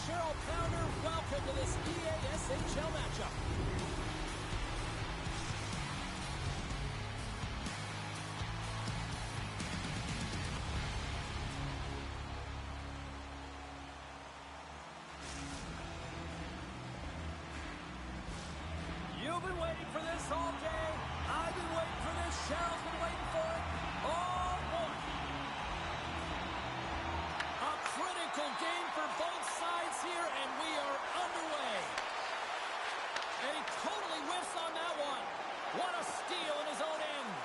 Cheryl Pounder, welcome to this EASHL matchup. You've been waiting for this all day. I've been waiting for this. Cheryl's been waiting for it. Oh, boy. A critical game for both sides here, and we are underway. And he totally whiffs on that one. What a steal in his own end.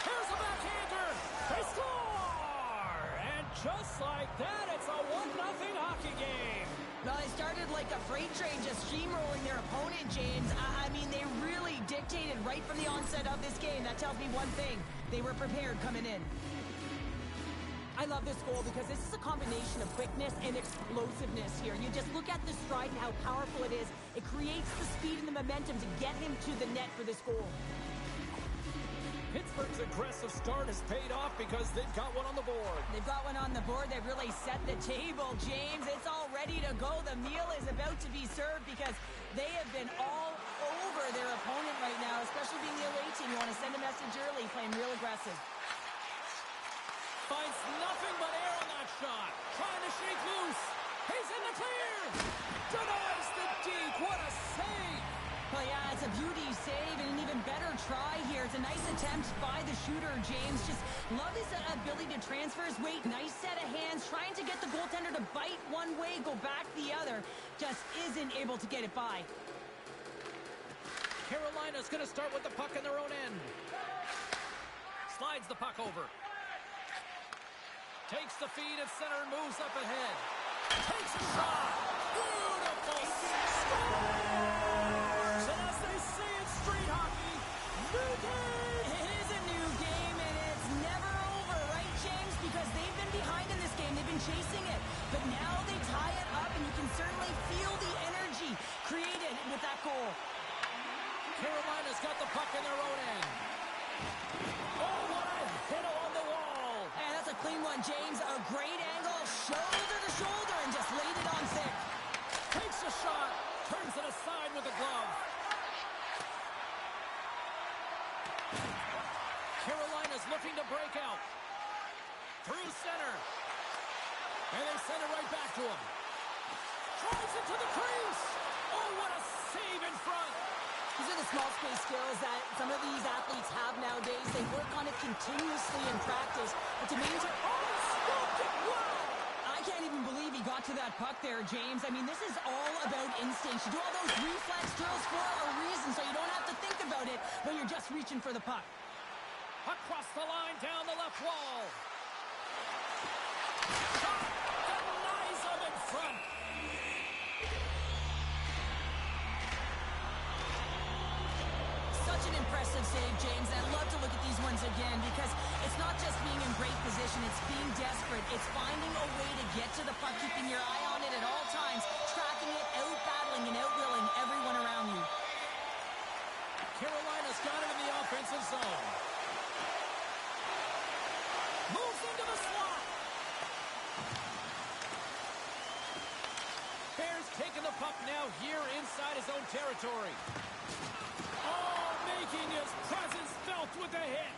Here's a backhander. They score! And just like that, it's a 1-0 hockey game. Well, they started like a freight train just steamrolling their opponent, James. I mean, they really dictated right from the onset of this game. That tells me one thing. They were prepared coming in. I love this goal because this is a combination of quickness and explosiveness here. You just look at the stride and how powerful it is. It creates the speed and the momentum to get him to the net for this goal. Pittsburgh's aggressive start has paid off because they've got one on the board. They've got one on the board. They've really set the table, James. It's all ready to go. The meal is about to be served because they have been all over their opponent right now, especially being the away team. You want to send a message early, playing real aggressive. Finds nothing but air on that shot. Trying to shake loose. He's in the clear. Denies the deke. What a save. Well, yeah, it's a beauty save and an even better try here. It's a nice attempt by the shooter, James. Just love his ability to transfer his weight. Nice set of hands, trying to get the goaltender to bite one way, go back the other. Just isn't able to get it by. Carolina's going to start with the puck in their own end. Slides the puck over. Takes the feed at center and moves up ahead. Takes a shot. Beautiful. Scores! And as they say in street hockey, new game! It is a new game, and it's never over, right, James? Because they've been behind in this game. They've been chasing it. But now they tie it up, and you can certainly feel the energy created with that goal. Carolina's got the puck in their own end. Oh, what a hit along the wall! And that's a clean one, James. A great angle, shoulder to shoulder, and just laid it on thick. Takes a shot, turns it aside with a glove. Carolina's looking to break out. Through center. And they send it right back to him. Drives it to the crease. Oh, what a save in front. These are the small space skills that some of these athletes have nowadays. They work on it continuously in practice. But to maintain... Oh, stopped it. Wow. I can't even believe he got to that puck there, James. I mean, this is all about instinct. You do all those reflex drills for a reason, so you don't have to think about it when you're just reaching for the puck. Across the line, down the left wall. Shot. Denies him in front. Such an impressive save, James. I'd love to look at these ones again because it's not just being in great position, it's being desperate. It's finding a way to get to the puck, keeping your eye on it at all times, tracking it, out-battling and out-willing everyone around you. Carolina's got it in the offensive zone. Moves into the slot. Bears taking the puck now here inside his own territory. Oh, making his presence felt with a hit.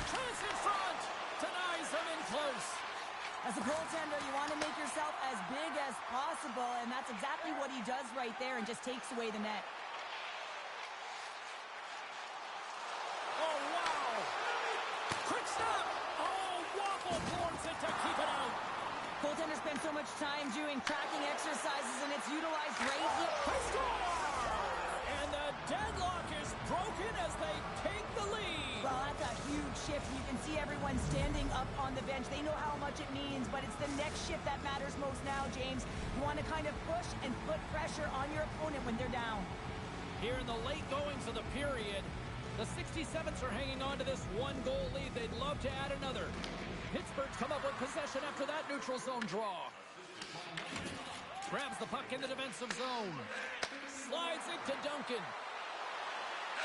Chance in front. Denies him in close. As a goaltender, you want to make yourself as big as possible, and that's exactly what he does right there and just takes away the net. Oh, wow. Quick stop. Oh, Waffle boards it to keep it out. Goaltenders spend so much time doing tracking exercises, and it's utilized right here. They score! And the deadlock is broken as they take the lead. Well, that's a huge shift. You can see everyone standing up on the bench. They know how much it means, but it's the next shift that matters most now, James. You want to kind of push and put pressure on your opponent when they're down. Here in the late goings of the period, the 67s are hanging on to this one-goal lead. They'd love to add another. Pittsburgh's come up with possession after that neutral zone draw. Grabs the puck in the defensive zone. Slides it to Duncan.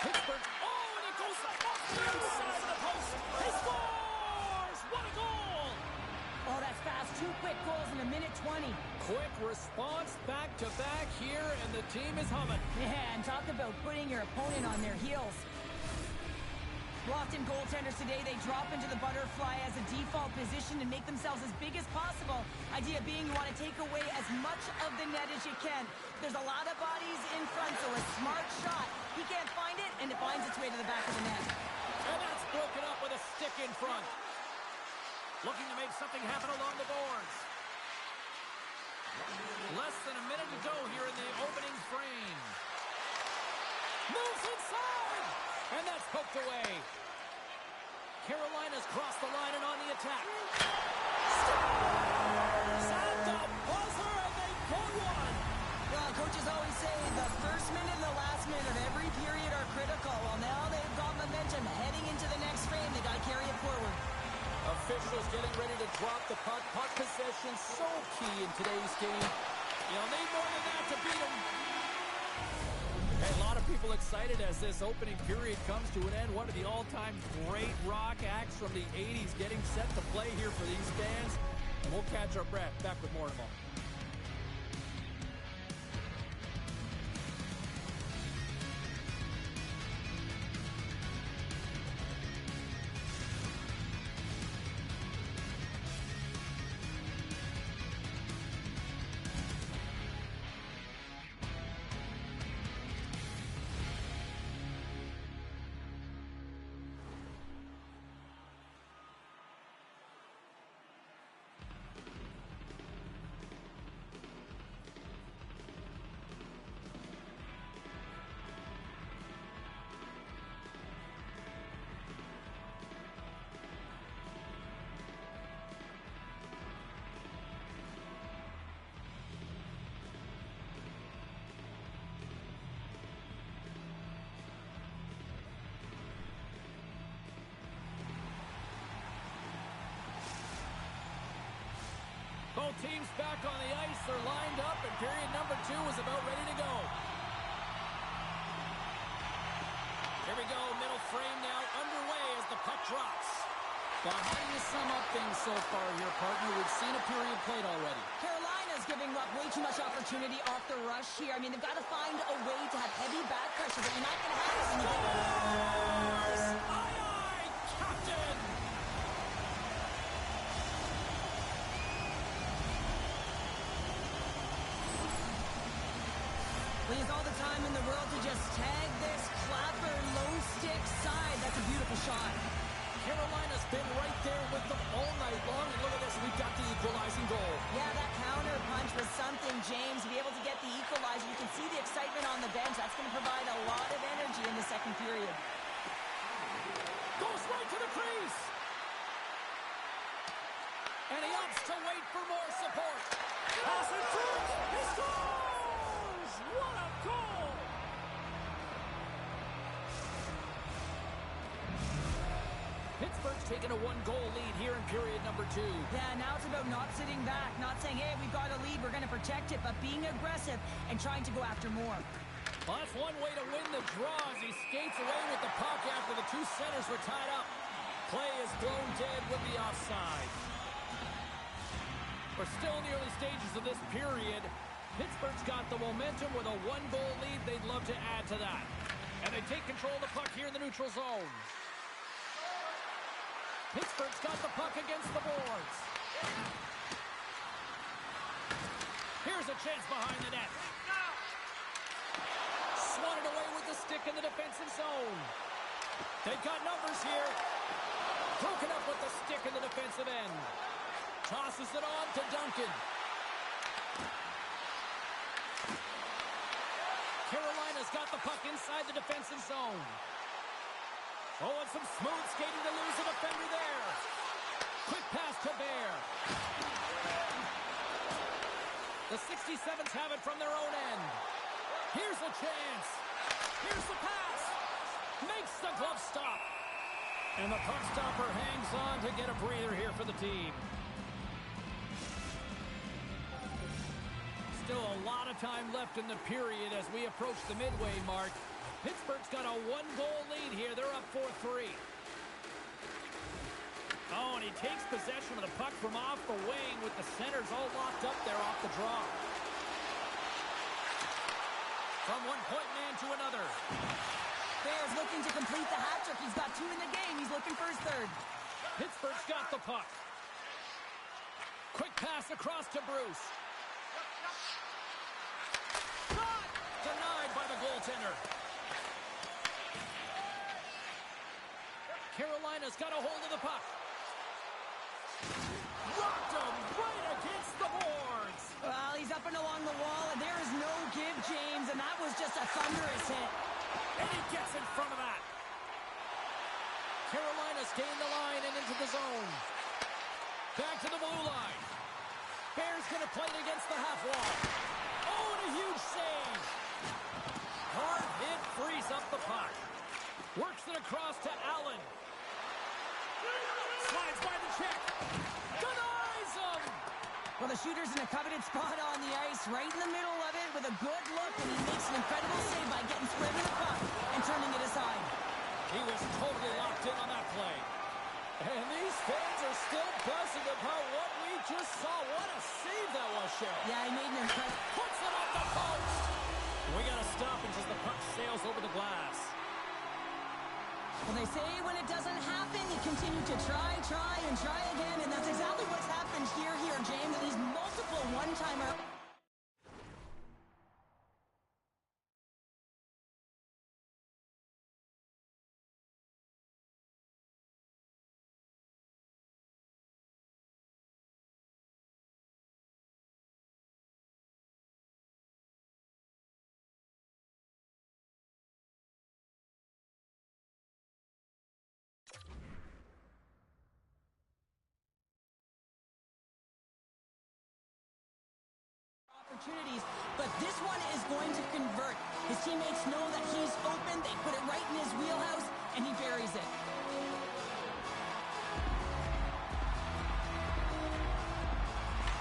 Pittsburgh, oh, and it goes off the outside of the post. He scores! What a goal! Oh, that's fast. has 2 quick goals in a minute 20. Quick response back-to-back here, and the team is humming. Yeah, and talk about putting your opponent on their heels. Often goaltenders today, they drop into the butterfly as a default position and make themselves as big as possible. Idea being you want to take away as much of the net as you can. There's a lot of bodies in front, so a smart shot. He can't find it, and it finds its way to the back of the net. And that's broken up with a stick in front. Looking to make something happen along the boards. Less than a minute to go here in the opening frame. Moves inside! And that's poked away. Carolina's crossed the line and on the attack. Scores! At the buzzer, and they get one! Well, coaches always say the first minute and the last minute of every period are critical. Well, now they've got momentum heading into the next frame. They got to carry it forward. Officials getting ready to drop the puck. Puck possession so key in today's game. You'll need more than that to beat them. Hey, a lot of people excited as this opening period comes to an end. One of the all-time great rock acts from the 80s getting set to play here for these fans. And we'll catch our breath. Back with more in a moment. Both teams back on the ice. They're lined up, and period number 2 is about ready to go. Here we go. Middle frame now underway as the puck drops. Now, how do you sum up things so far here, partner? We've seen a period played already. Carolina's giving up way too much opportunity off the rush here. I mean, they've got to find a way to have heavy back pressure, but you're not going to have it when you get Aye, aye, Captain! He has all the time in the world to just tag this clapper low stick side. That's a beautiful shot. Carolina's been right there with them all night long. And look at this, we've got the equalizing goal. Yeah, that counter punch was something, James. To be able to get the equalizer, you can see the excitement on the bench. That's going to provide a lot of energy in the second period. Goes right to the crease. And he opts to wait for more support. Pass in front. He scores! What a goal! Pittsburgh's taken a 1-goal lead here in period number 2. Yeah, now it's about not sitting back, not saying, hey, we've got a lead, we're going to protect it, but being aggressive and trying to go after more. Well, that's one way to win the draw as he skates away with the puck after the 2 centers were tied up. Play is blown dead with the offside. We're still in the early stages of this period. Pittsburgh's got the momentum with a 1-goal lead. They'd love to add to that. And they take control of the puck here in the neutral zone. Pittsburgh's got the puck against the boards. Here's a chance behind the net. Swatted away with the stick in the defensive zone. They've got numbers here. Broken up with the stick in the defensive end. Tosses it on to Duncan. Carolina's got the puck inside the defensive zone. Oh, and some smooth skating to lose a defender there. Quick pass to Bear. The 67s have it from their own end. Here's a chance. Here's the pass. Makes the glove stop. And the puck stopper hangs on to get a breather here for the team. Still a lot of time left in the period as we approach the midway mark. Pittsburgh's got a 1-goal lead here. They're up 4-3. Oh, and he he takes possession of the puck from off the wing with the centers all locked up there off the draw. From one point man to another. Bears looking to complete the hat trick. He's got 2 in the game. He's looking for his 3rd. Pittsburgh's got the puck. Quick pass across to Bruce. Shot! Denied by the goaltender. Carolina's got a hold of the puck. Rocked him right against the boards. Well, he's up and along the wall, and there is no give, James, and that was just a thunderous hit. And he gets in front of that. Carolina's gained the line and into the zone. Back to the blue line. Bears going to play it against the half wall. Oh, and a huge save. Hard hit frees up the puck. Works it across to Allen. Slides by the check. Denies him. Well, the shooter's in a coveted spot on the ice, right in the middle of it with a good look, and he makes an incredible save by getting split with the puck and turning it aside. He was totally locked in on that play. And these fans are still buzzing about what we just saw. What a save that was, Cheryl. Yeah, he made an impressive... Puts it on the post. We got to stop until the puck sails over the glass. Well, they say when it doesn't happen, you continue to try again, and that's exactly what's happened here, James. These multiple one-timer... opportunities, but this one is going to convert. His teammates know that he's open. They put it right in his wheelhouse, and he buries it.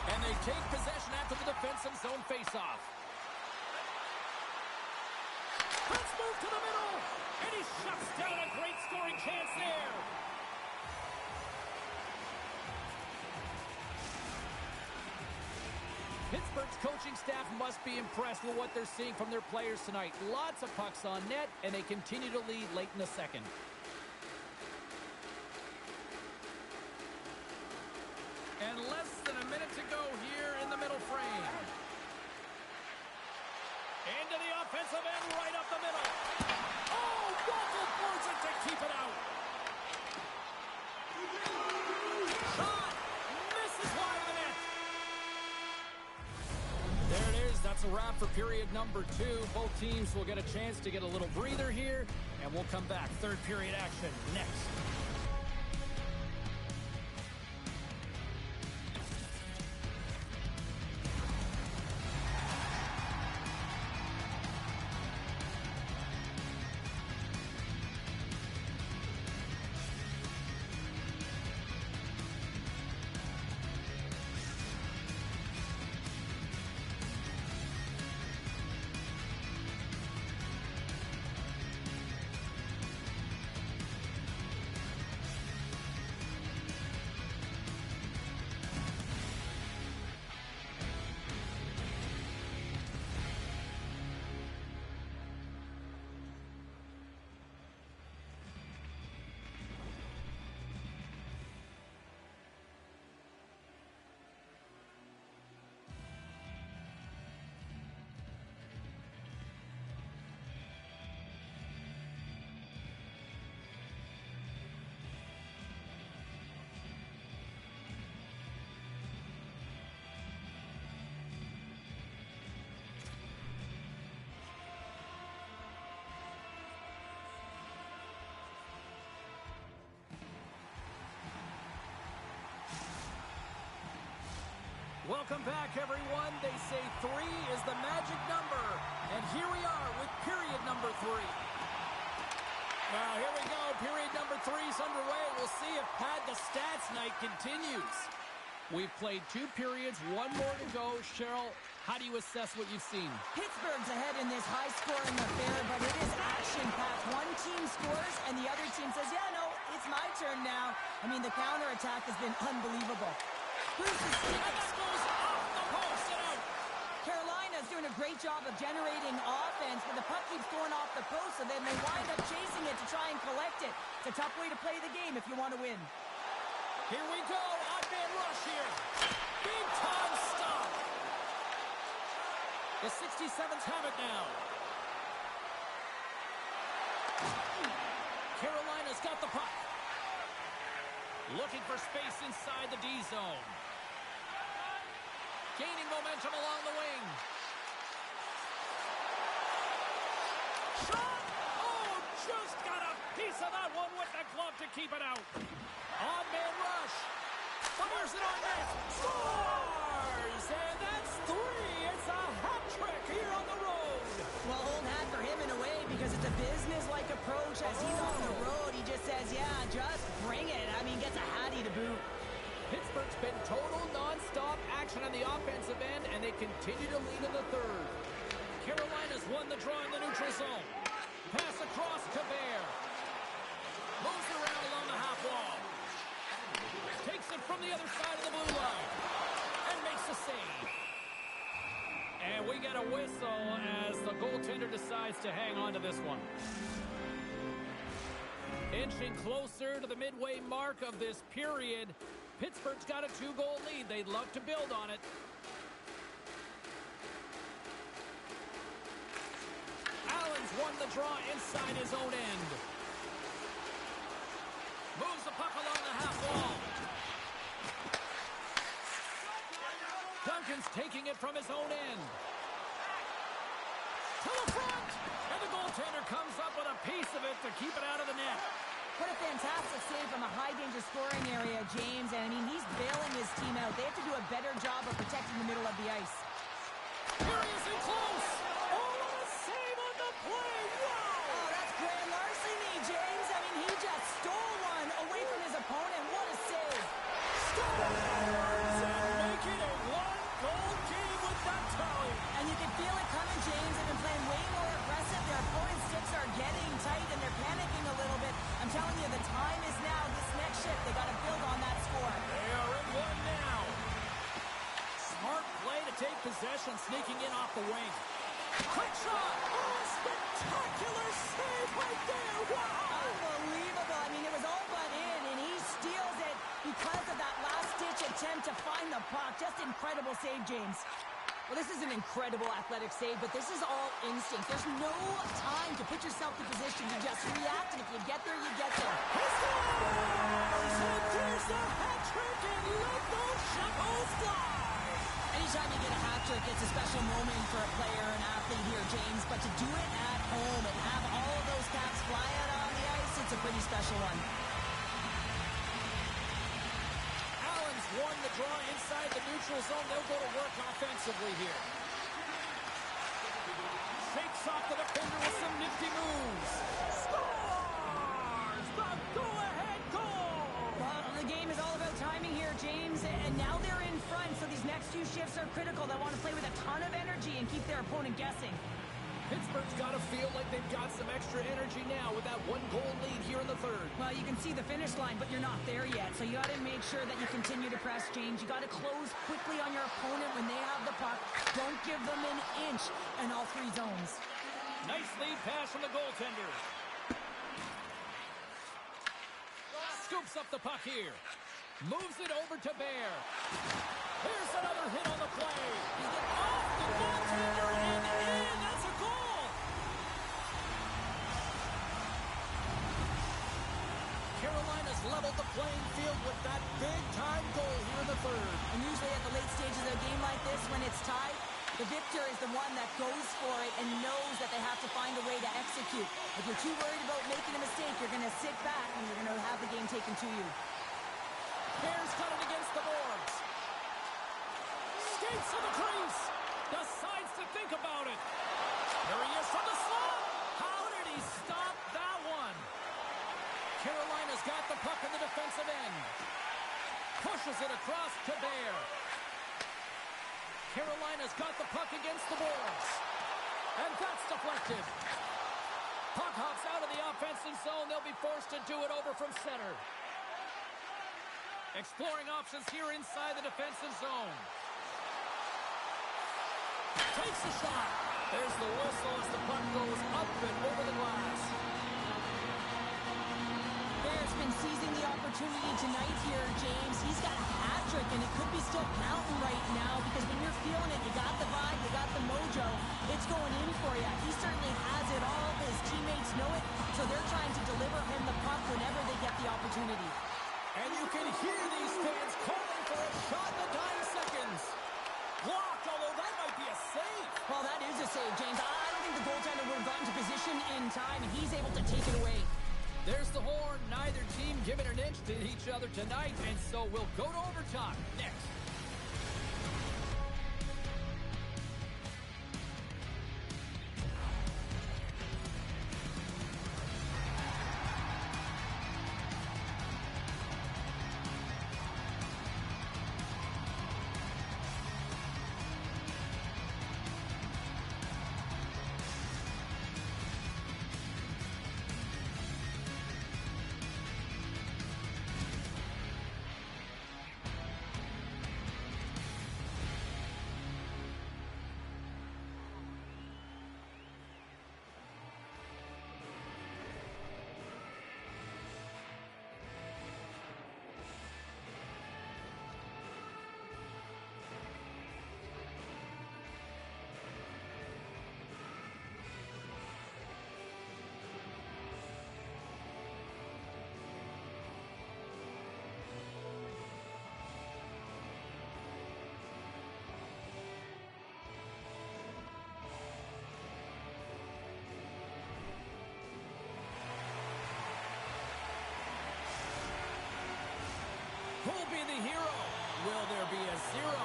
And they take possession after the defensive zone faceoff. Let's move to the middle, and he shuts down a great scoring chance there. Pittsburgh's coaching staff must be impressed with what they're seeing from their players tonight. Lots of pucks on net, and they continue to lead late in the second. And less than a minute to go here in the middle frame. Into the offensive end, right up the middle. Oh, Walker boards it to keep it out. Shot! Misses wide of the net. There it is. That's a wrap for period number 2. Both teams will get a chance to get a little breather here, and we'll come back. Third period action next. Welcome back, everyone. They say 3 is the magic number. And here we are with period number 3. Well, here we go. Period number 3 is underway. We'll see if Pad the Stats night continues. We've played 2 periods, 1 more to go. Cheryl, how do you assess what you've seen? Pittsburgh's ahead in this high-scoring affair, but it is action-packed. One team scores, and the other team says, yeah, no, it's my turn now. I mean, the counterattack has been unbelievable. Bruce is And that goes off the post and out. Carolina's doing a great job of generating offense, but the puck keeps going off the post, so then they wind up chasing it to try and collect it. It's a tough way to play the game if you want to win. Here we go. Odd man rush here. Big time stop. The 67s have it now. Carolina's got the puck. Looking for space inside the D zone. Gaining momentum along the wing. Shot! Oh, just got a piece of that one with the glove to keep it out. Odd man rush. Fires it on net. Scores! And that's 3. It's a hat trick here on the road. Well, old hat for him in a way because it's a business-like approach. As he's on the road, he just says, yeah, just bring it. I mean, gets a hattie to boot. Pittsburgh's been total non-stop action on the offensive end, and they continue to lead in the third. Carolina's won the draw in the neutral zone. Pass across to Bear. Moves it around along the half wall. Takes it from the other side of the blue line. And makes a save. And we get a whistle as the goaltender decides to hang on to this one. Inching closer to the midway mark of this period. Pittsburgh's got a 2-goal lead. They'd love to build on it. Allen's won the draw inside his own end. Moves the puck along the half wall. Duncan's taking it from his own end. To the front! And the goaltender comes up with a piece of it to keep it out of the net. What a fantastic save from a high-danger scoring area, James. And, I mean, he's bailing his team out. They have to do a better job of protecting the middle of the ice. Here he is in close. Oh, what a save on the play. Wow! Oh, that's grand larceny, James. I mean, he just stole one away from his opponent. What a save. Scores! And make it a 1-goal game with that tally. And you can feel it coming, James. They've been playing way more aggressive. Their opponent's sticks are getting tight, and they're panicking a little bit. I'm telling you, the time is now. This next shift, they got to build on that score. They are in one now. Smart play to take possession, sneaking in off the wing. Quick shot! Oh, spectacular save right there! Wow! Unbelievable. I mean, it was all but in, and he steals it because of that last-ditch attempt to find the puck. Just incredible save, James. Well, this is an incredible athletic save, but this is all instinct. There's no time to put yourself in position. You just react, and if you get there, you get there. He scores! And there's a hat trick, and let those shovels fly! Anytime you get a hat trick, it's a special moment for a player, an athlete here, James. But to do it at home and have all of those caps fly out on the ice, it's a pretty special one. Allen's won the draw inside the neutral zone. They'll go to work offensively here. Shakes off the defender with some nifty moves. Scores! The go-ahead goal! Well, the game is all about timing here, James, and now they're in front, so these next few shifts are critical. They want to play with a ton of energy and keep their opponent guessing. Pittsburgh's got to feel like they've got some extra energy now with that 1-goal lead here in the third. Well, you can see the finish line, but you're not there yet, so you got to make sure that you continue to press, James. You got to close quickly on your opponent when they have the puck. Don't give them an inch in all 3 zones. Nice lead pass from the goaltender. Scoops up the puck here. Moves it over to Bear. Here's another hit on the play. Off the goaltender and in. That's a goal. Carolina's leveled the playing field with that big-time goal here in the third. And usually at the late stages of a game like this, when it's tied, the victor is the one that goes for it and knows that they have to find a way to execute. If you're too worried about making a mistake, you're going to sit back and you're going to have the game taken to you. Bears cut it against the boards. Skates to the crease. Decides to think about it. There he is from the slot. How did he stop that one? Carolina's got the puck in the defensive end. Pushes it across to Bear. Carolina's got the puck against the boards. And that's deflected. Puck hops out of the offensive zone. They'll be forced to do it over from center. Exploring options here inside the defensive zone. Takes the shot. There's the whistle as the puck goes up and over the glass. Bear's been seizing the opportunity tonight here, James. He's got a hat trick, and it could be still counting right now because when you're feeling it, you got the vibe, you got the mojo. It's going in for you. He certainly has it all. His teammates know it, so they're trying to deliver him the puck whenever they get the opportunity. And you can hear these fans calling for a shot in the dying seconds. Blocked, although that might be a save. Well, that is a save, James. I don't think the goaltender would have gotten to position in time, and he's able to take it away. There's the horn. Neither team giving an inch to each other tonight, and so we'll go to overtime next. Who'll be the hero? Will there be a zero?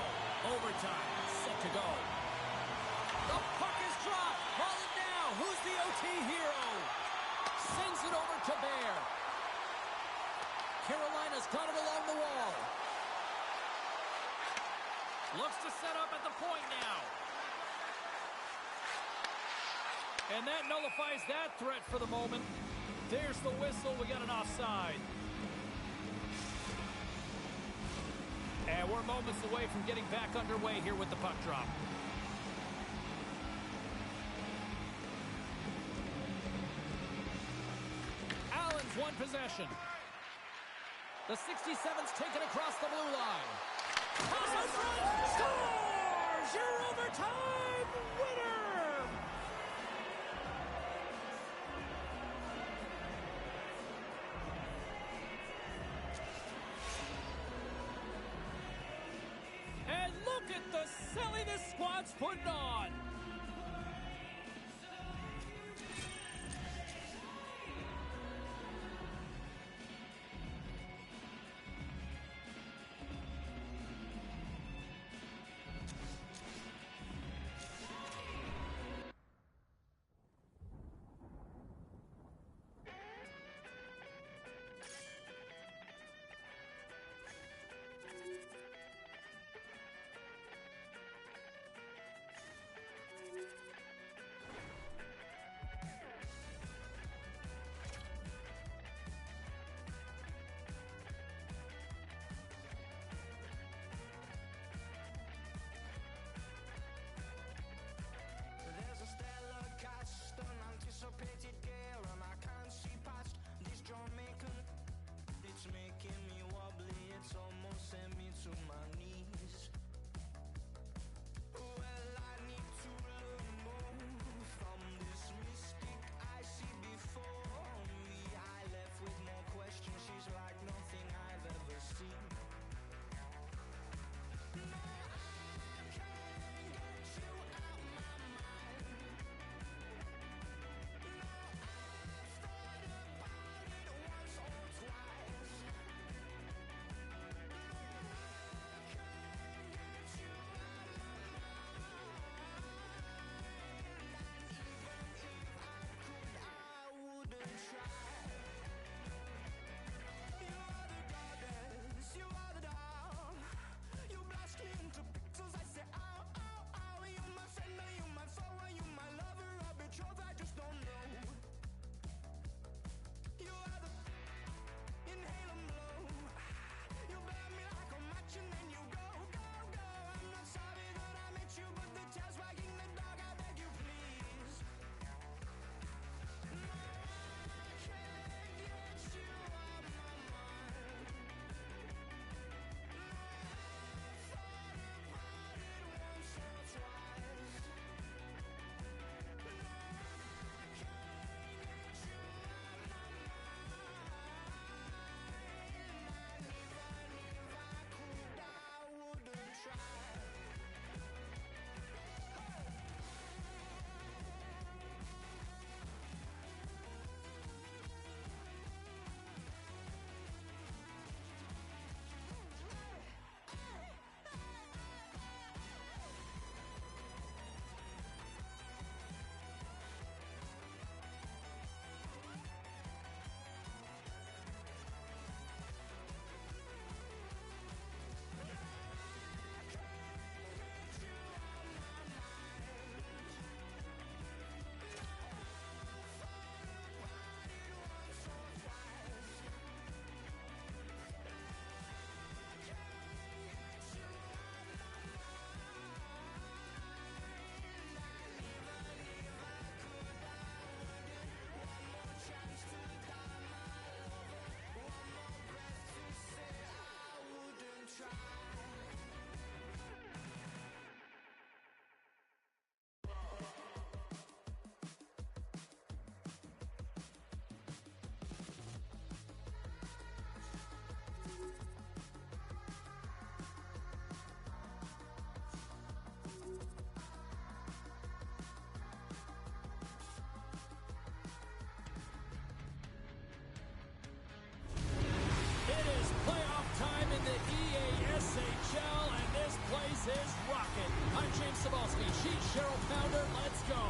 Overtime set to go. The puck is dropped. Call it now. Who's the OT hero? Sends it over to Bear. Carolina's got it along the wall. Looks to set up at the point now. And that nullifies that threat for the moment. There's the whistle. We got an offside. And we're moments away from getting back underway here with the puck drop. Allen's won possession. The 67's taken across the blue line. Toss in front! Scores! Your overtime winner! And look at the silly this squad's putting on. is rocking. I'm James Cebulski. She's Cheryl Pounder. Let's go.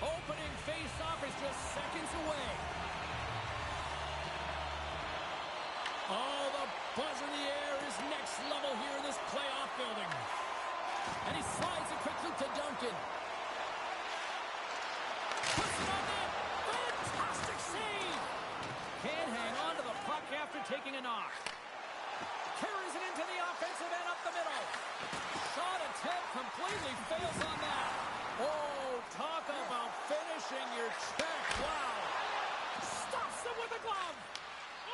Opening face-off is just seconds away. Oh, the buzz in the air is next level here in this playoff building. And he slides it quickly to Duncan. Puts it on net. Fantastic save. Can't hang on to the puck after taking a knock. Carries it into the offensive end up the middle. Shot attempt completely fails on that. Oh, talk about finishing your check. Wow. Stops him with a glove.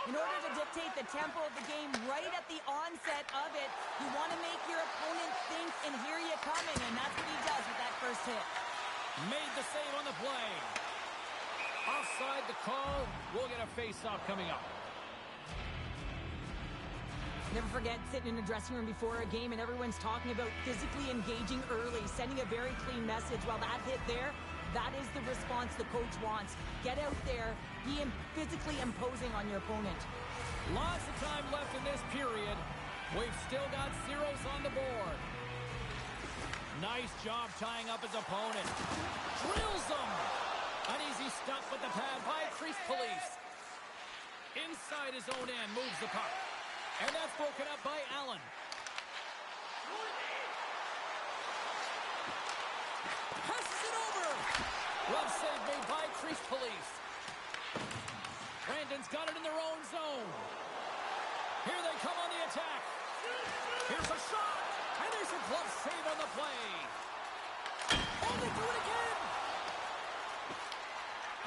In order to dictate the tempo of the game right at the onset of it, you want to make your opponent think and hear you coming, and that's what he does with that first hit. Made the save on the play. Offside the call. We'll get a face-off coming up. Never forget sitting in a dressing room before a game and everyone's talking about physically engaging early, sending a very clean message. Well, that hit there, that is the response the coach wants. Get out there, be physically imposing on your opponent. Lots of time left in this period. We've still got zeros on the board. Nice job tying up his opponent. Drills him. An easy stop with the pad by Crease Police. Inside his own end, moves the puck. And that's broken up by Allen. Passes it over. Glove save made by Crease Police. Brandon's got it in their own zone. Here they come on the attack. Here's a shot. And there's a glove save on the play. Oh, they do it again.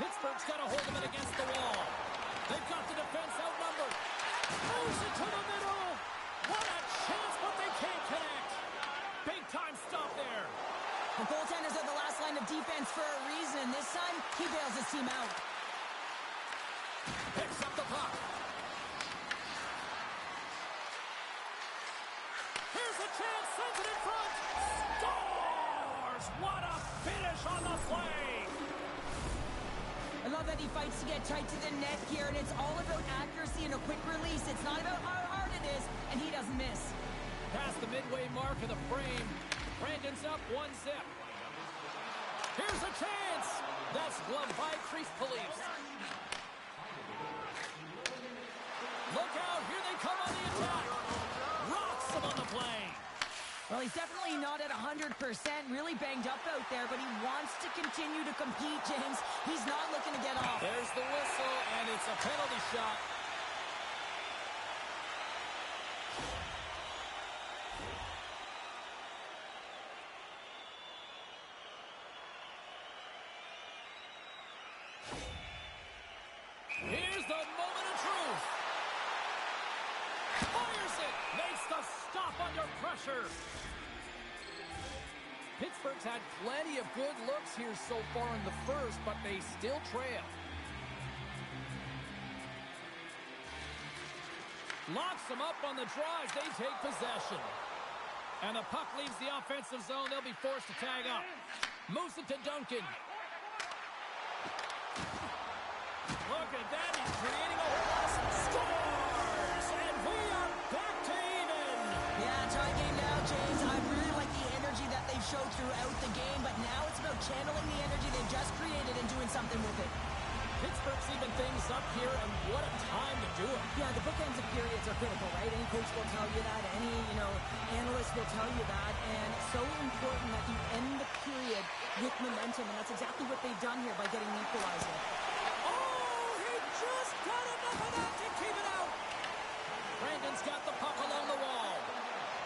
Pittsburgh's got a hold of it against the wall. They've got the defense outnumbered. Moves it to the middle. What a chance, but they can't connect. Big time stop there. The goaltenders are the last line of defense for a reason. This time, he bails his team out. Picks up the puck. Here's a chance, sends it in front. Scores! What a finish on the play. I love that he fights to get tight to the net here, and it's all about accuracy and a quick release. It's not about how hard it is, and he doesn't miss. Past the midway mark of the frame. Brandon's up 1-0. Here's a chance. That's gloved by Crease Police. Look out, here they come on the attack. Rocks him on the play. Well, he's definitely not at 100%, really banged up out there, but he wants to continue to compete, James. He's not looking to get off. There's the whistle, and it's a penalty shot. Here's the moment of truth. Fires it. Makes the stop under pressure. Pittsburgh's had plenty of good looks here so far in the first, but they still trail. Locks them up on the drive. They take possession. And the puck leaves the offensive zone. They'll be forced to tag up. Moves it to Duncan. Look at that. He's creating a whole lot of scores. And we are back to even. Yeah, tie game now, James. I really like the energy that they've showed throughout the game, but now it's about channeling the energy they've just created and doing something with it. Pittsburgh's even things up here, and what a time to do it. Yeah, the bookends of periods are critical, right? Any coach will tell you that. Any, analyst will tell you that. And so important that you end the period with momentum, and that's exactly what they've done here by getting an equalizer. Oh, he just got enough of that to keep it out. Brandon's got the puck along the wall.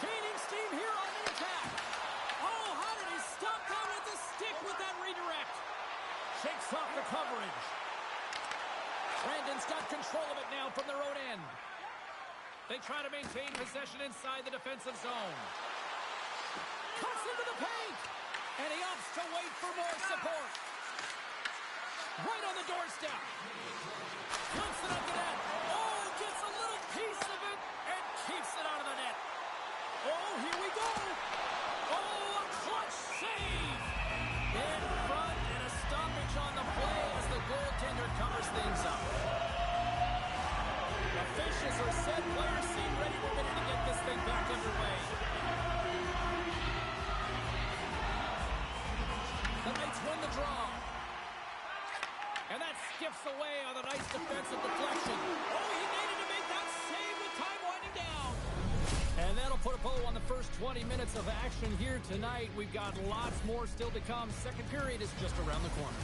Gaining steam here on the attack. Oh, how did he stop that with the stick with that redirect? Shakes off the coverage. Brandon's got control of it now from their own end. They try to maintain possession inside the defensive zone. Cuts into the paint. And he opts to wait for more support. Right on the doorstep. Dumps it up the net. Oh, gets a little piece of it and keeps it out of the net. Oh, here we go. away on a nice defensive deflection. Oh, he needed to make that save with time winding down. And that'll put a bow on the first 20 minutes of action here tonight. We've got lots more still to come. Second period is just around the corner.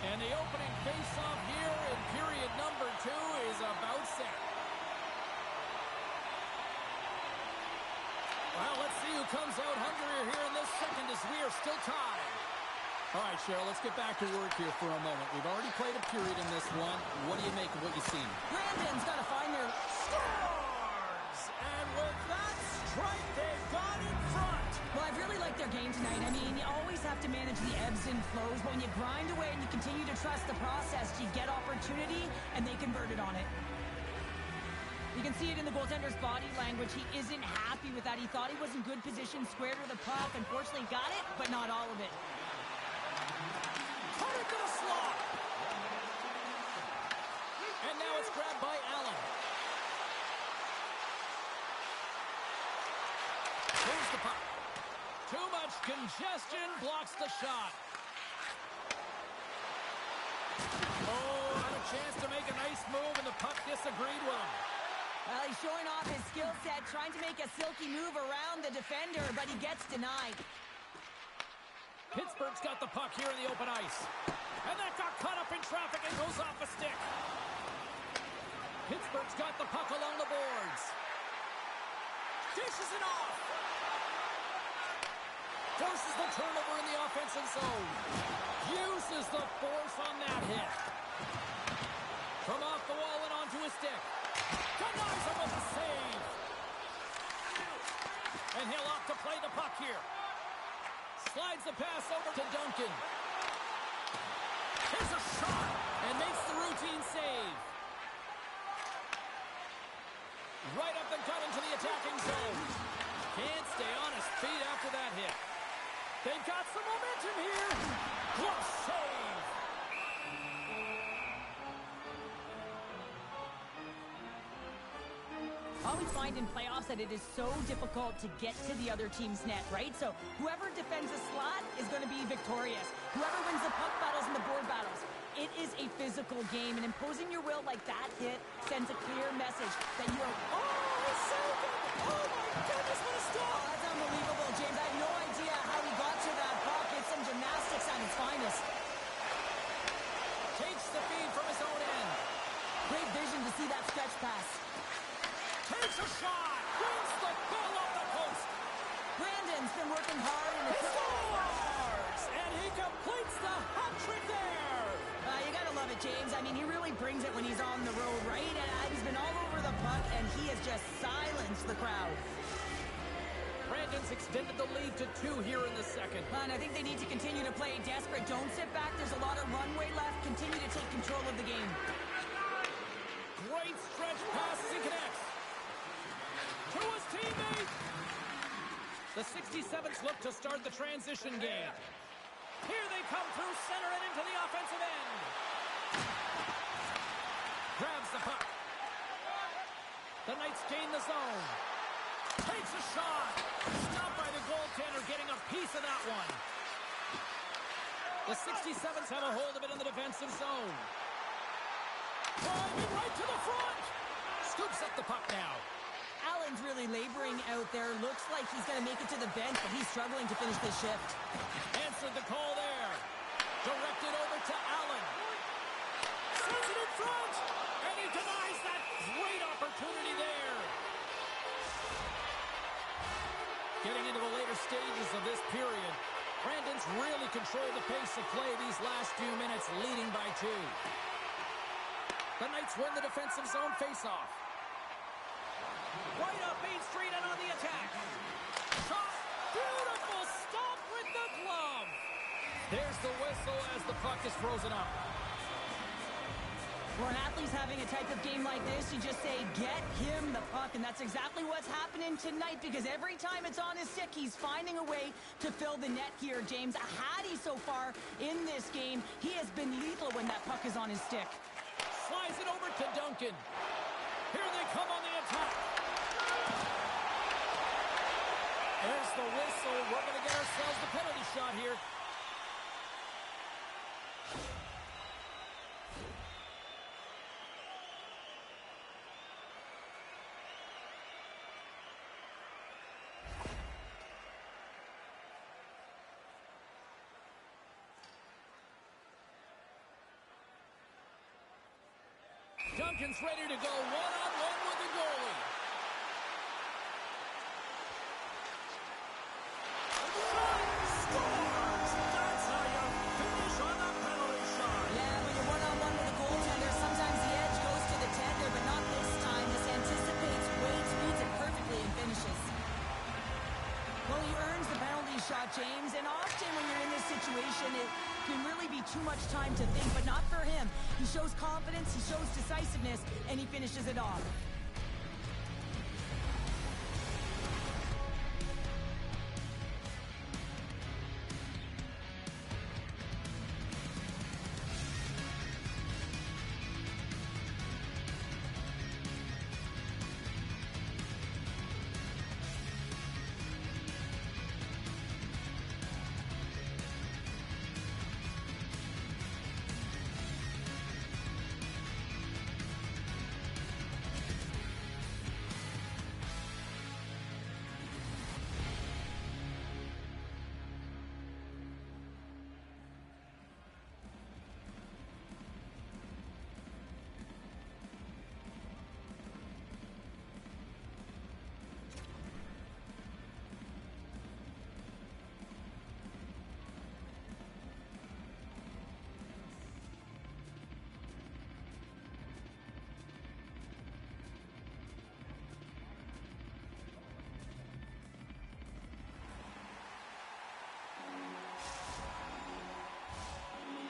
And the opening face-off here in period number 2 is about set. Well, let's see who comes out hungrier here in this second as we are still tied. All right, Cheryl, let's get back to work here for a moment. We've already played a period in this one. What do you make of what you've seen? Brandon's got to find their... Scores! And with that strike, they've got in front. Well, I've really liked their game tonight. I mean, you always have to manage the ebbs and flows, but when you grind away and you continue to trust the process, you get opportunity, and they converted on it. You can see it in the goaltender's body language. He isn't happy with that. He thought he was in good position, squared with the puck. Unfortunately, got it, but not all of it. Cut it to the slot. And now it's grabbed by Allen. Here's the puck. Too much congestion blocks the shot. Oh, had a chance to make a nice move, and the puck disagreed with him. Well, he's showing off his skill set, trying to make a silky move around the defender, but he gets denied. Pittsburgh's got the puck here in the open ice. And that got caught up in traffic and goes off a stick. Pittsburgh's got the puck along the boards. Dishes it off. Forces the turnover in the offensive zone. Uses the force on that hit. From off the wall and onto his stick. Denies him with a save. And he'll opt to play the puck here. Slides the pass over to Duncan. Here's a shot and makes the routine save. Right up the gut into the attacking zone. Can't stay on his feet after that hit. They've got some momentum here. Close save. I always find in playoffs that it is so difficult to get to the other team's net, right? So whoever defends a slot is going to be victorious. Whoever wins the puck battles and the board battles. It is a physical game, and imposing your will like that hit sends a clear message that you are... Oh, so good! Oh, my goodness, what a stop! Oh, that's unbelievable, James. I have no idea how he got to that puck. It's some gymnastics at its finest. Takes the feed from his own end. Great vision to see that stretch pass. Takes a shot. Wins the goal off the post. Brandon's been working hard in the... Scores! And he completes the hat trick there. You gotta love it, James. I mean, he really brings it when he's on the road, right? He's been all over the puck, and he has just silenced the crowd. Brandon's extended the lead to 2 here in the second. And I think they need to continue to play desperate. Don't sit back. There's a lot of runway left. Continue to take control of the game. Great stretch passes and connects. To his teammate. The 67s look to start the transition game. Here they come through center and into the offensive end. Grabs the puck. The Knights gain the zone. Takes a shot. Stopped by the goaltender, getting a piece of that one. The 67s have a hold of it in the defensive zone. Driving right to the front. Scoops up the puck now. Allen's really laboring out there. Looks like he's going to make it to the bench, but he's struggling to finish this shift. Answered the call there. Directed over to Allen. Sends it in front. And he denies that great opportunity there. Getting into the later stages of this period, Brandon's really controlled the pace of play these last few minutes, leading by 2. The Knights win the defensive zone faceoff. Right up Main Street and on the attack. Shot. Beautiful stop with the glove. There's the whistle as the puck is frozen up. When an athlete's having a type of game like this, you just say, get him the puck. And that's exactly what's happening tonight, because every time it's on his stick, he's finding a way to fill the net here, James. A Hattie so far in this game. He has been lethal when that puck is on his stick. Slides it over to Duncan. Here they come on the attack. There's the whistle. We're going to get ourselves the penalty shot here. Duncan's ready to go one-on-one with the goalie. Scores! That's how you finish on a penalty shot. Yeah, when you're one-on-one with a goaltender, sometimes the edge goes to the tender, but not this time. This anticipates, waits, reads it perfectly, and finishes. Well, he earns the penalty shot, James, and often when you're in this situation, it can really be too much time to think, but not for him. He shows confidence, he shows decisiveness, and he finishes it off.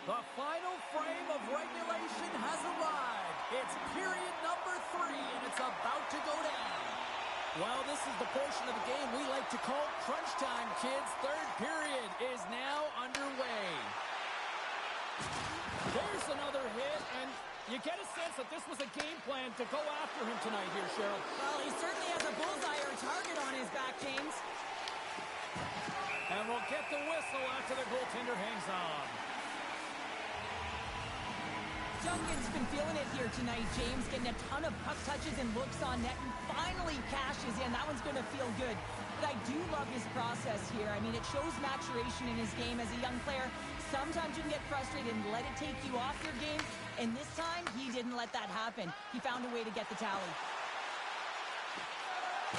The final frame of regulation has arrived. It's period number 3, and it's about to go down. Well, this is the portion of the game we like to call crunch time, kids. Third period is now underway. There's another hit, and you get a sense that this was a game plan to go after him tonight here, Cheryl. Well, he certainly has a bullseye or target on his back, James. And we'll get the whistle after the goaltender hangs on. Duncan's been feeling it here tonight, James, getting a ton of puck touches and looks on net, and finally cashes in. That one's going to feel good. But I do love his process here. I mean, it shows maturation in his game as a young player. Sometimes you can get frustrated and let it take you off your game, and this time, he didn't let that happen. He found a way to get the tally.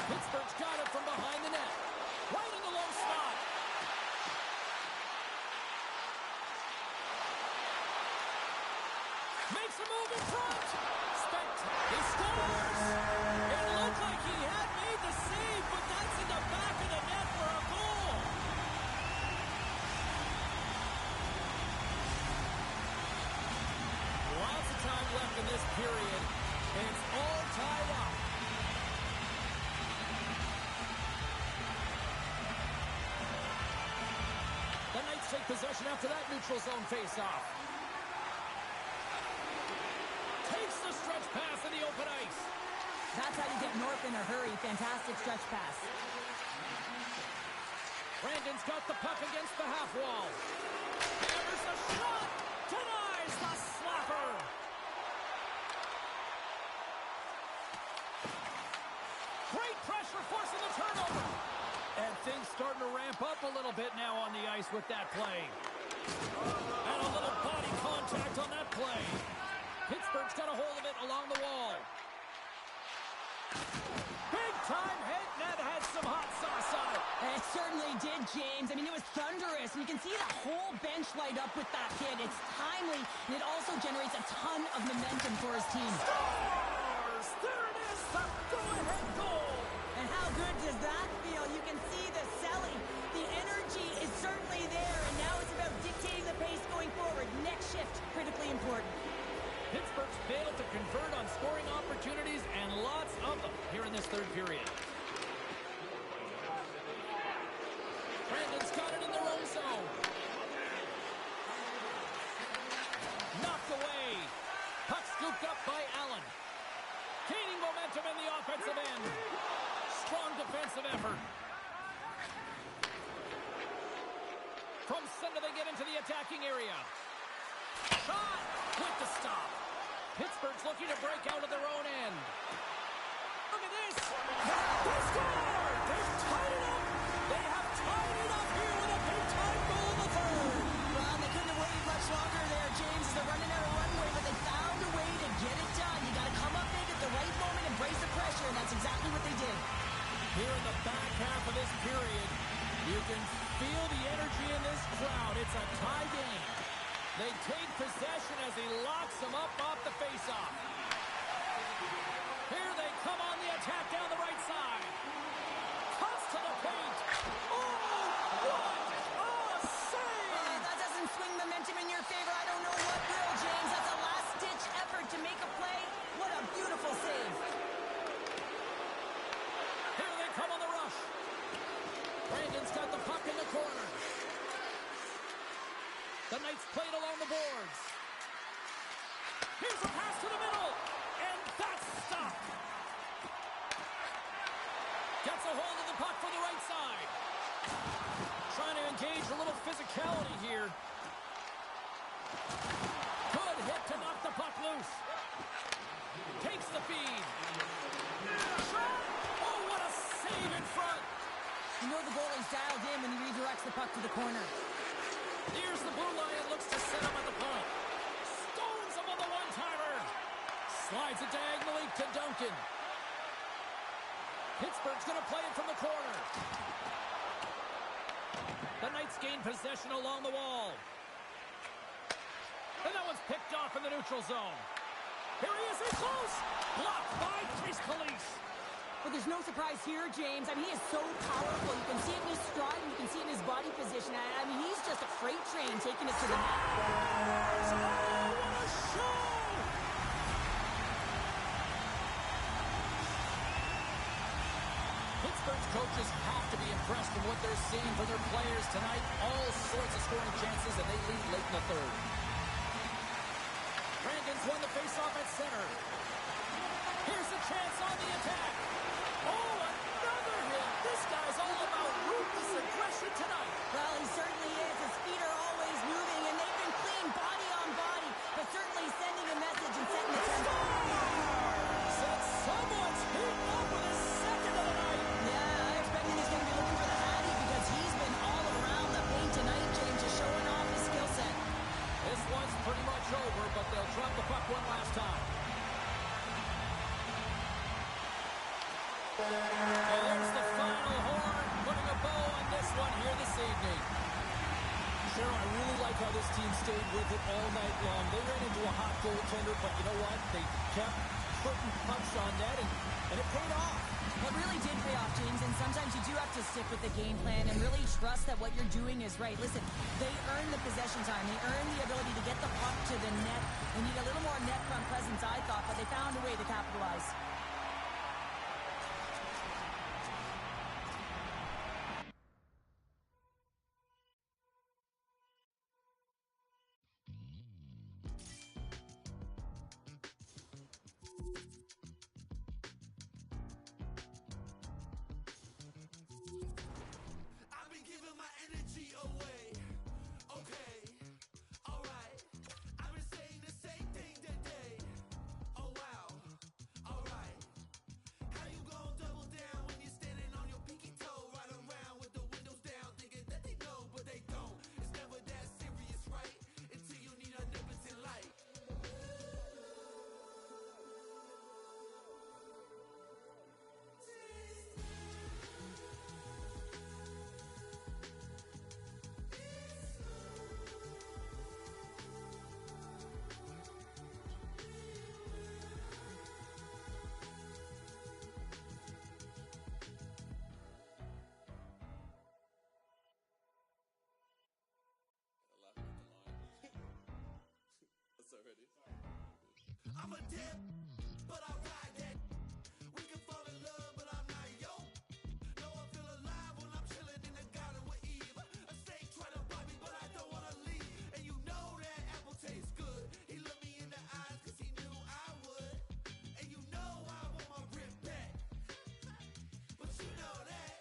Pittsburgh's got it from behind the net. Right in the low slot. Makes a move in front. He scores. It looked like he had made the save, but that's in the back of the net for a goal. Lots of time left in this period, and it's all tied up. The Knights take possession after that neutral zone faceoff. Takes the stretch pass in the open ice. That's how you get north in a hurry. Fantastic stretch pass. Brandon's got the puck against the half wall. Hammers a shot. Denies the slapper. Great pressure forcing the turnover. And things starting to ramp up a little bit now on the ice with that play. And a little body contact on that play. Pittsburgh's got a hold of it along the wall. Big time hit, and that had some hot sauce on it. It certainly did, James. I mean, it was thunderous. And you can see the whole bench light up with that hit. It's timely, and it also generates a ton of momentum for his team. Scores! There it is, the go-ahead goal. And how good does that feel? You can see the selling. The energy is certainly there, and now it's about dictating the pace going forward. Next shift, critically important. Pittsburgh's failed to convert on scoring opportunities, and lots of them here in this third period. Brandon's got it in their own zone. Knocked away. Puck scooped up by Allen. Gaining momentum in the offensive end. Strong defensive effort. From center they get into the attacking area. Shot with the stop. Pittsburgh's looking to break out of their own end. Look at this. They scored. They've tied it up. They have tied it up here with a big-time goal in the third. Well, they couldn't have waited much longer there, James, as they're running out of runway, but they found a way to get it done. You got to come up big at the right moment and brace the pressure, and that's exactly what they did. Here in the back half of this period, you can feel the energy in this crowd. It's a tie game. They take possession as he locks them up off the faceoff. Here they come on the attack down the right side. Toss to the paint. Oh, what a save! That doesn't swing momentum in your favor. I don't know what will, James. That's a last-ditch effort to make a play. What a beautiful save. Here they come on the rush. Brandon's got the puck in the corner. The Knights played along the boards. Here's a pass to the middle. And that's stopped. Gets a hold of the puck from the right side. Trying to engage a little physicality here. Good hit to knock the puck loose. Takes the feed. Shot. Oh, what a save in front. You know the goalie's dialed in when he redirects the puck to the corner. Here's the blue line, looks to set him at the point. Stones him on the one-timer. Slides it diagonally to Duncan. Pittsburgh's going to play it from the corner. The Knights gain possession along the wall. And that one's picked off in the neutral zone. Here he is, he's close. Blocked by Chase Police. But there's no surprise here, James. I mean, he is so powerful. You can see it in his stride, and you can see it in his body position. I mean, he's just a freight train taking it to the net. Oh, what a show! Pittsburgh's coaches have to be impressed with what they're seeing from their players tonight. All sorts of scoring chances, and they lead late in the third. Brandon's won the faceoff at center. Here's a chance on the attack. Oh, another hit. This guy's all about ruthless aggression tonight. Well, he certainly is. His feet are always moving, and they've been clean body on body, but certainly sending a message and setting the tempo. Said someone's heating up with his second of the night. Yeah, I expect he's going to be looking for the Hattie because he's been all around the paint tonight, James, just showing off his skill set. This one's pretty much over, but they'll drop the puck one last time. And there's the final horn, putting a bow on this one here this evening. Cheryl, I really like how this team stayed with it all night long. They ran into a hot goaltender, but you know what? They kept putting pucks on net, and it paid off. It really did pay off, James, and sometimes you do have to stick with the game plan and really trust that what you're doing is right. Listen, they earn the possession time. They earn the ability to get the puck to the net. They need a little more net front presence, I thought, but they found a way to capitalize. I've been giving my energy away. Okay, alright. I've been saying the same thing today. Oh wow, alright. I'm a dip, but I ride that. We can fall in love, but I'm not yo. No, I feel alive when I'm chilling in the garden with Eve. A snake try to bite me, but I don't wanna leave. And you know that apple tastes good. He looked me in the eyes cause he knew I would. And you know I want my rip back. But you know that.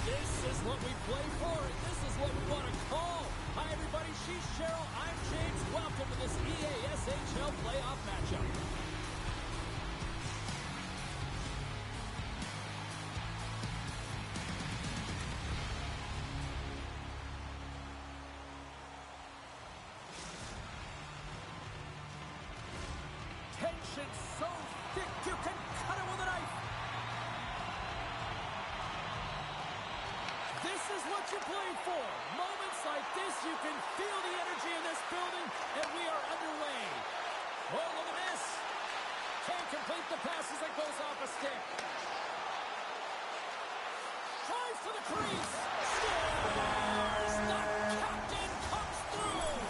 This is what we play for, and this is what we want to call. Hi, everybody. She's Cheryl. I'm James. Welcome to this EASHL playoff matchup. Tension so thick you can cut it with a knife. This is what you play for. Moments like this, you can feel the energy in this building, and we are underway. Oh, look at this. Can't complete the pass as it goes off a stick. Drives to the crease. Scores! The captain comes through.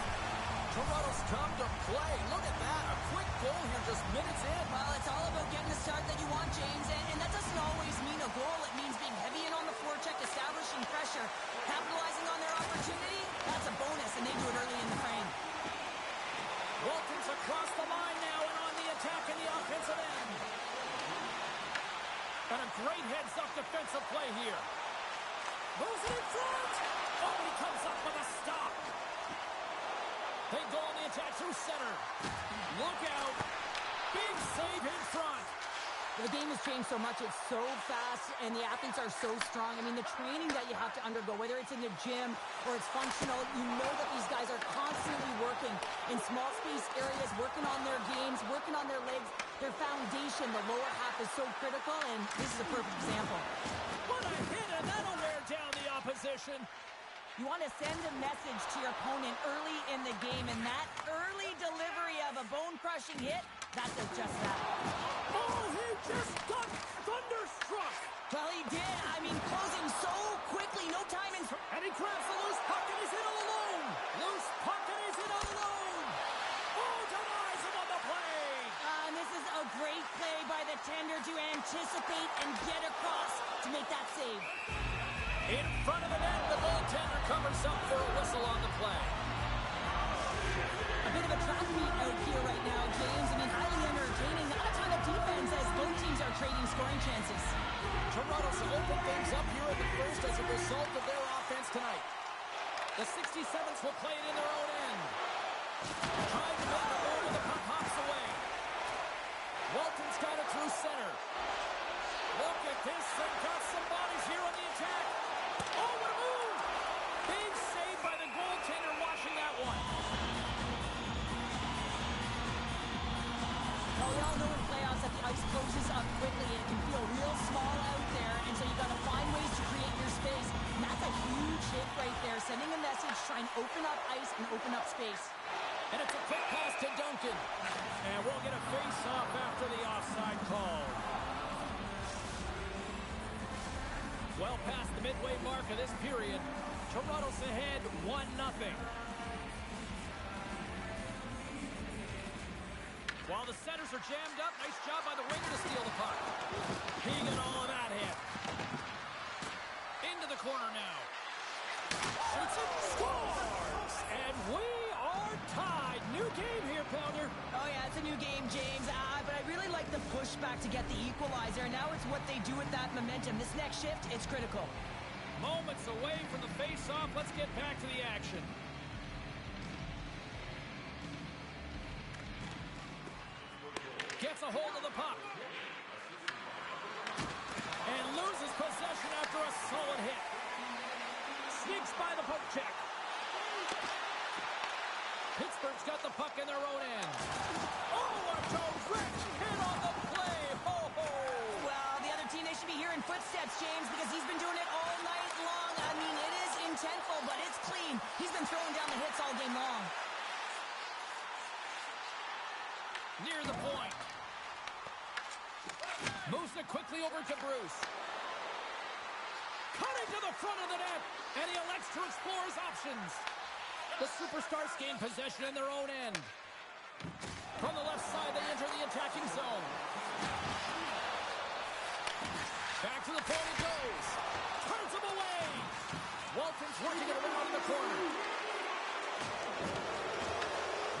Toronto's come to play. Look at that. A quick goal here just minutes in. Well, it's all about getting the start that you want, James, and that doesn't always mean a goal. It means being heavy in on the forecheck, establishing pressure, capitalizing on their opportunity. That's a bonus, and they do it early in the frame. Walton's across the line now and on the attack in the offensive end. And a great heads-up defensive play here. Moves it in front. Oh, he comes up with a stop. They go on the attack through center. Look out. Big save in front. The game has changed so much. It's so fast, and the athletes are so strong. I mean, the training that you have to undergo, whether it's in the gym or it's functional, you know that these guys are constantly working in small space areas, working on their games, working on their legs. Their foundation, the lower half, is so critical, and this is a perfect example. What a hit, and that'll wear down the opposition. You want to send a message to your opponent early in the game, and that early delivery of a bone-crushing hit, that does just that. Oh, he just got thunderstruck. Well, he did. I mean, closing so quickly, no time in. And he grabs the loose puck and he's in all alone. Loose puck and he's in all alone. Oh, denies him on the play. And this is a great play by the tender to anticipate and get across to make that save. In front of the net, the goaltender covers up for a whistle on the play. A bit of a track meet out here right now, James. I mean, highly entertaining. Not a ton of defense as both teams are trading scoring chances. Toronto's opened things up here in the first as a result of their offense tonight. The 67s will play it in their own end. Trying to make the move, and the puck hops away. Walton's got it through center. Look at this. They've got some bodies here on the attack. Oh, what a move! Big save by the goaltender washing that one. try and open up ice and open up space. And it's a quick pass to Duncan. And we'll get a face-off after the offside call. Well past the midway mark of this period, Toronto's ahead 1-0. While the centers are jammed up, nice job by the winger to steal the puck. Keegan all of that hit. Into the corner now. Shoots it, scores! And we are tied. New game here, Pounder. Oh, yeah, it's a new game, James. But I really like the pushback to get the equalizer. Now it's what they do with that momentum. This next shift, it's critical. Moments away from the face-off. Let's get back to the action. Gets a hold of the puck. And loses possession after a solid hit. Sneaks by the poke check. Pittsburgh's got the puck in their own end. Oh, a direct hit on the play. Ho, ho. Well, the other team, they should be hearing footsteps, James, because he's been doing it all night long. I mean, it is intentful, but it's clean. He's been throwing down the hits all game long. Near the point. Moves it quickly over to Bruce. Cutting to the front of the net, and he elects to explore his options. The Superstars gain possession in their own end. From the left side, they enter the attacking zone. Back to the point it goes. Turns him away. Walton's working it around in the corner.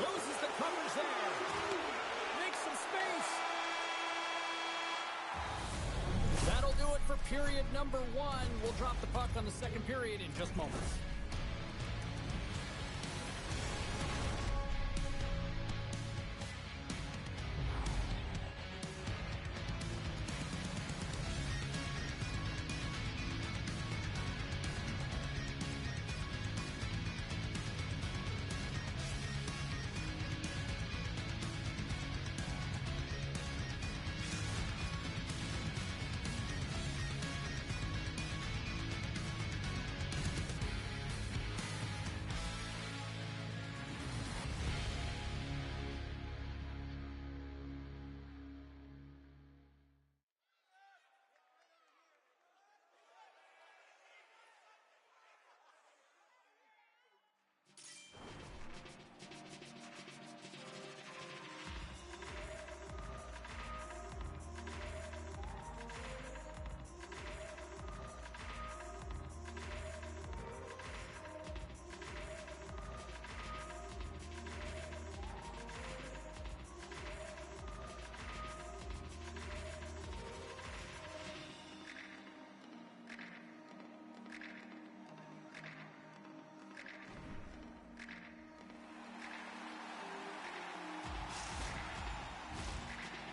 Loses the coverage there. Makes some space. That'll do it for period number 1. We'll drop the puck on the second period in just moments.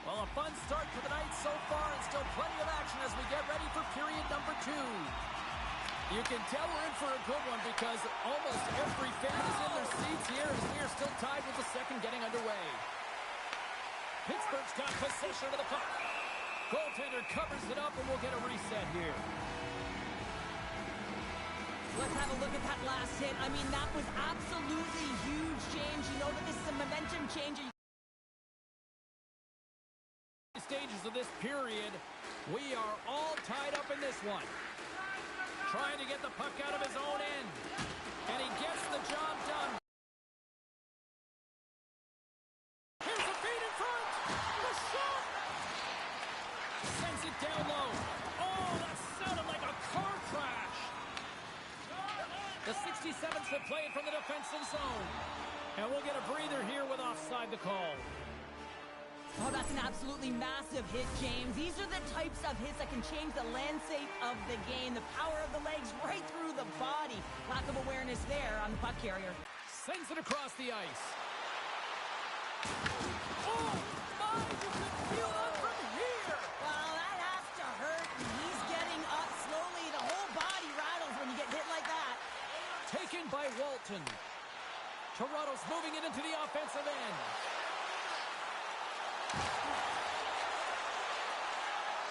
Well, a fun start to the night so far, and still plenty of action as we get ready for period number 2. You can tell we're in for a good one because almost every fan is in their seats here as we are still tied with the second getting underway. Pittsburgh's got possession of the puck. Goaltender covers it up, and we'll get a reset here. Let's have a look at that last hit. I mean, that was absolutely huge, James. You know that this is a momentum changer. Stages of this period, we are all tied up in this one. Trying to get the puck out of his own end. And he gets the job done. Here's a feed in front. The shot. Sends it down low. Oh, that sounded like a car crash. The 67th will play it from the defensive zone. And we'll get a breather here with offside the call. Oh, that's an absolutely massive hit, James. These are the types of hits that can change the landscape of the game. The power of the legs right through the body. Lack of awareness there on the puck carrier. Sends it across the ice. Oh, my, you can feel that from here. Well, that has to hurt. He's getting up slowly. The whole body rattles when you get hit like that. Taken by Walton. Toronto's moving it into the offensive end.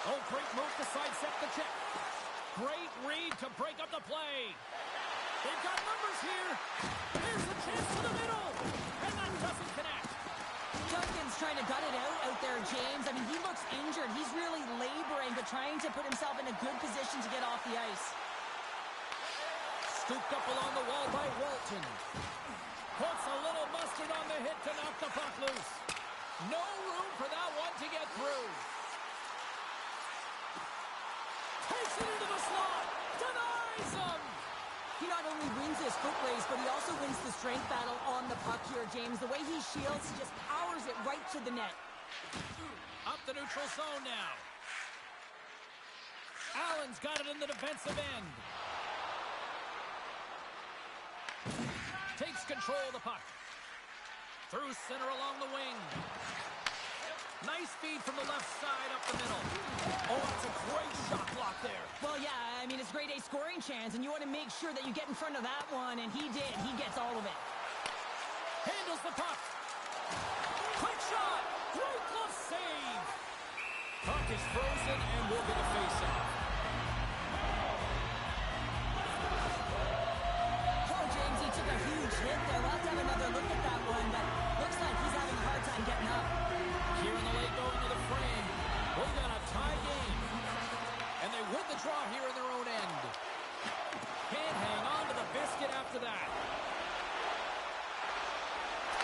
Oh, great move to sidestep the check. Great read to break up the play. They've got numbers here. Here's a chance to the middle. And that doesn't connect. Duncan's trying to gut it out there, James. I mean, he looks injured. He's really laboring, but trying to put himself in a good position to get off the ice. Scooped up along the wall by Walton. Puts a little mustard on the hit to knock the puck loose. No room for that one to get through. Takes it into the slot. Denies him. He not only wins his foot race, but he also wins the strength battle on the puck here, James. The way he shields, he just powers it right to the net. Up the neutral zone now. Allen's got it in the defensive end. Takes control of the puck. Through center along the wing. Nice feed from the left side up the middle. Oh, that's a great shot block there. Well, yeah, I mean, it's grade A scoring chance, and you want to make sure that you get in front of that one, and he did. He gets all of it. Handles the puck. Quick shot. Great glove save. Puck is frozen, and we'll get a face-off. Oh, James, he took a huge hit there. We'll have to have another look at that one, but looks like he's having a hard time getting up. Here in the late going to the frame, we've got a tie game. And they win the draw here in their own end. Can't hang on to the biscuit after that.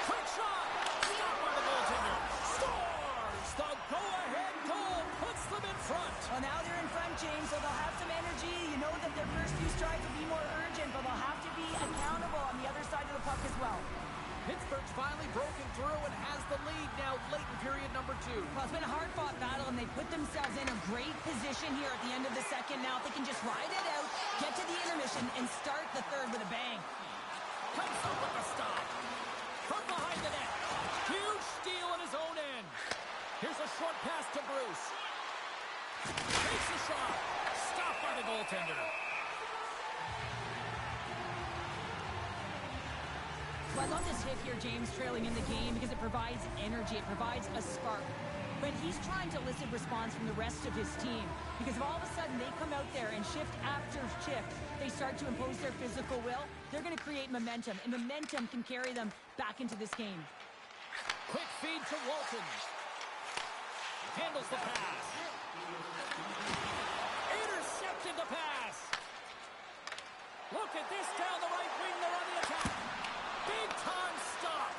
Quick shot! Stopped by the goaltender. Scores! The go-ahead goal puts them in front. Well, now they're in front, James, so they'll have some energy. You know that their first few strides will be more urgent, but they'll have to be accountable on the other side of the puck as well. Pittsburgh's finally broken through and has the lead now late in period number 2. Well, it's been a hard-fought battle, and they put themselves in a great position here at the end of the second. Now, if they can just ride it out, get to the intermission, and start the third with a bang. Comes up with a stop. From behind the net. Huge steal in his own end. Here's a short pass to Bruce. Takes a shot. Stopped by the goaltender. Well, I love this hit here, James, trailing in the game, because it provides energy. It provides a spark. But he's trying to elicit response from the rest of his team, because if all of a sudden they come out there and shift after shift, they start to impose their physical will, they're going to create momentum, and momentum can carry them back into this game. Quick feed to Walton. Handles the pass. Intercepted the pass. Look at this down the right wing. They're on the attack. Big time stop.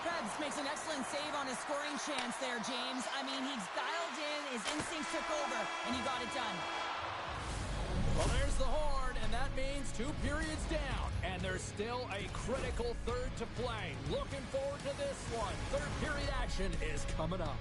Krebs makes an excellent save on his scoring chance there, James. I mean, he's dialed in, his instincts took over, and he got it done. Well, there's the horn, and that means 2 periods down. And there's still a critical third to play. Looking forward to this one. Third period action is coming up.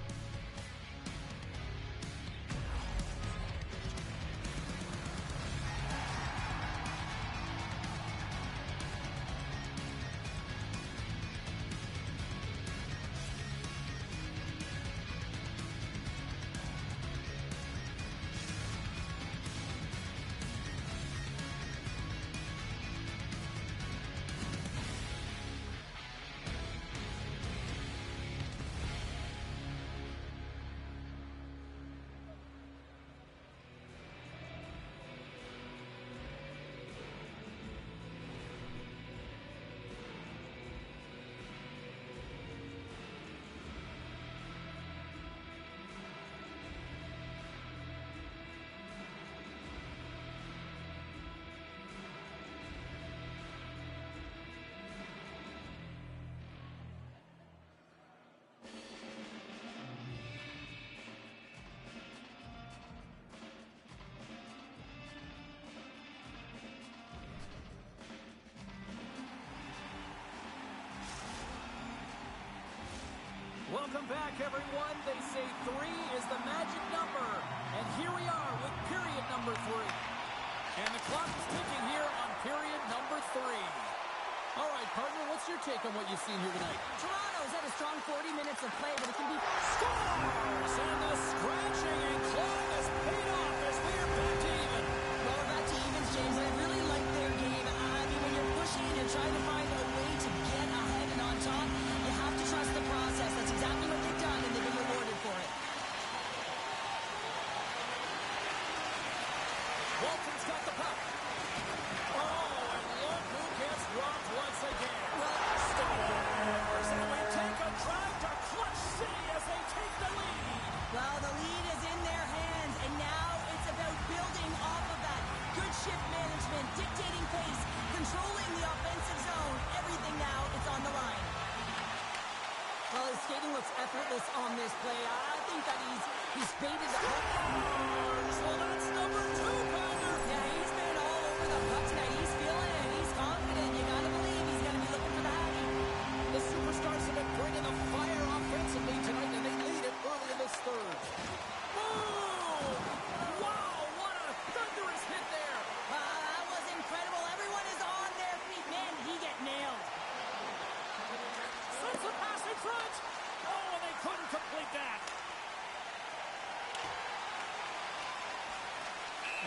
Welcome back, everyone. They say 3 is the magic number. And here we are with period number 3. And the clock is ticking here on period number 3. All right, partner, what's your take on what you've seen here tonight? Toronto's had a strong 40 minutes of play, but it can be... Scores! And the scratching and clawing has paid off as we are back to even. Well, we're back to evens, James. I really like their game. I mean, when you're pushing and trying to find a way to get ahead and on top, you have to trust the process. That's exactly what they've done, and they've been rewarded for it. Walton's got the puck. Oh, and look who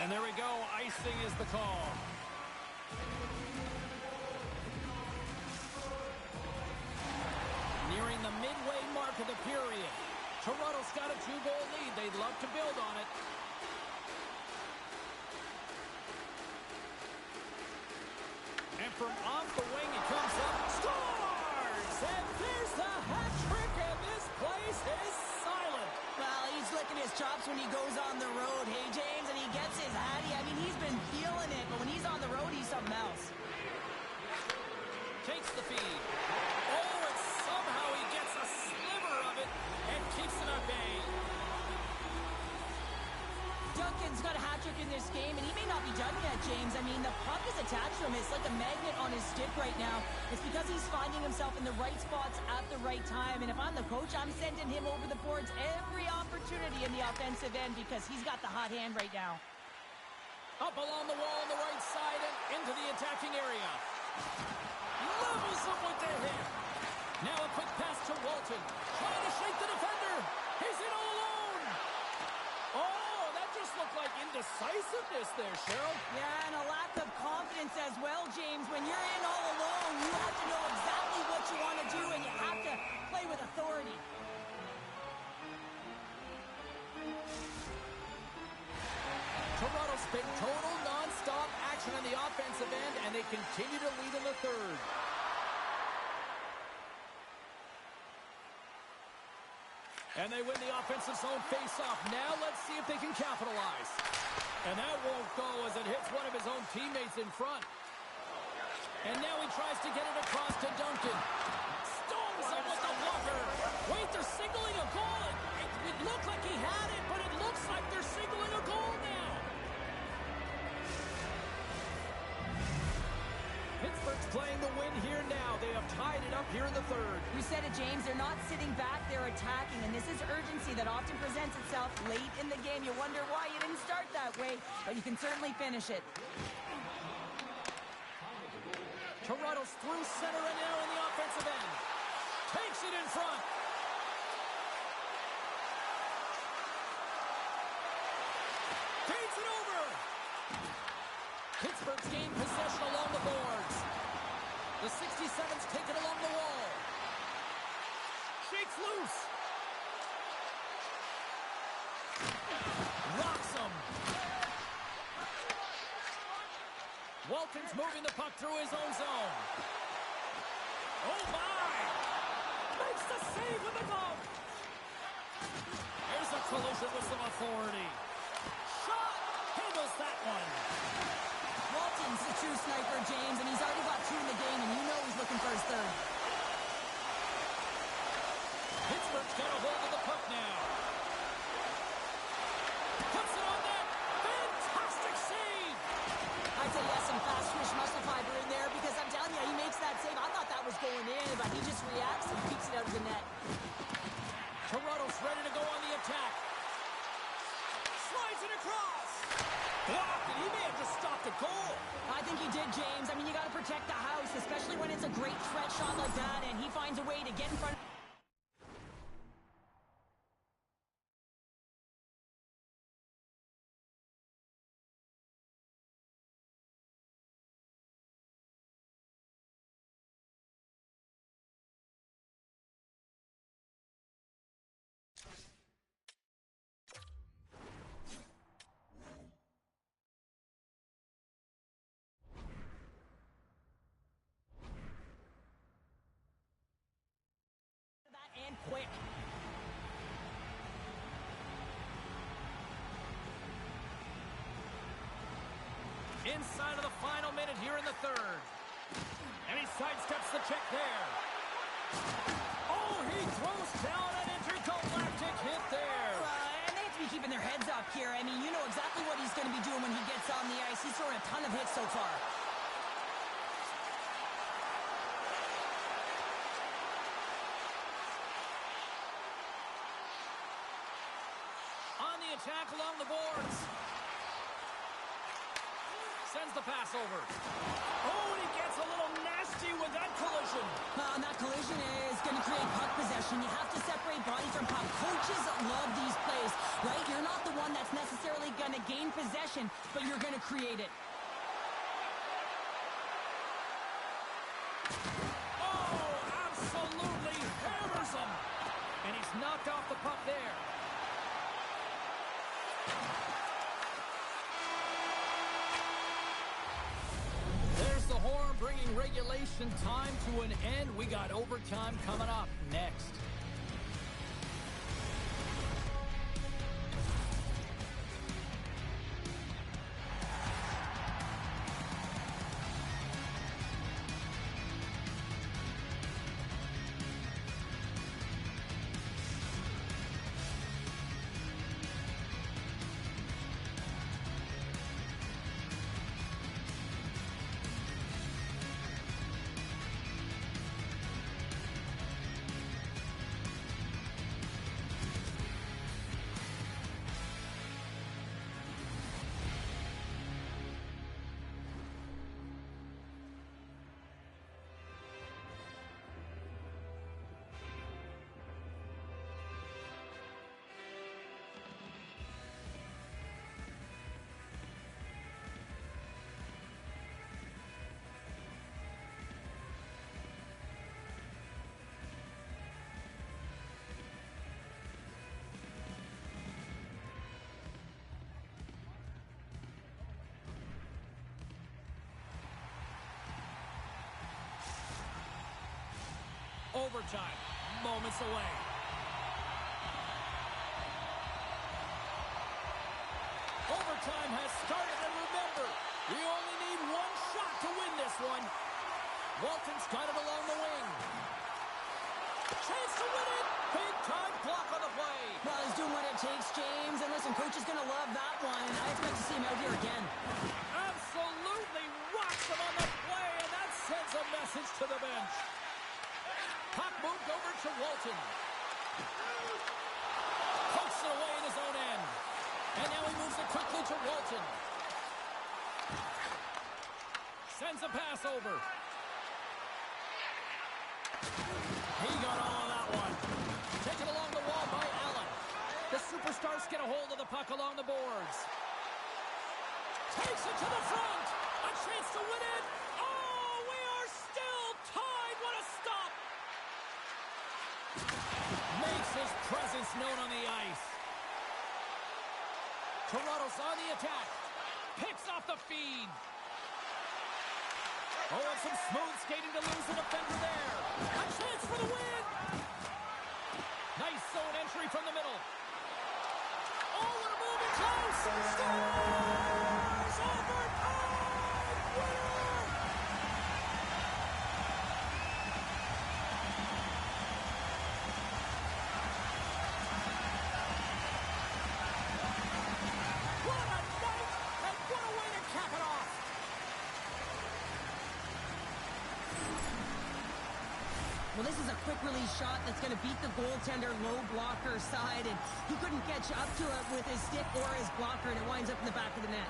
And there we go. Icing is the call. Nearing the midway mark of the period. Toronto's got a 2-goal lead. They'd love to build on it. And from off the wing, it comes up. Scores! And there's the hat trick, and this place is silent. Well, he's licking his chops when he goes on the road, hey, James, and he gets his hattie. I mean, he's been feeling it, but when he's on the road, he's something else. Takes the feed. Oh, and somehow he gets a sliver of it and keeps it at bay. Duncan's got a hat trick in this game, and he may not be done yet, James. I mean, the puck is attached to him. It's like a magnet on his stick right now. It's because he's finding himself in the right spots at the right time. And if I'm the coach, I'm sending him over the boards every opportunity in the offensive end because he's got the hot hand right now. Up along the wall on the right side and into the attacking area. Levels him with the hit. Now a quick pass to Walton. Trying to shake the defender. He's in all alone. Oh, that just looked like indecisiveness there, Cheryl. Yeah, and a lack of confidence as well, James. When you're in all alone, you have to know exactly what you want to do, and you have to play with authority. Toronto's been total non-stop action on the offensive end, and they continue to lead in the third. And they win the offensive zone face-off. Now let's see if they can capitalize. And that won't go as it hits one of his own teammates in front. And now he tries to get it across to Duncan. Stones him with the blocker. Wait, they're signaling a goal. It looked like he had it, but it looks like they're signaling a goal now. Pittsburgh's playing the win here now. They have tied it up here in the third. You said it, James. They're not sitting back. They're attacking. And this is urgency that often presents itself late in the game. You wonder why you didn't start that way, but you can certainly finish it. Toronto's through center and now in the offensive end. Takes it in front. Feeds it over. Pittsburgh's gained possession along the boards. The 67's taken along the wall. Shakes loose. Rocks him. Walton's moving the puck through his own zone. Oh, my! Makes the save with the glove. There's a collision with some authority. Shot! Handles that one. Walton's a true sniper, James, and he's already got 2 in the game, and you know he's looking for his third. Pittsburgh's got a hold of the puck now. Puts it on net. Fantastic save. I'd say yes, some fast twitch muscle fiber in there because I'm telling you, he makes that save. I thought that was going in, but he just reacts and keeps it out of the net. Toronto's ready to go on the attack. Slides it across. Blocked, and he may have just stopped a goal. I think he did, James. I mean, you got to protect the house, especially when it's a great threat shot like that, and he finds a way to get in front of... and quick. Inside of the final minute here in the third. And he sidesteps the check there. Oh, he throws down an intergalactic hit there. And they have to be keeping their heads up here. I mean, you know exactly what he's going to be doing when he gets on the ice. He's throwing a ton of hits so far. On the attack along the boards. Sends the pass over. Oh, and he gets a little nasty with that collision. And that collision is going to create puck possession. You have to separate body from puck. Coaches love these plays, right? You're not the one that's necessarily going to gain possession, but you're going to create it. Oh, absolutely hammers him. And he's knocked off the puck there. There's the horn bringing regulation time to an end. We got overtime coming up next. Overtime, moments away. Overtime has started, and remember, you only need one shot to win this one. Walton's got it along the wing. Chance to win it! Big-time block on the play. Well, he's doing what it takes, James. And listen, coach is going to love that one. I expect to see him out here again. Absolutely rocks him on the play, and that sends a message to the bench. Puck moved over to Walton. Pokes it away in his own end. And now he moves it quickly to Walton. Sends a pass over. He got all of that one. Taken along the wall by Allen. The superstars get a hold of the puck along the boards. Takes it to the front. A chance to win it. Oh, we are still tied. What a stop. Makes his presence known on the ice. Toronto's on the attack. Picks off the feed. Oh, and some smooth skating to lose a defender there. A chance for the win. Nice zone entry from the middle. Oh, what a move in close. Scores! Overtime winner! What a night, and what a way to cap it off. Well, this is a quick release shot that's going to beat the goaltender low blocker side, and he couldn't catch up to it with his stick or his blocker, and it winds up in the back of the net.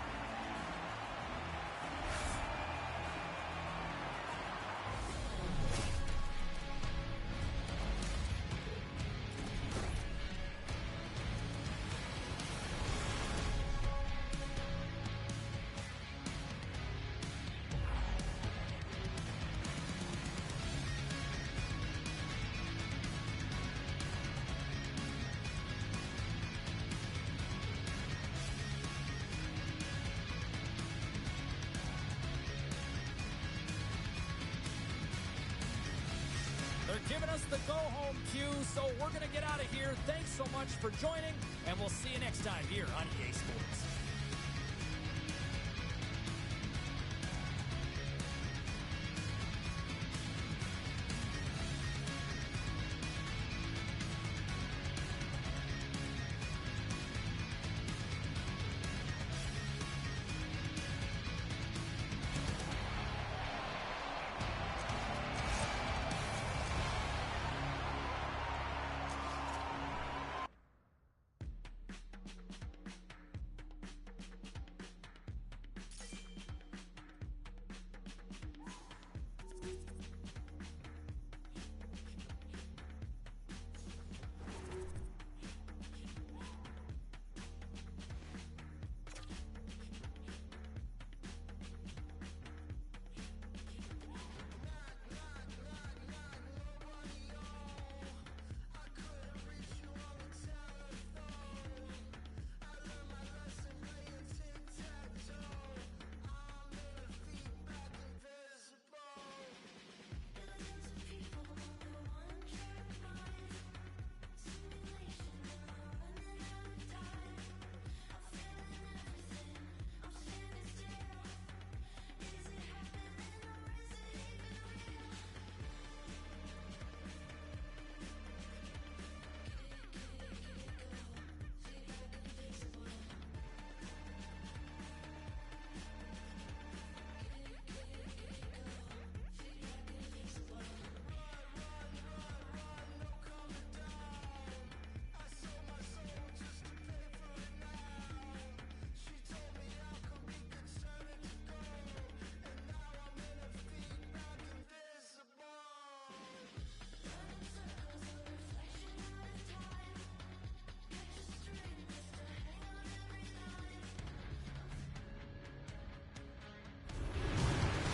They're giving us the go-home cue, so we're going to get out of here. Thanks so much for joining, and we'll see you next time here on EA Sports.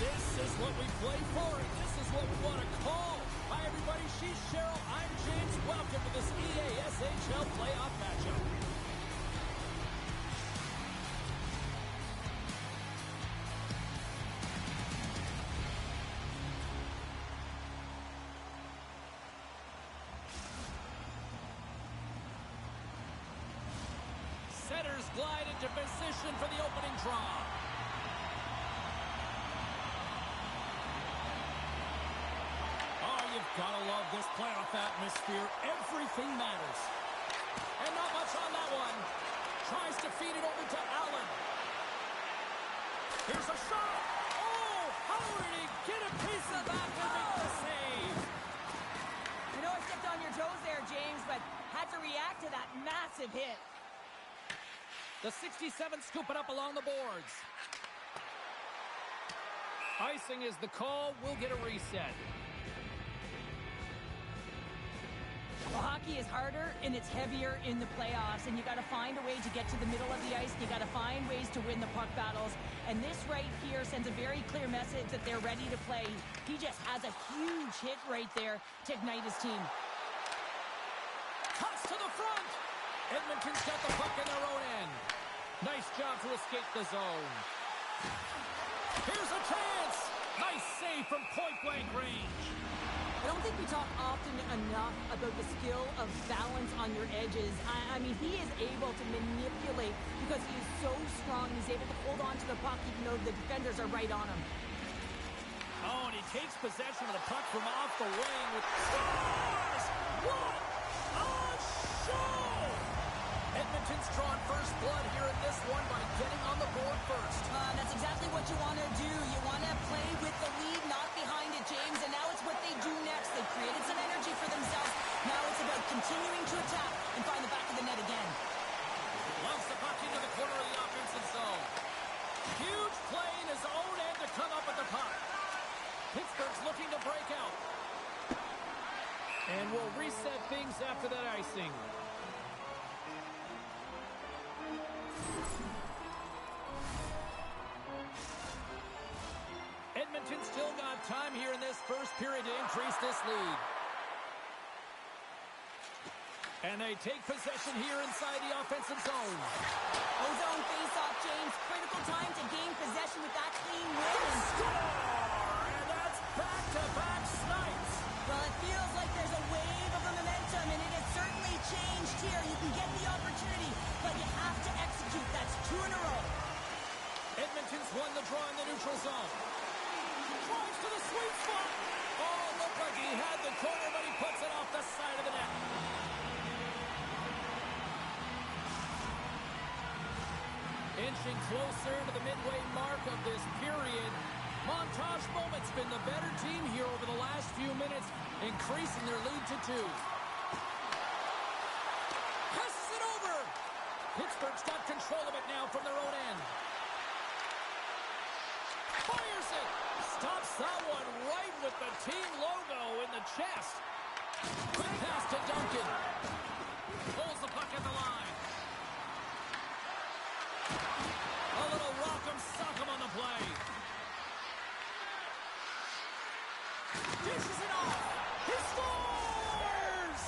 This is what we play for, and this is what we want to call. Hi, everybody. She's Cheryl. I'm James. Welcome to this EASHL playoff matchup. Setters glide into position for the opening draw. You've got to love this playoff atmosphere. Everything matters. And not much on that one. Tries to feed it over to Allen. Here's a shot. Oh, how did he get a piece of that to make the save? I know I stepped on your toes there, James, but had to react to that massive hit. The 67 scooping up along the boards. Icing is the call. We'll get a reset. Well, hockey is harder and it's heavier in the playoffs, and you got to find a way to get to the middle of the ice. You got to find ways to win the puck battles, and this right here sends a very clear message that they're ready to play. He just has a huge hit right there to ignite his team. Cuts to the front. Edmonton's got the puck in their own end. Nice job to escape the zone. Here's a chance. Nice save from point-blank range. I don't think we talk often enough about the skill of balance on your edges. I mean, he is able to manipulate because he is so strong. He's able to hold on to the puck even though the defenders are right on him. Oh, and he takes possession of the puck from off the wing with scores! What a show! Edmonton's drawn first blood here in this one by getting on the board first. That's exactly what you want to do. You want to play with the lead, not behind it, James, and now it's what they do next. They've created some energy for themselves. Now it's about continuing to attack and find the back of the net again. Loves the puck into the corner of the offensive zone. Huge play in his own end to come up with the puck. Pittsburgh's looking to break out. And we'll reset things after that icing. Edmonton still got time here in this first period to increase this lead. And they take possession here inside the offensive zone. Ozone face-off, James. Critical time to gain possession with that clean win. Score! And that's back-to-back snipes. Well, it feels like there's a wave of momentum, and it has certainly changed here. You can get the opportunity, but you have to execute. That's 2 in a row. Edmonton's won the draw in the neutral zone. Drives to the sweet spot. Oh, looked like he had the corner, but he puts it off the side of the net. Inching closer to the midway mark of this period. Montage moment's been the better team here over the last few minutes, increasing their lead to 2. Passes it over. Pittsburgh's got control of it now from their own end. Fires it. Stops that one right with the team logo in the chest. Quick pass to Duncan. Pulls the puck at the line. A little rock'em sock'em on the play. Dishes it off. He scores!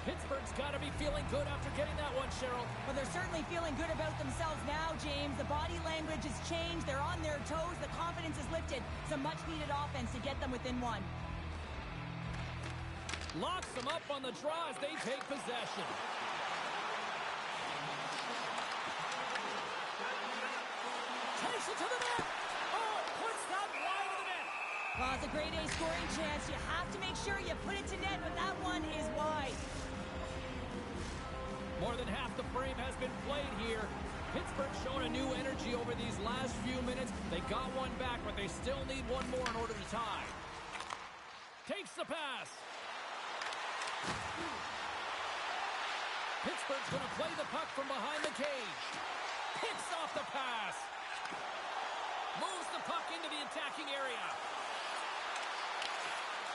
Pittsburgh's got to be feeling good after getting that one, Cheryl. Well, they're certainly feeling good about themselves now, James. The body language has changed. They're on their toes. The confidence is lifted. Some much-needed offense to get them within 1. Locks them up on the draw as they take possession. Takes it to the net. Oh, puts that wide of the net. Well, it's a grade A scoring chance. You have to make sure you put it to net, but that one is wide. More than half the frame has been played here. Pittsburgh's shown a new energy over these last few minutes. They got one back, but they still need one more in order to tie. Takes the pass. Pittsburgh's going to play the puck from behind the cage. Picks off the pass. Moves the puck into the attacking area.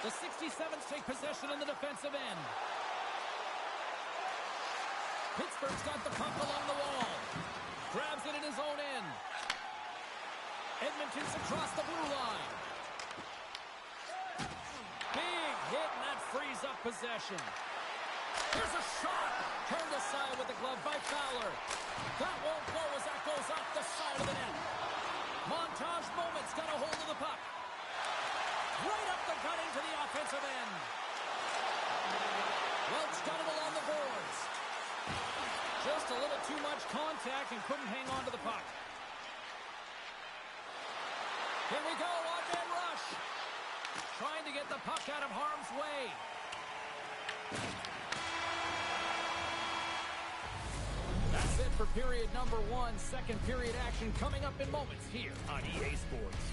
The 67s take possession in the defensive end. Pittsburgh's got the puck along the wall. Grabs it in his own end. Edmonton's across the blue line. Big hit, and that frees up possession. Here's a shot. Turned aside with the glove by Fowler. That won't go as that goes off the side of the net. Montage Moment's got a hold of the puck. Right up the gut into the offensive end. Welch got it along the boards. Just a little too much contact and couldn't hang on to the puck. Here we go, one-man rush. Trying to get the puck out of harm's way. That's it for period number 1. Second period action coming up in moments here on EA Sports.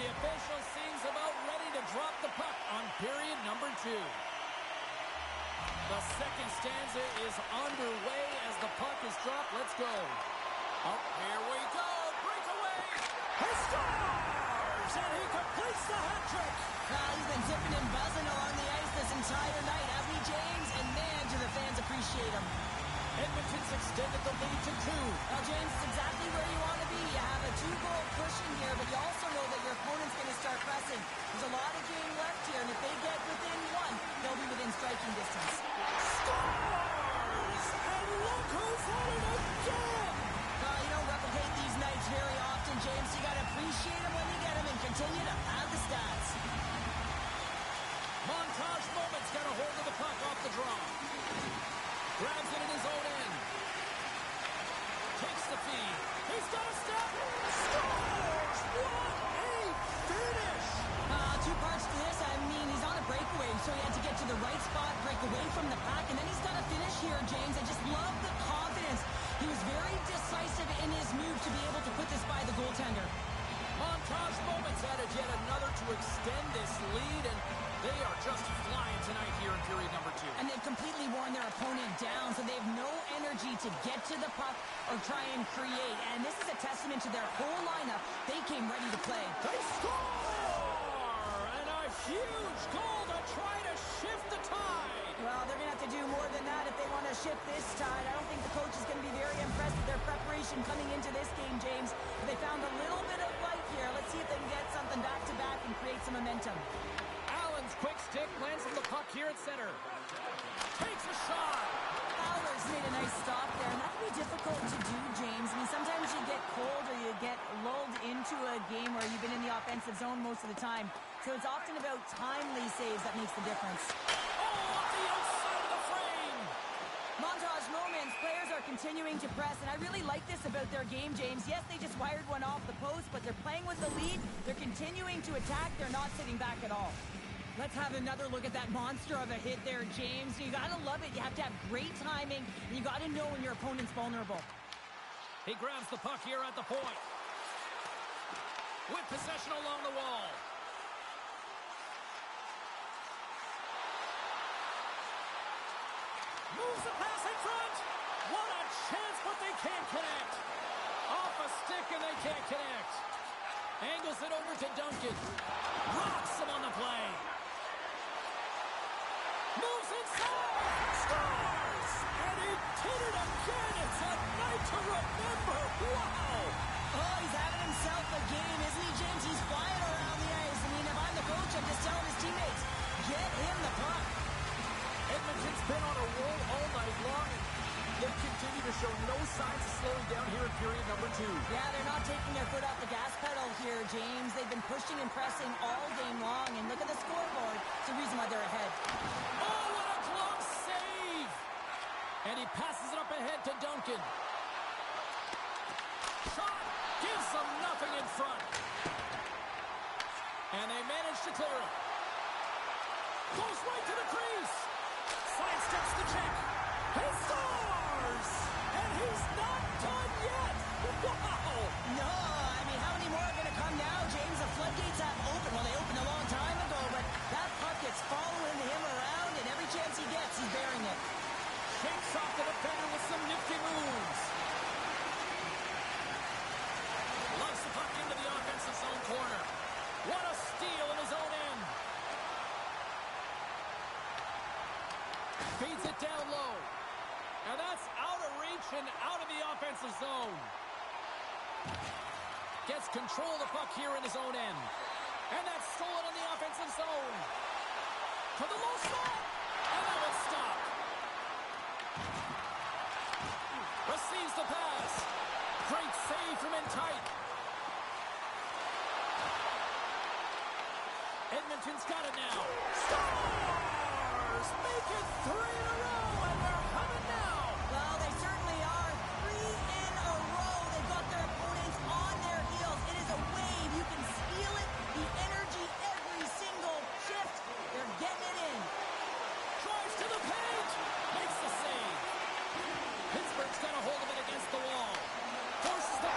The official seems about ready to drop the puck on period number 2. The second stanza is underway as the puck is dropped. Let's go. Oh, here we go. Breakaway. He scores! And he completes the hat trick. He's been tipping and buzzing along the ice this entire night, hasn't he, James? And man, do the fans appreciate him. Edmonton's extended the lead to 2. Well, James, it's exactly where you want to be. You have a 2-goal cushion here, but you also know that your opponent's going to start pressing. There's a lot of game left here, and if they get within 1, they'll be within striking distance. Scores! And look who's at it again! You don't replicate these nights very often, James. You got to appreciate them when you get them and continue to pad the stats. Montage Moment's got a hold of the puck off the draw. Grabs it in his own end. Takes the feed. He's got a step. Scores! What a finish! 2 parts to this. I mean, he's on a breakaway, so he had to get to the right spot, break away from the pack, and then he's got a finish here, James. I just love the confidence. He was very decisive in his move to be able to put this by the goaltender. Montage Moment's added yet another to extend this lead, and they are just flying tonight here in period number 2. And they've completely worn their opponent down, so they have no energy to get to the puck or try and create. And this is a testament to their whole lineup. They came ready to play. They score! And a huge goal to try to shift the tide. Well, they're going to have to do more than that if they want to shift this tide. I don't think the coach is going to be very impressed with their preparation coming into this game, James. But they found a little bit of light here. Let's see if they can get something back-to-back and create some momentum. Allen's quick stick lands on the puck here at center. Takes a shot. Fowler's made a nice stop there, and that can be difficult to do, James. I mean, sometimes you get cold or you get lulled into a game where you've been in the offensive zone most of the time. So it's often about timely saves that makes the difference. Oh, off the outside of the frame. Montage Moments, players are continuing to press, and I really like this about their game, James. Yes, they just wired one off the post, but they're playing with the lead. They're continuing to attack. They're not sitting back at all. Let's have another look at that monster of a hit there, James. You gotta love it. You have to have great timing, and you gotta know when your opponent's vulnerable. He grabs the puck here at the point. With possession along the wall. Moves the pass in front. What a chance, but they can't connect. Off a stick and they can't connect. Angles it over to Duncan. Rocks pushing and pressing all game long. And look at the scoreboard. It's the reason why they're ahead. Oh, what a glove save! And he passes it up ahead to Duncan. Shot gives them nothing in front. And they manage to clear it. Goes right to the crease. Sidesteps the check. He scores! And he's not done yet. Wow! No, I mean, how many more are going to come now, James? The floodgates have opened. Well, they opened a long time ago, but that puck gets following him around, and every chance he gets, he's bearing it. Shakes off the defender with some nifty moves. Loves the puck into the offensive zone corner. What a steal in his own end. Feeds it down low. And that's out of reach and out of the offensive zone. Gets control of the puck here in his own end. And that's stolen in the offensive zone. To the low slot. And that was stopped. Receives the pass. Great save from in tight. Edmonton's got it now. Stars! Make it 3 in a row, and they're humming now. Well, they certainly are. 3 in a row. They've got their opponents on their heels. It is a wave. You can feel it. The energy every single shift. They're getting it in. Drives to the paint. Makes the save. Pittsburgh's got a hold of it against the wall. Forces the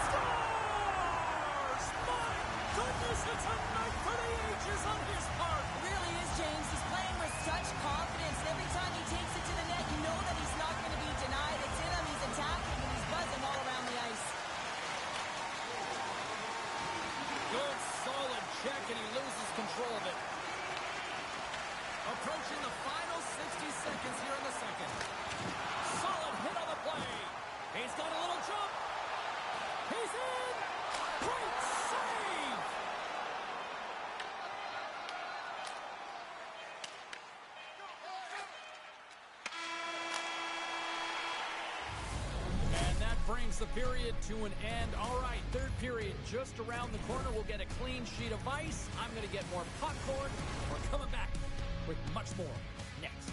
Stars! My goodness, it's a night for the ages on his part. It really is, James. He's playing with such confidence. And every time he takes it to the net, you know that he's not going to be denied. It's in him. He's attacking, and he's buzzing all around the ice. Good, solid check, and he loses control of it. Approaching the final 60 seconds here in the second. Solid hit on the play. He's got a little jump. He's in. Great save. And that brings the period to an end. All right, third period just around the corner. We'll get a clean sheet of ice. I'm going to get more popcorn. We're coming back with much more next.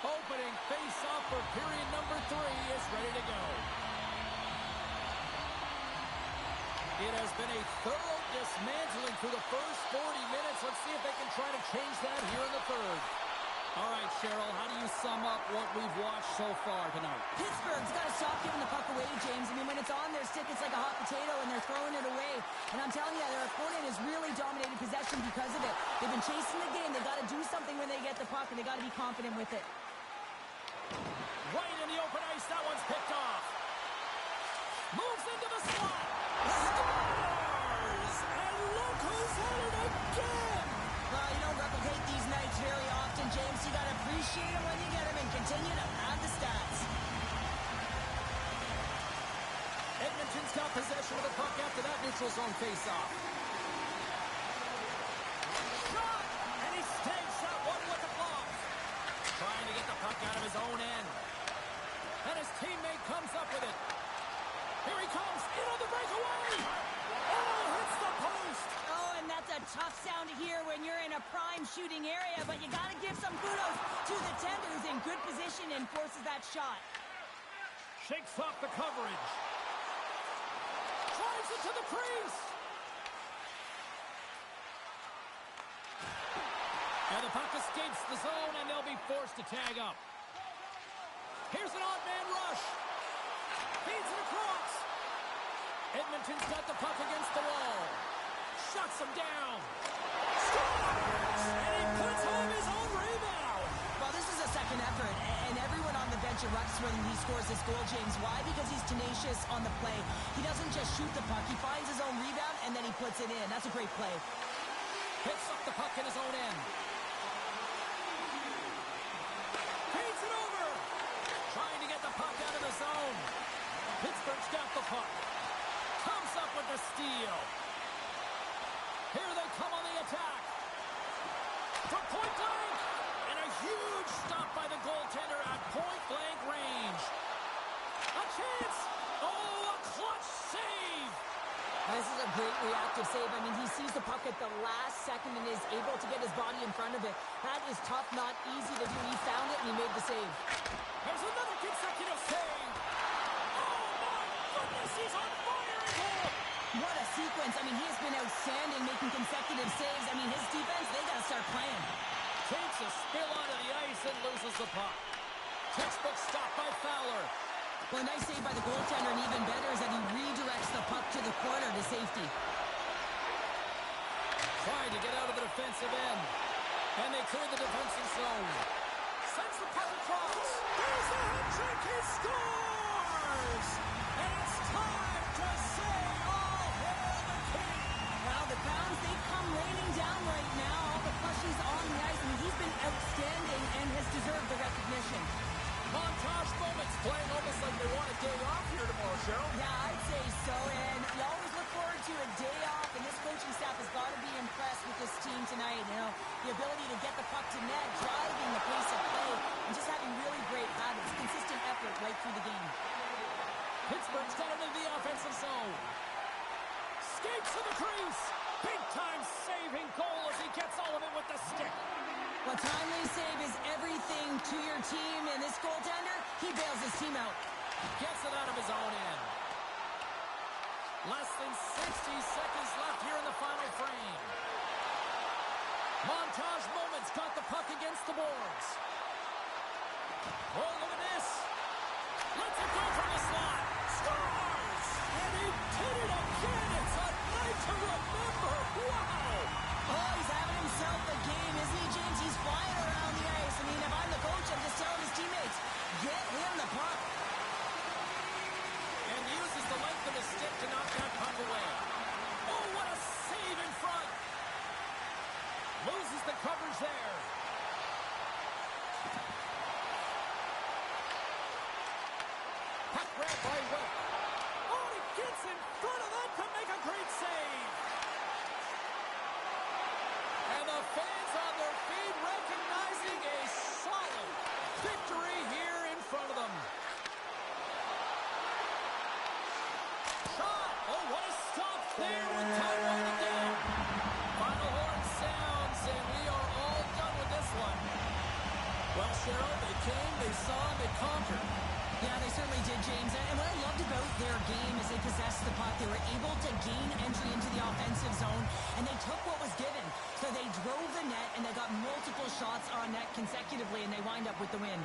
Opening face-off for period number 3 is ready to go. It has been a thorough dismantling through the first 40 minutes. Let's see if they can try to change that here in the third. All right, Cheryl, how do you sum up what we've watched so far tonight? Pittsburgh's got to stop giving the puck away, James. I mean, when it's on their stick, it's like a hot potato, and they're throwing it away. And I'm telling you, their opponent has really dominated possession because of it. They've been chasing the game. They've got to do something when they get the puck, and they've got to be confident with it. Right in the open ice, that one's picked off. Moves into the slot. Scores! And look who's at it again! Well, you don't replicate these nights very often, James. You got to appreciate them when you get them and continue to add the stats. Edmonton's got possession of the puck after that neutral zone faceoff. Shot! And he stakes that one with the glove. Trying to get the puck out of his own end. And his teammate comes up with it. Here he comes, in on the breakaway. Oh, hits the post. rebound here when you're in a prime shooting area, but you gotta give some kudos to the tender who's in good position and forces that shot. Shakes off the coverage. Drives it to the crease. And the puck escapes the zone, and they'll be forced to tag up. Here's an odd man rush. Feeds it across. Edmonton's got the puck against the wall. Shuts him down. Scores! And he puts home his own rebound. Well, this is a second effort, and everyone on the bench erupts when he scores this goal, James. Why? Because he's tenacious on the play. He doesn't just shoot the puck. He finds his own rebound, and then he puts it in. That's a great play. Picks up the puck in his own end. Feeds it over. Trying to get the puck out of the zone. Pittsburgh's got the puck. Comes up with the steal. Here they come on the attack. From point blank. And a huge stop by the goaltender at point blank range. A chance. Oh, a clutch save. This is a great reactive save. I mean, he sees the puck at the last second and is able to get his body in front of it. That is tough, not easy to do. He found it and he made the save. There's another consecutive save. Oh, my goodness, he's on fire in goal. What a sequence. I mean, he has been outstanding making consecutive saves. I mean, his defense, they got to start playing. Takes a spill onto the ice and loses the puck. Textbook stop by Fowler. Well, a nice save by the goaltender, and even better is that he redirects the puck to the corner to safety. Trying to get out of the defensive end. And they clear the defensive zone. Sends the puck across. There's the head trick. He scores! And it's time to say all hail the king. Well, the Browns, they come raining down right now. All the plushies on the ice. I mean, he's been outstanding and has deserved the recognition. Montage moments, playing almost like they want a day off here tomorrow, Cheryl. Yeah, I'd say so, and you always look forward to a day off, and this coaching staff has got to be impressed with this team tonight. You know, the ability to get the puck to net, driving the pace of play, and just having really great habits, consistent effort right through the game. Pittsburgh's got him into the offensive zone. Skates to the crease. Big-time saving goal as he gets all of it with the stick. Well, timely save is everything to your team, and this goaltender, he bails his team out. Gets it out of his own end. Less than 60 seconds left here in the final frame. Montage moments, got the puck against the boards. Oh, look at this. Lets it go from the slot. Scores! And he did it again. It's a night to remember. Wow! Oh, he's having himself a game, isn't he, James? He's flying around the ice. I mean, if I'm the coach, I'm just telling his teammates, get him the puck. And uses the length of his stick to knock that puck away. Oh, what a save in front. Loses the coverage there. Puck grab by Wick. Oh, he gets in front of that to make a great save. And the fans on their feet recognizing a solid victory here in front of them. Shot! Oh, what a stop there with time winding down. Final horn sounds, and we are all done with this one. Well, Cheryl, they came, they saw, and they conquered. Yeah, they certainly did, James. And what I loved about their game is they possessed the puck. They were able to gain entry into the offensive zone, and they took what was given. So they drove the net, and they got multiple shots on net consecutively, and they wind up with the win.